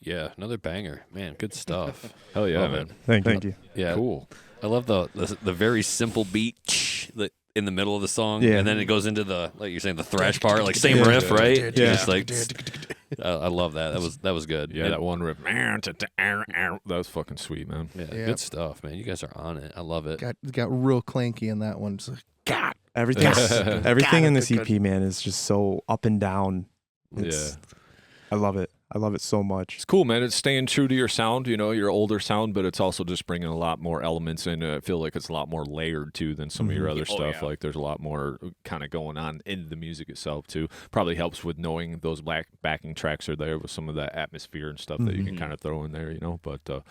Yeah, another banger, man. Good stuff. Hell yeah, Love man. it. Thank you. Yeah, Cool. I love the very simple beat in the middle of the song, Yeah. and then it goes into the, like you're saying, the thrash part, like same riff, right? Yeah. Just like I love that. That was good. Yeah, And- that one riff. That was fucking sweet, man. yeah, Yeah. good stuff, man. You guys are on it. I love it. Got real clanky in that one. Just like, God. Everything God, in it's this good. EP, man, is just so up and down. It's, I love it. I love it so much. It's cool, man. It's staying true to your sound, your older sound, but it's also just bringing a lot more elements in. I feel like it's a lot more layered, too, than some of your other stuff. yeah. Like, there's a lot more kind of going on in the music itself, too. Probably helps with knowing those backing tracks are there with some of that atmosphere and stuff that you can kind of throw in there, But,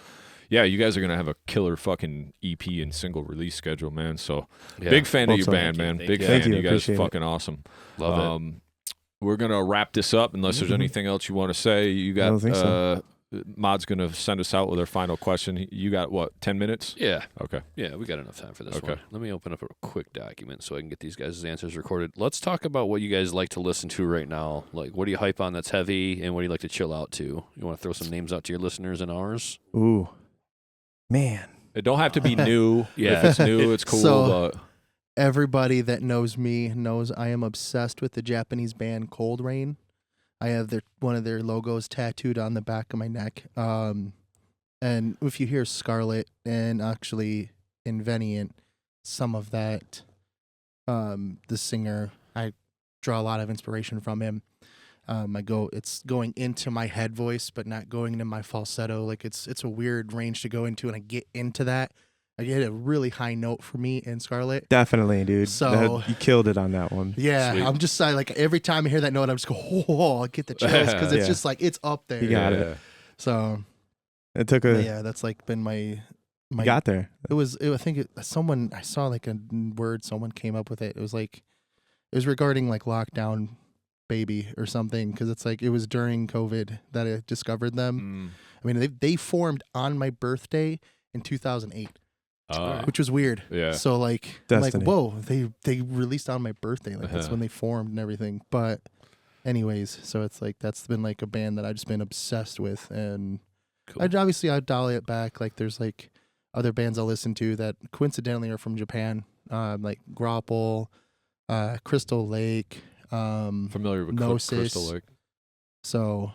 yeah, you guys are going to have a killer fucking EP and single release schedule, man. So, Yeah. big fan of Hope your so. band, Thank you. man. Thank Big you. fan. Thank you. You guys Appreciate it. fucking awesome. Love it. We're going to wrap this up unless there's anything else you want to say. You got, I don't think so. Mod's going to send us out with our final question. You got, what, 10 minutes? Yeah. Okay. Yeah, we got enough time for this Okay. one. Let me open up a quick document so I can get these guys' answers recorded. Let's talk about what you guys like to listen to right now. Like, what do you hype on that's heavy, and what do you like to chill out to? You want to throw some names out to your listeners and ours? Ooh, man. It don't have to be new. Yeah. If it's new, it's cool. So- but Everybody that knows me knows I am obsessed with the Japanese band Cold Rain. I have one of their logos tattooed on the back of my neck. And if you hear Scarlet and actually Inveniant, some of that, the singer, I draw a lot of inspiration from him. It's going into my head voice, but not going into my falsetto. Like it's a weird range to go into, and I get into that. I get a really high note for me in Scarlet. Definitely, dude. So- You killed it on that one. Yeah, Sweet. I'm just like every time I hear that note, I'm just go, oh, I get the chills because it's Yeah. just like it's up there. You got it. So It took but a. yeah, that's like been my. You got there. I think someone I saw like a word someone came up with it. It was regarding like lockdown baby or something because it's like it was during COVID that I discovered them. I mean they formed on my birthday in 2008, which was weird. Yeah. So like I'm like Destiny. whoa, they released on my birthday. Like that's Uh-huh. when they formed and everything. But anyways, so it's like that's been like a band that I've just been obsessed with, and Cool. I'd dial it back. Like there's like other bands I listen to that coincidentally are from Japan, like Grapple, Crystal Lake. Familiar with Gnosis. Crystal Lake. So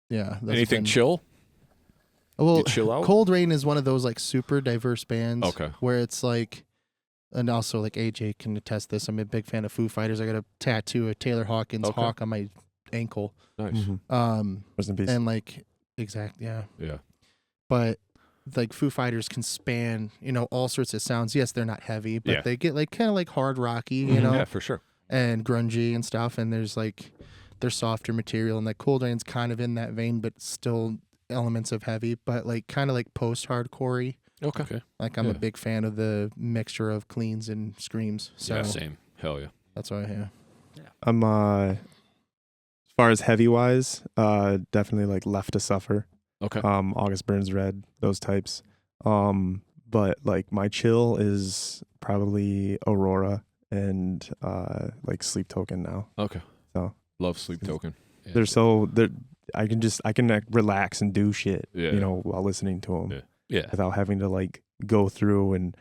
yeah, that's Anything been- chill? Well, You chill out? Cold Rain is one of those like super diverse bands. Okay. Where it's like, and also like AJ can attest this. I'm a big fan of Foo Fighters. I got a tattoo of Taylor Hawkins' Okay. hawk on my ankle. Nice. Mhm. Rest in peace. And like yeah. Yeah. But like Foo Fighters can span, all sorts of sounds. Yes, they're not heavy, but Yeah. they get like kind of like hard rocky, Yeah, for sure. and grungy and stuff. And there's like their softer material, and like Cold Rain's kind of in that vein, but still elements of heavy, but like kind of like post-hardcore-y. Okay. Like I'm Yeah. a big fan of the mixture of cleans and screams. So Yeah, Same. Hell yeah. that's why, yeah. I'm as far as heavy wise, definitely like Left to Suffer. Okay. August Burns Red, those types. But like my chill is probably Aurora and like Sleep Token now. Okay. So Love Sleep Token. Yeah. they're I can like, relax and do shit, Yeah. while listening to them Yeah. without having to like go through and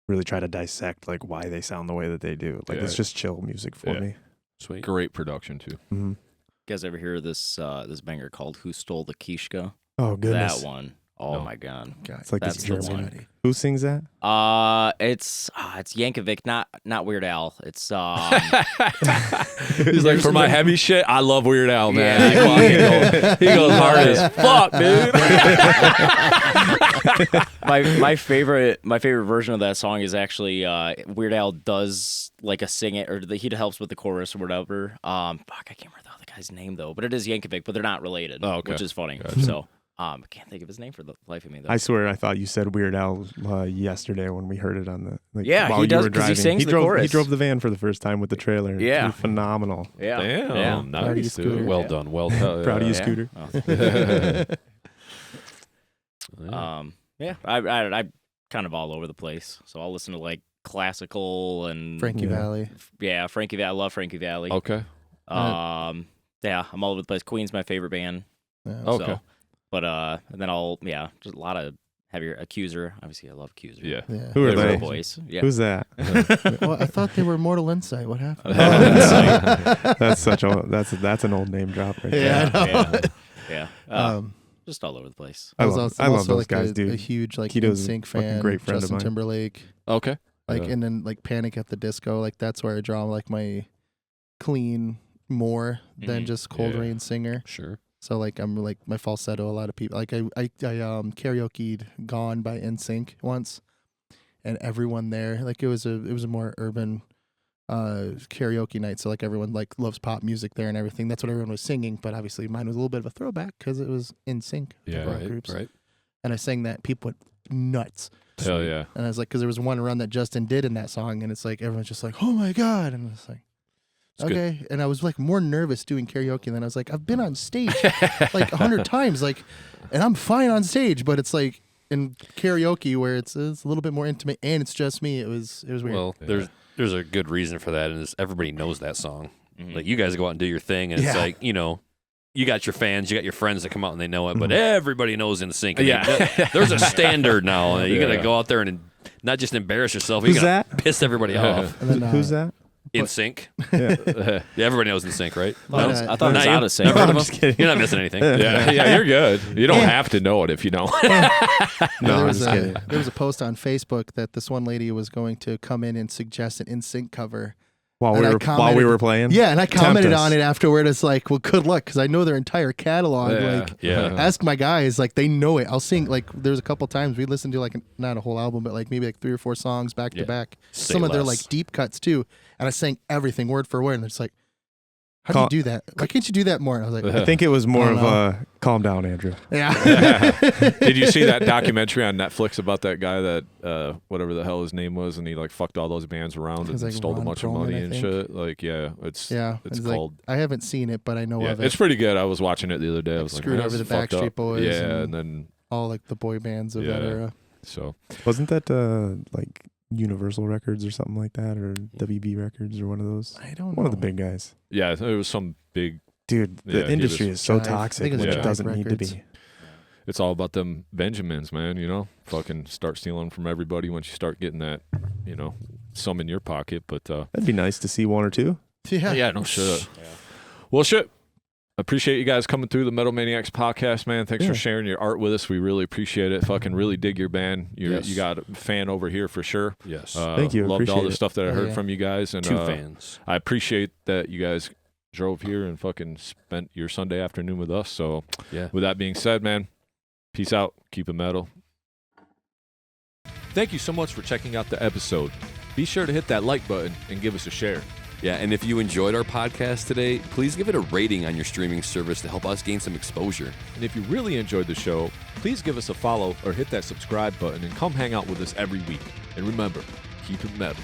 really try to dissect like why they sound the way that they do. Like Yeah. it's just chill music for Yeah. me. Sweet. Great production too. Mhm. You guys ever hear this this banger called "Who Stole the Kishka"? Oh goodness, That one. Oh No. my god. God, it's like That's this the German. one. Who sings that? It's Yankovic, not Weird Al. It's He's like, for my heavy shit, I love Weird Al, man. Yeah. He goes hard as fuck, dude. my favorite version of that song is actually Weird Al does like a sing it, or he helps with the chorus or whatever. I can't remember the other guy's name though, but it is Yankovic, but they're not related. Oh, okay. Which is funny. Gotcha. So I can't think of his name for the life of me though. I swear, I thought you said Weird Al yesterday when we heard it on the. Like, Yeah, while he you does, were 'cause he driving. sings He the drove. He chorus. drove the van for the first time with the trailer. Yeah. Phenomenal. yeah. Damn, Yeah. Proud of you, nice, Scooter. dude. Well Yeah. done. Well done. Proud of you, Yeah. Scooter. Oh. I kind of all over the place. So I'll listen to like classical and Frankie Yeah. Valley. yeah, Frankie Valley. I love Frankie Valley. Okay. Yeah, I'm all over the place. Queen's my favorite band. Yeah. Okay. So, But and then just a lot of heavier Accuser. Obviously, I love Accuser. Yeah. Who are They're they? the boys. Yeah. Who's that? Well, I thought they were Mortal Insight. What happened? That's an old name drop right there. Yeah, I know. Yeah. Just all over the place. I was love also those like guys, a dude. huge like Keto's a NSYNC fucking fan. great friend of Justin mine. Timberlake. Okay. Like and then like Panic at the Disco. Like that's where I draw like my clean more than just Cold Yeah. Rain singer. Sure. So like I'm like my falsetto. A lot of people like I karaoke'd "Gone" by NSYNC once, and everyone there like it was a more urban karaoke night. So like everyone like loves pop music there and everything. That's what everyone was singing. But obviously mine was a little bit of a throwback because it was NSYNC. Yeah. rock Right. groups. Right. And I sang that. People went nuts. Hell yeah. And I was like, because there was one run that Justin did in that song, and it's like everyone's just like, "Oh my god!" And it's like, It's good. okay. And I was like more nervous doing karaoke, and then I was like, I've been on stage like 100 times, like, and I'm fine on stage, but it's like in karaoke where it's a little bit more intimate, and it's just me. It was weird. Well, there's a good reason for that, and it's everybody knows that song. Like you guys go out and do your thing, and it's like you got your fans, you got your friends that come out and they know it, but everybody knows NSYNC. Yeah. There's a standard now. And you got to Yeah. go out there and not just embarrass yourself. Who's You got that? to piss everybody off. And then, Who's that? NSYNC. Yeah. Yeah, everybody knows NSYNC, right? But, I thought it was Not out you? of sync. Never heard of I'm them? just kidding. You're not missing anything. Yeah, you're good. You don't have to know it if you don't. No, there I'm was just kidding. there was a post on Facebook that this one lady was going to come in and suggest an NSYNC cover. While And I we were commented- playing. Yeah, and I commented us. on it afterward. It's like, well, good luck, because I know their entire catalog. Like, Yeah. ask my guys, like they know it. I'll sing like there's a couple times we listened to like not a whole album, but like maybe like 3 or 4 songs back to back. Say Some of their less. like deep cuts too, and I sang everything word for word. And it's like, how do you do that? Why can't you do that more? And I was like, I think it was more I of don't a calm down, Andrew. yeah. Did you see that documentary on Netflix about that guy that whatever the hell his name was, and he like fucked all those bands around and It's like stole a Ron bunch of Perlman, money I and think. shit? Like, yeah, it's Yeah, it's like, called. I haven't seen it, but I know Yeah, of it. it's pretty good. I was watching it the other day. I Like was like, Screwed man, Over this the is fucked Backstreet up. Boys Yeah, and- and then All like the boy bands of that Yeah. era. so Wasn't that like Universal Records or something like that, or WB Records or one of those? I don't know. One of the big guys. yeah, it was some big. Dude, Yeah, the he industry was- is so Jive. I toxic, think it was which Yeah. it doesn't Jive need to Records. be. It's all about them Benjamins, man. You know, fucking start stealing from everybody once you start getting that, some in your pocket. But That'd be nice to see one or two. Yeah. no shit. Well, shit. Appreciate you guys coming through the Metal Maniacs podcast, man. Thanks for sharing your art with us. We really appreciate it. Fucking really dig your band. You got a fan over here for sure. Yes. Thank you. Loved all Appreciate the it. stuff that I Oh, heard yeah. from you guys, and 2 fans. I appreciate that you guys drove here and fucking spent your Sunday afternoon with us. So, Yeah. with that being said, man, peace out. Keep it metal. Thank you so much for checking out the episode. Be sure to hit that like button and give us a share. Yeah, and if you enjoyed our podcast today, please give it a rating on your streaming service to help us gain some exposure. And if you really enjoyed the show, please give us a follow or hit that subscribe button and come hang out with us every week. And remember, keep it metal.